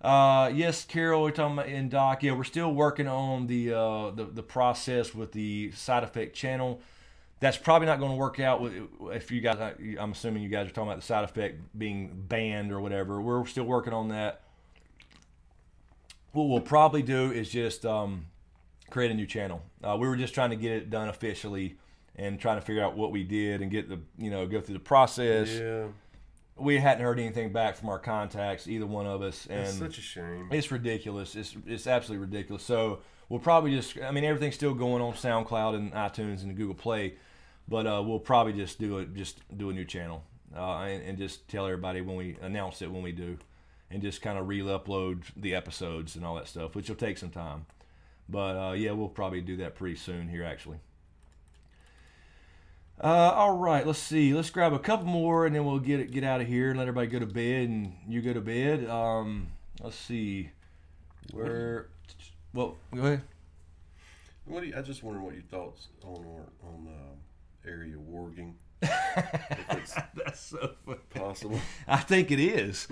Yes, Carol, we're talking about in Doc. Yeah, we're still working on the process with the side effect channel. That's probably not going to work out if you guys. I'm assuming you guys are talking about the side effect being banned or whatever. We're still working on that. What we'll probably do is just create a new channel. We were just trying to get it done officially and trying to figure out what we did and get go through the process. Yeah. We hadn't heard anything back from our contacts, either one of us, and it's such a shame. It's ridiculous. It's absolutely ridiculous. So we'll probably just, I mean, everything's still going on SoundCloud and iTunes and Google Play, but we'll probably just do a new channel and just tell everybody when we announce it when we do, and just kind of re-upload the episodes and all that stuff, which will take some time. But yeah, we'll probably do that pretty soon here, actually. All right, let's see. Let's grab a couple more, and then we'll get out of here and let everybody go to bed, and you go to bed. Let's see. Well, go ahead. I just wonder what your thoughts on Arya warging. That's so funny. Possible. I think it is.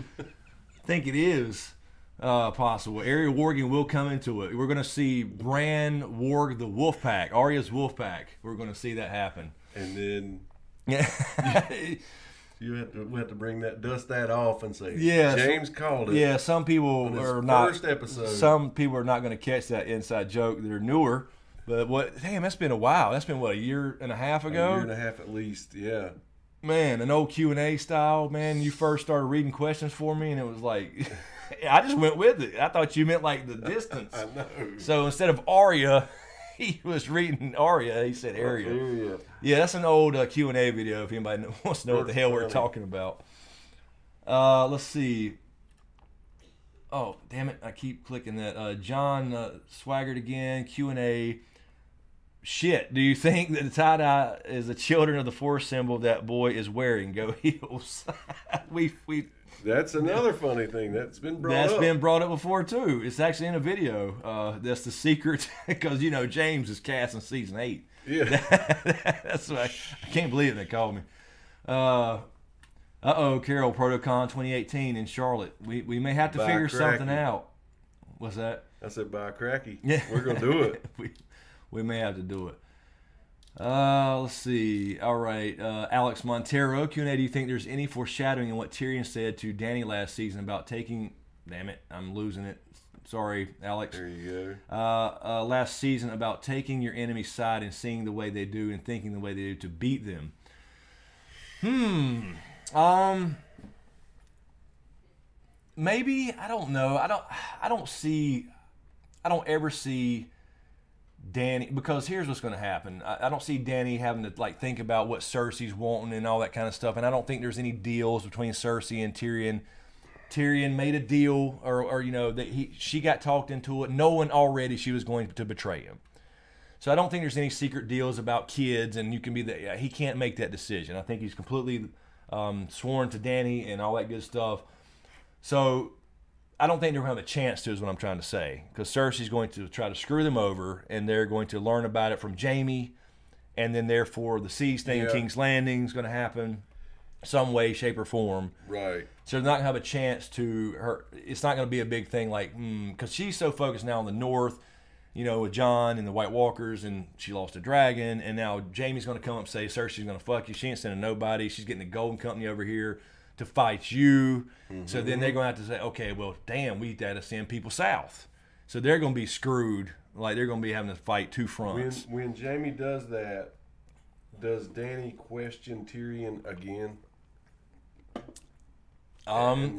Possible. Arya warging will come into it. We're going to see Bran warg the wolf pack, Arya's wolf pack. We're going to see that happen. And then we have to bring that off and say, yeah, James called it. Yeah, some people are not. First episode. Some people are not going to catch that inside joke. They're newer. But damn, that's been a while. That's been what, a year and a half ago? A year and a half at least, yeah. Man, an old Q&A style, man. You first started reading questions for me, and it was like, I just went with it. I thought you meant like the distance. I know. So instead of Arya, he was reading Arya. He said Arya. Yeah, that's an old Q&A video if anybody wants to know what the hell we're talking about. Let's see. Oh, damn it. I keep clicking that. John Swaggart again. Q&A. Shit, do you think that the tie-dye is the children of the Force symbol that boy is wearing? Go Heels. That's another funny thing that's been brought up. That's been brought up before too. It's actually in a video. That's the secret, because you know James is cast in season 8. Yeah, that's why I can't believe they called me. Carol Protocon 2018 in Charlotte. We may have to figure something out. What's that? I said by cracky. Yeah, we're gonna do it. we may have to do it. Let's see. All right, Alex Montero, Q&A. Do you think there's any foreshadowing in what Tyrion said to Dany last season about taking? Damn it, I'm losing it. Sorry, Alex. There you go. Last season about taking your enemy's side and seeing the way they do and thinking the way they do to beat them. Maybe, I don't know. I don't ever see Dany, because here's what's going to happen. I don't see Dany having to like think about what Cersei's wanting and all that kind of stuff, and I don't think there's any deals between Cersei and Tyrion. Tyrion made a deal, or you know, that she got talked into it, knowing already she was going to betray him. So I don't think there's any secret deals about kids, and you can be he can't make that decision. I think he's completely sworn to Dany and all that good stuff. So I don't think they're going to have a chance to, is what I'm trying to say, because Cersei's going to try to screw them over, and they're going to learn about it from Jaime, and then therefore the siege thing in King's Landing is going to happen some way, shape, or form. Right. So they're not going to have a chance to it's not going to be a big thing like, because she's so focused now on the North, you know, with Jon and the White Walkers, and she lost a dragon, and now Jaime's going to come up and say Cersei's going to fuck you. She ain't sending nobody. She's getting the Golden Company over here to fight you. So then they're going to have to say, okay, well, damn, we got to send people south. So they're going to be screwed. Like, they're going to be having to fight two fronts. When Jaime does that, does Dany question Tyrion again?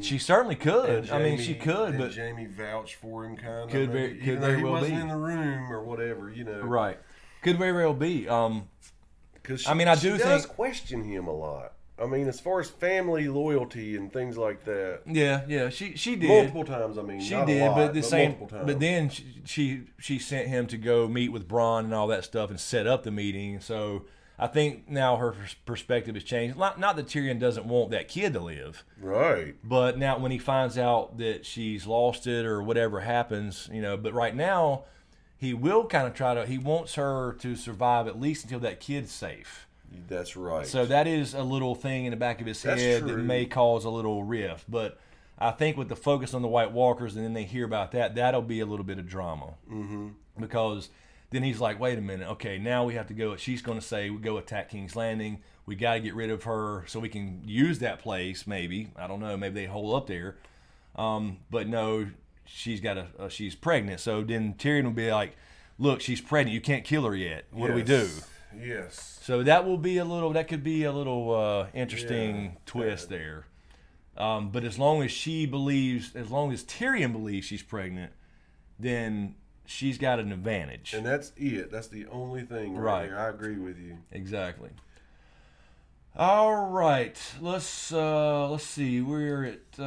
She certainly could. I mean, she could, but Jaime vouch for him, kind of. Could very well be. He wasn't in the room or whatever, you know. Right. Could very well be. Because I mean, I do she does think question him a lot. I mean, as far as family loyalty and things like that. Yeah, she did multiple times. I mean, she not did, a lot, but multiple times. But then she sent him to go meet with Bronn and all that stuff and set up the meeting. So I think now her perspective has changed. Not that Tyrion doesn't want that kid to live, right? But now when he finds out that she's lost it or whatever happens, you know. But right now, he will kind of he wants her to survive at least until that kid's safe. That's right. So that is a little thing in the back of his head that may cause a little rift. But I think with the focus on the White Walkers, and then they hear about that, that'll be a little bit of drama. Because then he's like, wait a minute, okay, now we have to go. She's going to say, we go attack King's Landing. We got to get rid of her so we can use that place, maybe. I don't know. Maybe they hole up there. But no, she's pregnant. So then Tyrion will be like, look, she's pregnant. You can't kill her yet. What do we do? Yes. So that could be a little interesting twist there. But as long as Tyrion believes she's pregnant, then she's got an advantage. And that's it. That's the only thing right there. I agree with you. Exactly. All right, let's see. We're at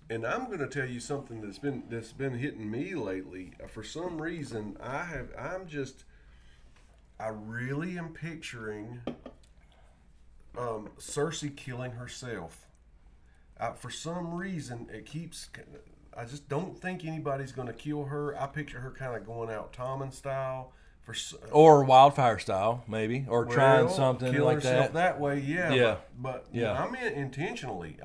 And I'm going to tell you something that's been hitting me lately. For some reason, I really am picturing Cersei killing herself. For some reason, I just don't think anybody's going to kill her. I picture her kind of going out Tommen style. Or Wildfire style, maybe, or trying something like that way, yeah. But I meant intentionally.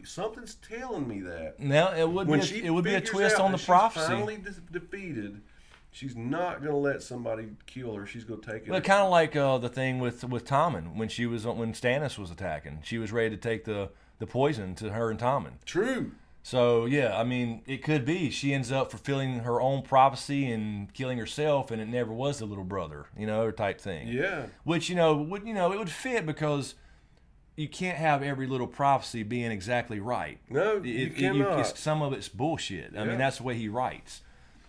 Something's telling me that. Now it would be a twist on the prophecy. She's finally defeated. She's not going to let somebody kill her. She's going to take it. Well, kind of like the thing with Tommen when Stannis was attacking. She was ready to take the poison to her and Tommen. True. So, yeah, I mean, it could be. She ends up fulfilling her own prophecy and killing herself, and it never was the little brother, type thing. Yeah. Which, it would fit because you can't have every little prophecy being exactly right. No, you cannot. Some of it's bullshit. I mean, that's the way he writes.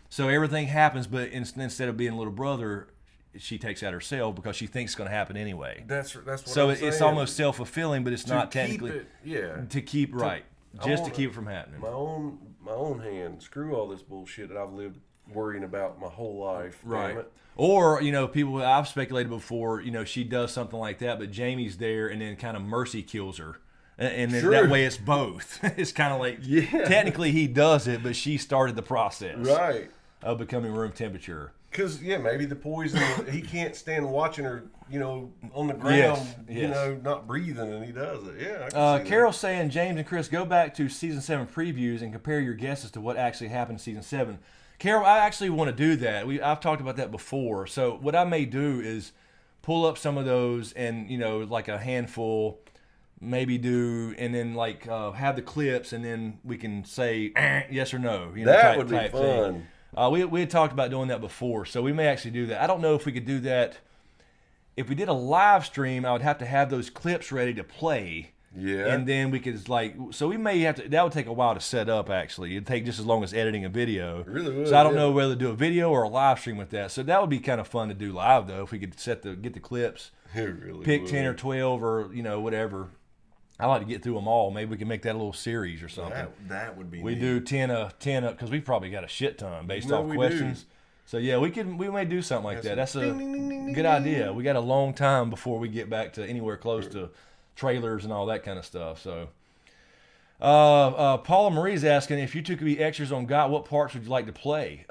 So everything happens, but instead of being a little brother, she takes out herself because she thinks it's going to happen anyway. That's what so I'm saying. It's almost self-fulfilling, but it's not technically. To keep to keep it from happening. My own hand. Screw all this bullshit that I've lived worrying about my whole life. Right. Damn it. Or, people, I've speculated before, she does something like that, but Jaime's there and then kind of mercy kills her. And then that way it's both. It's kind of like, technically he does it, but she started the process. Right. Of becoming room temperature. Because, maybe the poison, he can't stand watching her, on the ground, not breathing, and he does it. Yeah, I can see Carol's saying, James and Chris, go back to Season 7 previews and compare your guesses to what actually happened in Season 7. Carol, I actually want to do that. I've talked about that before. So what I may do is pull up some of those and, like a handful, maybe do, and then have the clips, and then we can say yes or no. That would be fun. We had talked about doing that before, so we may actually do that. I don't know if we could do that. If we did a live stream, I would have to have those clips ready to play. Yeah. And then we could so we may have to, that would take a while to set up actually. It'd take just as long as editing a video. It really would. So I don't know whether to do a video or a live stream with that. So that would be kind of fun to do live though, if we could get the clips. It really pick would. 10 or 12 or, whatever. I like to get through them all. Maybe we can make that a little series or something. That would be We neat. do 10 because we probably got a shit ton based off questions. So yeah, we may do something like that. That's a good idea. We got a long time before we get back to anywhere close to trailers and all that kind of stuff. So Paula Marie's asking, if you two could be extras on GOT, what parts would you like to play?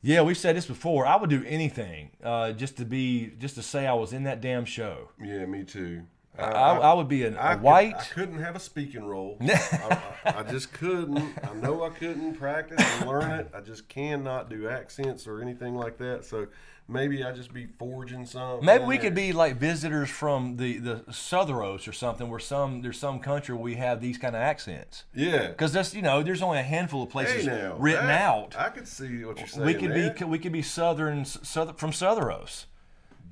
Yeah, we've said this before. I would do anything just to say I was in that damn show. Yeah, me too. I would be white. I couldn't have a speaking role. I just couldn't. I know I couldn't practice and learn it. I just cannot do accents or anything like that. So maybe I just be forging something. Maybe we could be like visitors from the Sotheros or something, where there's some country where we have these kind of accents. Yeah, because there's only a handful of places written out. I could see what you're saying. We could be southern from Sotheros.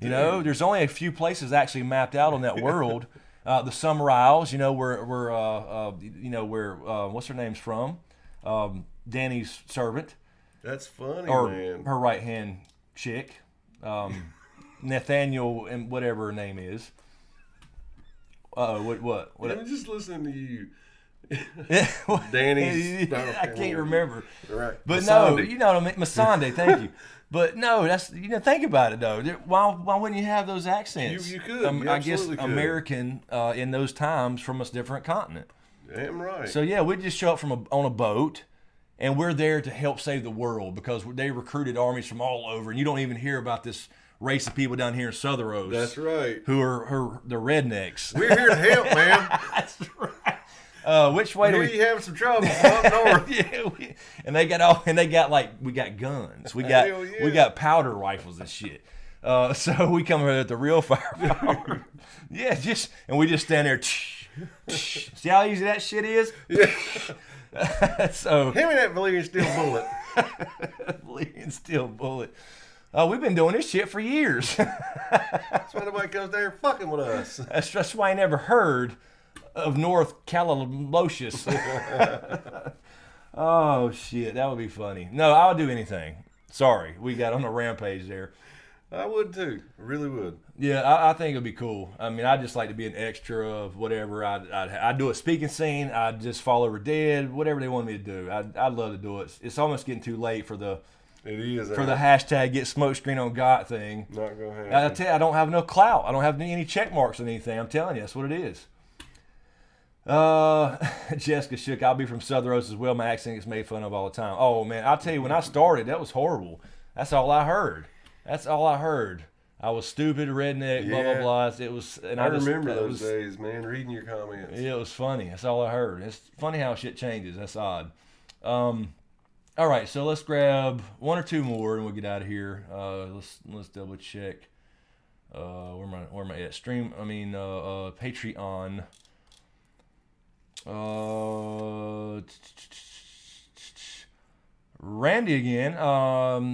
There's only a few places actually mapped out on that world. The Summer Isles, where what's her name's from? Danny's servant. That's funny, or man. Her right hand chick, Nathaniel and whatever her name is. What? I'm just listening to you. Danny's. I can't remember. Right. But Masande. No, you know what I mean. Masande, thank you. But no, that's think about it though. Why wouldn't you have those accents? You could. You I guess could. American in those times from a different continent. Damn right. So yeah, we'd just show up on a boat, and we're there to help save the world because they recruited armies from all over, and you don't even hear about this race of people down here in Sotheros. That's right. Who are the rednecks. We're here to help, man. That's right. Which way do we? You having some trouble up north? Yeah, we got guns. We got powder rifles and shit. So we come here with the real firepower. Yeah, and we just stand there. See how easy that shit is? Yeah. So hand me that Valyrian steel bullet. Valyrian steel bullet. We've been doing this shit for years. That's why nobody comes there fucking with us. That's why I never heard of North Kannapolis. Oh shit, that would be funny. No, I'll do anything. Sorry, we got on a rampage there. I would too. I really would. Yeah, I think it'd be cool. I mean, I'd just like to be an extra of whatever. I'd do a speaking scene. I'd just fall over dead. Whatever they want me to do, I'd love to do it. It's almost getting too late for the hashtag get Smokescreen on GOT thing. Not gonna happen. I tell you, I don't have enough clout. I don't have any check marks or anything. I'm telling you, that's what it is. Jessica Shook, I'll be from Southern Rose as well. My accent gets made fun of all the time. Oh man, I'll tell you, when I started, that was horrible. That's all I heard. I was stupid, redneck, blah blah blah. It was, and I remember those days, man. Reading your comments. It was funny. That's all I heard. It's funny how shit changes. That's odd. All right, so let's grab one or two more, and we'll get out of here. Let's double check. Where am I at? Patreon. Randy again.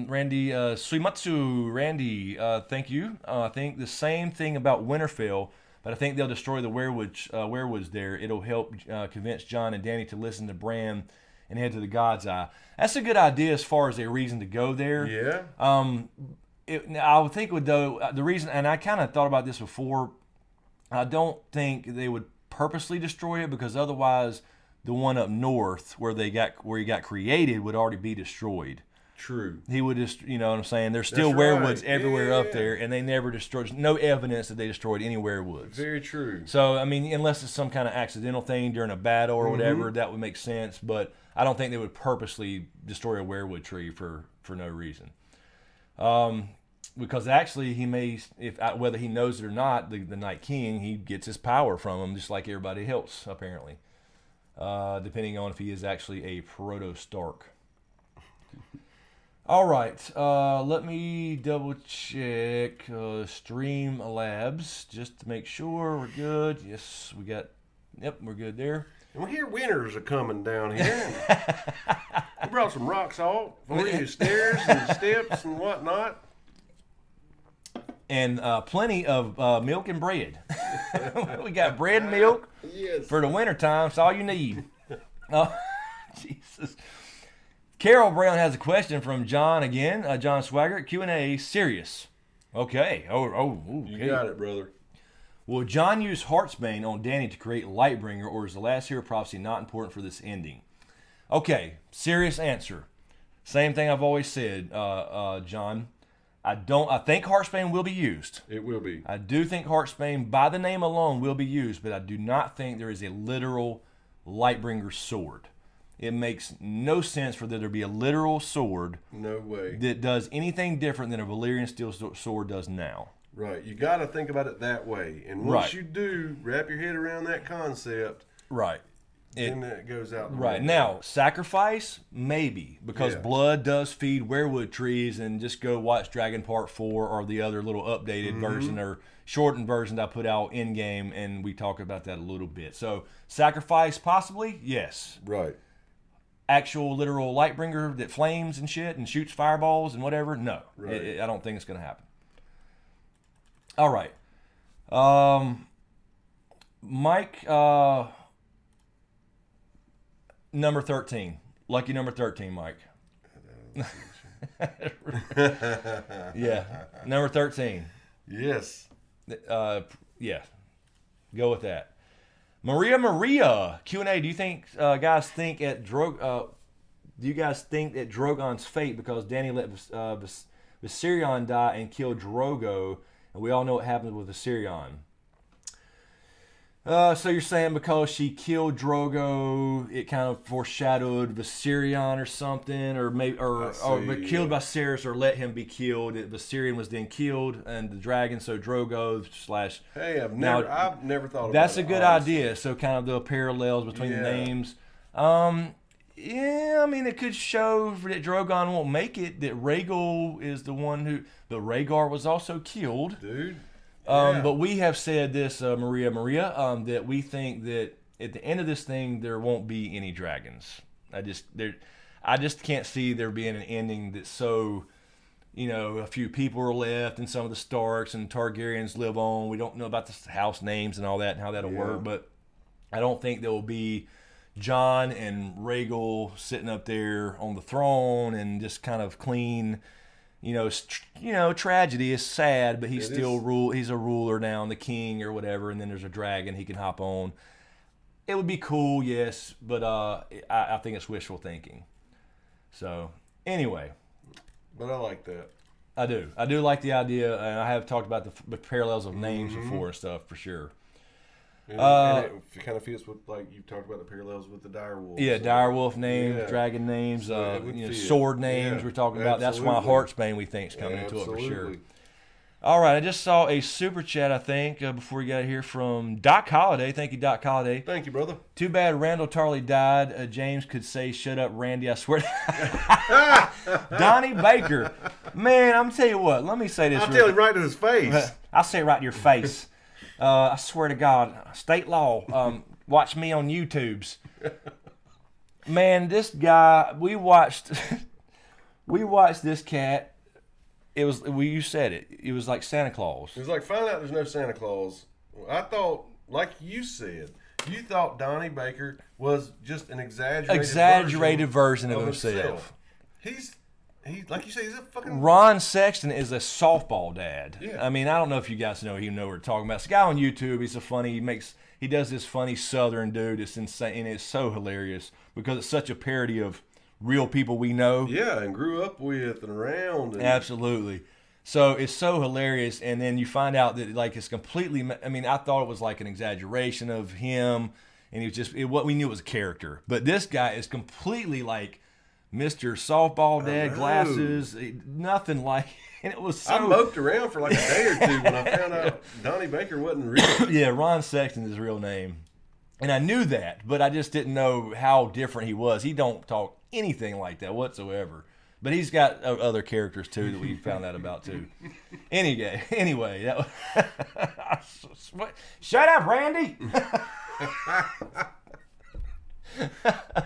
Randy Suimatsu. Randy, thank you. I think the same thing about Winterfell, but I think they'll destroy the weirwoods there. It'll help convince Jon and Dany to listen to Bran and head to the God's Eye. That's a good idea as far as a reason to go there. Yeah. I would think the reason, and I kind of thought about this before. I don't think they would purposely destroy it, because otherwise the one up north where he got created would already be destroyed. True. He would just, you know what I'm saying? There's still weirwoods everywhere up there, and they never destroyed. No evidence that they destroyed any weirwoods. Very true. So I mean, unless it's some kind of accidental thing during a battle or whatever, that would make sense. But I don't think they would purposely destroy a weirwood tree for no reason. Because actually, he may, whether he knows it or not, the Night King, he gets his power from him just like everybody else apparently. Depending on if he is actually a Proto-Stark. All right, let me double check Streamlabs just to make sure we're good. Yes, we're good there. And we hear winters are coming down here. We brought some rock salt for you, stairs and steps and whatnot. And plenty of milk and bread. We got bread and milk for the wintertime. That's all you need. Oh, Jesus. Carol Brown has a question from John again. John Swagger, Q&A, serious. Okay. Okay. You got it, brother. Will Jon use Heartsbane on Dany to create Lightbringer, or is the last hero prophecy not important for this ending? Okay, serious answer. Same thing I've always said, John. I think Heartsbane will be used. It will be. I do think Heartsbane, by the name alone, will be used, but I do not think there is a literal Lightbringer sword. It makes no sense for there to be a literal sword. No way. That does anything different than a Valyrian steel sword does now. Right. You got to think about it that way. And once you do, wrap your head around that concept. Right. Then it goes out. Right. Now, sacrifice, maybe, because blood does feed weirwood trees, and just go watch Dragon Part 4 or the other little updated version or shortened version that I put out in-game, and we talk about that a little bit. So, sacrifice, possibly, yes. Right. Actual literal Lightbringer that flames and shit and shoots fireballs and whatever, no. Right. I don't think it's going to happen. All right. Mike... Number 13. Lucky number 13, Mike. Yeah. Number 13. Yes. Yeah. Go with that. Maria. Q&A. Do you think guys think at do you guys think that Drogon's fate because Dany let Viserion die and kill Drogo, and we all know what happened with Viserion? So you're saying because she killed Drogo, it kind of foreshadowed Viserion or something, or maybe, or killed Viserys, or let him be killed. Viserion was then killed, and the dragon. So Drogo / Hey, I've never thought about that's a good idea. So kind of the parallels between the names. Yeah, I mean it could show that Drogon won't make it. That Rhaegal is the one who, but Rhaegar was also killed, dude. But we have said this, Maria, that we think that at the end of this thing there won't be any dragons. I just can't see there being an ending that's so, a few people are left and some of the Starks and Targaryens live on. We don't know about the house names and all that and how that'll work, but I don't think there will be Jon and Rhaegal sitting up there on the throne and just kind of clean. Tragedy is sad, but he's still he's a ruler now, and the king or whatever, and then there's a dragon he can hop on. It would be cool, yes, but I think it's wishful thinking. So, anyway. But I like that. I do like the idea, and I have talked about the parallels of names before and stuff, for sure. And it kind of fits with, like, you've talked about the parallels with the direwolf. Yeah, direwolf names, dragon names, sword names we're talking about. That's why Heartsbane, we think, is coming into it for sure. All right, I just saw a super chat, I think, before we got here from Doc Holliday. Thank you, Doc Holliday. Thank you, brother. Too bad Randall Tarley died. James could say, shut up, Randy, I swear. Donnie Baker. Man, I'm tell you what, let me say this. I'll tell him right to his face. I'll say it right to your face. I swear to God, state law. Watch me on YouTubes. Man, this guy, we watched this cat. It was, you said it. It was like Santa Claus. It was like, find out there's no Santa Claus. I thought, like you said, you thought Donnie Baker was just an exaggerated version of himself. He's like you say, he's a fucking... Ron Sexton is a softball dad. Yeah. I mean, I don't know if you guys know what we're talking about. It's a guy on YouTube. He's he does this funny Southern dude. It's insane. And it's so hilarious because it's such a parody of real people we know. Yeah, and grew up with and around. And... Absolutely. So it's so hilarious. And then you find out that, like, it's completely... I mean, I thought it was like an exaggeration of him. And he was just... what we knew was a character. But this guy is completely like... Mr. Softball Dad, glasses, nothing like, and it was so... I moped around for like a day or two when I found out Donnie Baker wasn't real. Yeah, Ron Sexton is his real name. And I knew that, but I just didn't know how different he was. He don't talk anything like that whatsoever. But he's got other characters, too, that we found out about, too. Anyway, that was... Shut up, Randy!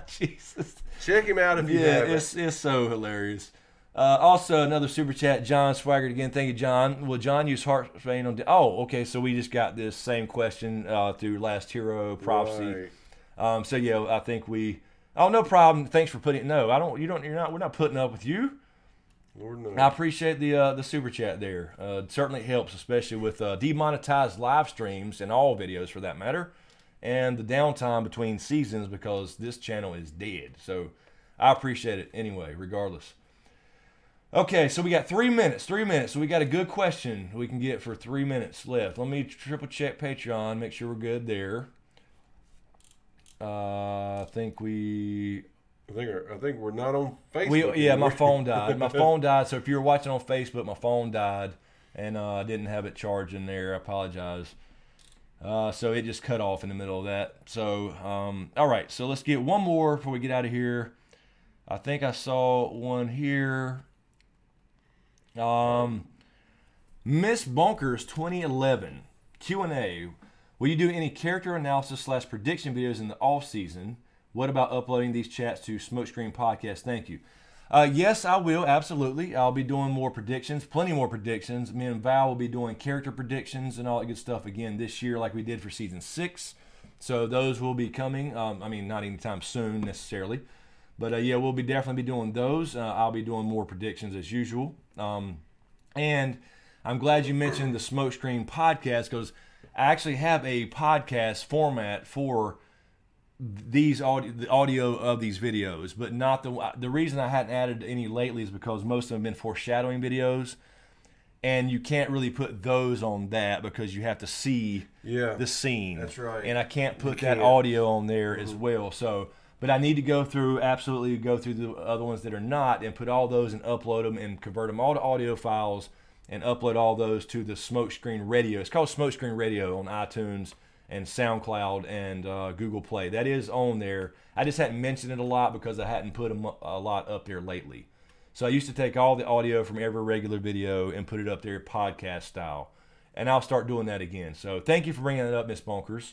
Jesus. Check him out if you haven't. It's so hilarious. Also, another super chat, John Swaggart again. Thank you, John. Will John use Heartsbane on... Oh, okay, so we just got this same question through Last Hero Prophecy. Right. So, yeah, I think we... Oh, no problem. Thanks for putting... No, we're not putting up with you. Lord knows. I appreciate the super chat there. Certainly helps, especially with demonetized live streams and all videos for that matter. And the downtime between seasons because this channel is dead. So I appreciate it anyway, regardless. Okay, so we got 3 minutes. 3 minutes. So we got a good question we can get for 3 minutes left. Let me triple check Patreon, make sure we're good there. I think we're not on Facebook. Yeah, my phone died. My phone died. So if you're watching on Facebook, my phone died, and I didn't have it charging there. I apologize. So it just cut off in the middle of that. So, all right. So let's get one more before we get out of here. I think I saw one here. Miss Bonkers 2011 Q&A. Will you do any character analysis / prediction videos in the off season? What about uploading these chats to Smokescreen Podcast? Thank you. Yes, I will. Absolutely. I'll be doing more predictions, plenty more predictions. Me and Val will be doing character predictions and all that good stuff again this year like we did for Season 6. So those will be coming. I mean, not anytime soon necessarily. But yeah, we'll definitely be doing those. I'll be doing more predictions as usual. And I'm glad you mentioned the Smokescreen Podcast because I actually have a podcast format for the audio of these videos, but not the reason I hadn't added any lately is because most of them have been foreshadowing videos, and you can't really put those on that because you have to see the scene. That's right. And I can't put that audio on there as well. So, but I need to absolutely go through the other ones that are not and put all those and upload them and convert them all to audio files and upload all those to the Smokescreen Radio. It's called Smokescreen Radio on iTunes and SoundCloud and Google Play. That is on there. I just hadn't mentioned it a lot because I hadn't put a lot up there lately. So I used to take all the audio from every regular video and put it up there podcast style. And I'll start doing that again. So thank you for bringing that up, Miss Bonkers.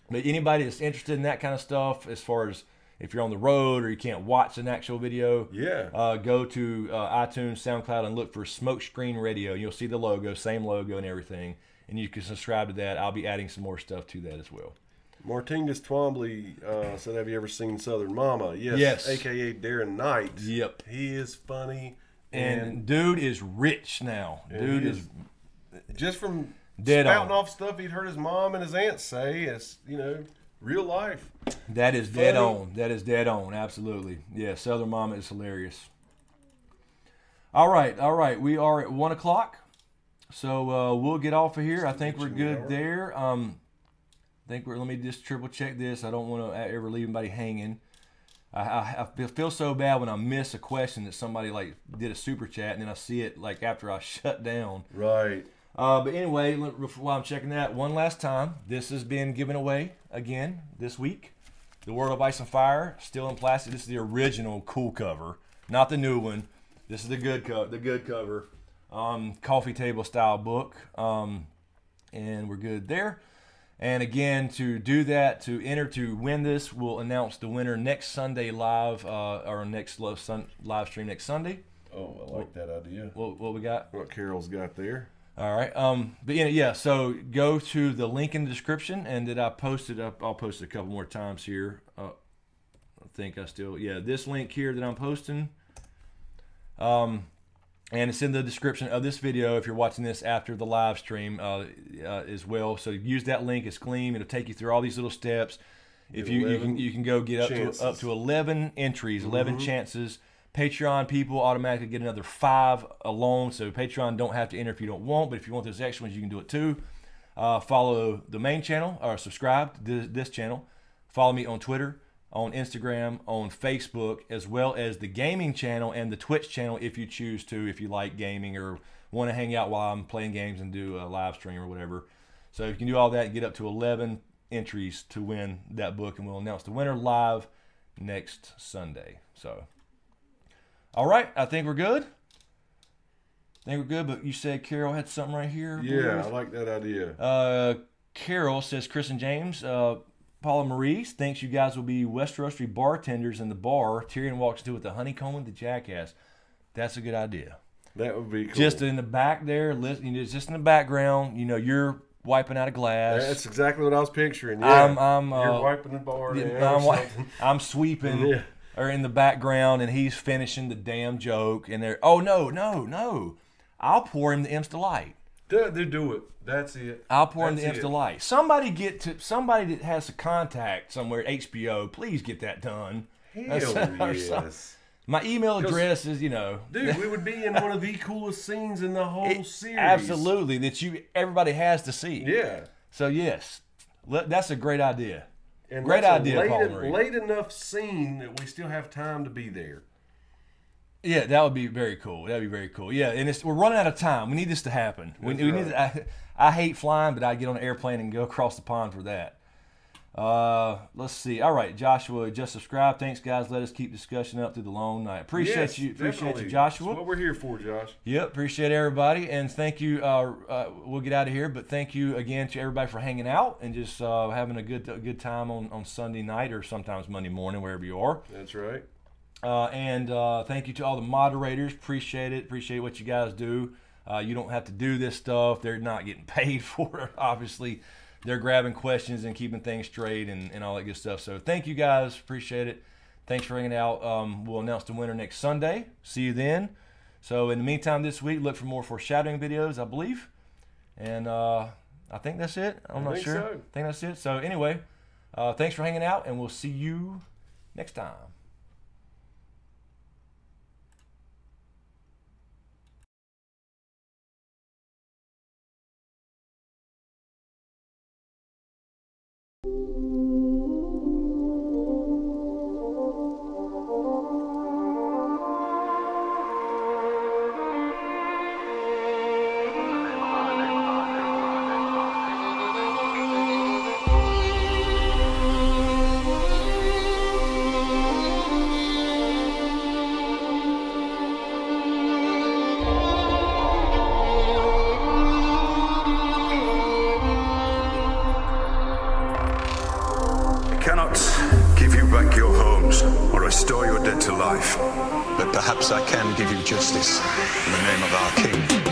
But anybody that's interested in that kind of stuff, as far as if you're on the road or you can't watch an actual video, go to iTunes, SoundCloud, and look for Smokescreen Radio. You'll see the logo, same logo and everything. And you can subscribe to that. I'll be adding some more stuff to that as well. Martingus Twombly said, "Have you ever seen Southern Mama?" Yes. AKA Darren Knight. Yep. He is funny. And dude is rich now. Dude is just from dead spouting on. off stuff he'd heard his mom and his aunt say. It's, you know, real life. That is dead on. That is dead on. Absolutely. Yeah, Southern Mama is hilarious. All right. We are at 1 o'clock. So we'll get off of here. I think we're good there. Let me just triple check this. I don't want to ever leave anybody hanging. I feel so bad when I miss a question that somebody like did a super chat and then I see it like after I shut down. Right. But anyway, while I'm checking that, one last time, this has been given away again this week. The World of Ice and Fire, still in plastic. This is the original cool cover, not the new one. This is the good cover. Coffee table style book. And we're good there. And again, to do that, to enter to win this, we'll announce the winner next Sunday live, our next live stream next Sunday. Oh, I like that idea. What we got? What Carol's got there. All right. But yeah. So go to the link in the description, and that I posted up. I'll post it a couple more times here. I think this link here that I'm posting. And it's in the description of this video if you're watching this after the live stream as well. So use that link. It's clean. It'll take you through all these little steps. If you can go get up to 11 entries, 11 chances. Patreon people automatically get another 5 alone. So Patreon don't have to enter if you don't want, but if you want those extra ones, you can do it too. Follow the main channel or subscribe to this channel. Follow me on Twitter, on Instagram, on Facebook, as well as the gaming channel and the Twitch channel if you choose to, if you like gaming or want to hang out while I'm playing games and do a live stream or whatever. So you can do all that and get up to 11 entries to win that book, and we'll announce the winner live next Sunday. So, all right, I think we're good. But you said Carol had something right here. Yeah, I like that idea. Carol says, Chris and James, Paula Maurice thinks you guys will be Westerosi bartenders in the bar Tyrion walks into with the honeycomb and the jackass. That's a good idea. That would be cool. Just in the back there, just in the background, you're wiping out a glass. That's exactly what I was picturing. Yeah. You're wiping the bar I'm sweeping or in the background, and he's finishing the damn joke, and they're, oh, no. I'll pour him the Imps Delight. They do it. That's it. I'll pour him the Imps Delight. Somebody that has a contact somewhere at HBO, please get that done. Hell yes. My email address is, Dude, we would be in one of the coolest scenes in the whole series. Absolutely, that everybody has to see. Yeah. So, yes, that's a great idea. And great idea, Paul Marie. Late enough scene that we still have time to be there. Yeah, that would be very cool. That'd be very cool. Yeah, and we're running out of time. We need this to happen. We need. I hate flying, but I get on an airplane and go across the pond for that. Let's see. All right, Joshua, just subscribe. Thanks, guys. Let us keep discussion up through the long night. Appreciate you, Joshua. That's what we're here for, Josh. Yep, appreciate everybody, and thank you. We'll get out of here, but thank you again to everybody for hanging out and just having a good time on Sunday night or sometimes Monday morning, wherever you are. That's right. And thank you to all the moderators. Appreciate it. Appreciate what you guys do. You don't have to do this stuff. They're not getting paid for it, obviously. They're grabbing questions and keeping things straight and all that good stuff. So thank you guys. Appreciate it. Thanks for hanging out. We'll announce the winner next Sunday. See you then. So in the meantime this week, look for more foreshadowing videos, I believe. And I think that's it. I'm not sure. I think that's it. So anyway, thanks for hanging out, and we'll see you next time. Restore your dead to life, but perhaps I can give you justice in the name of our King.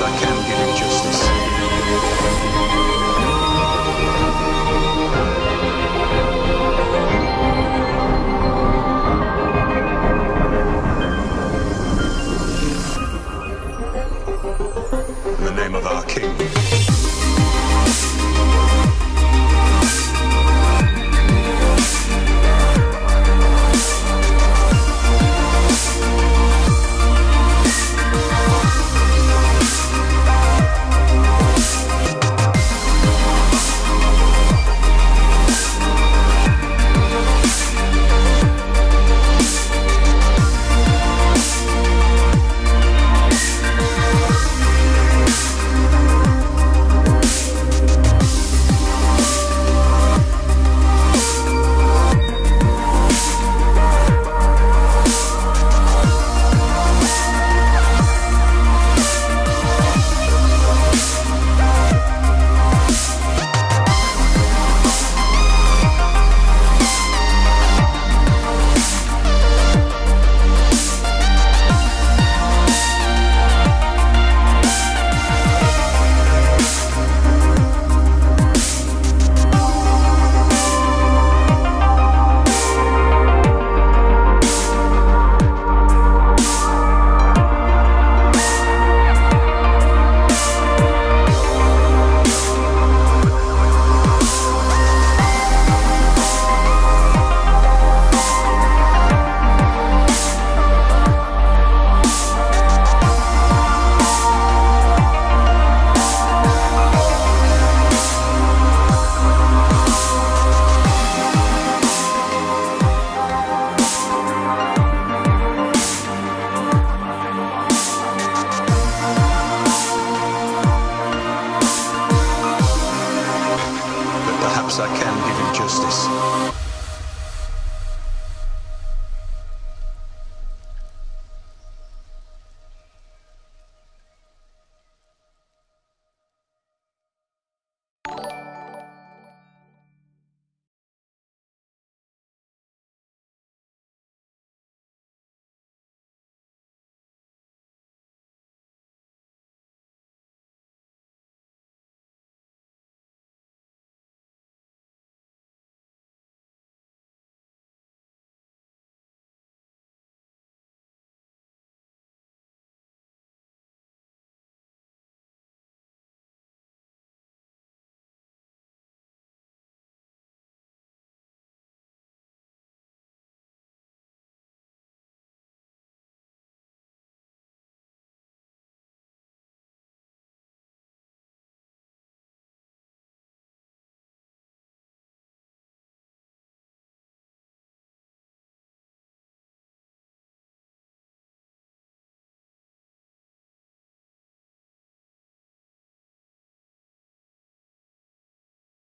perhaps I can give you justice. In the name of our king.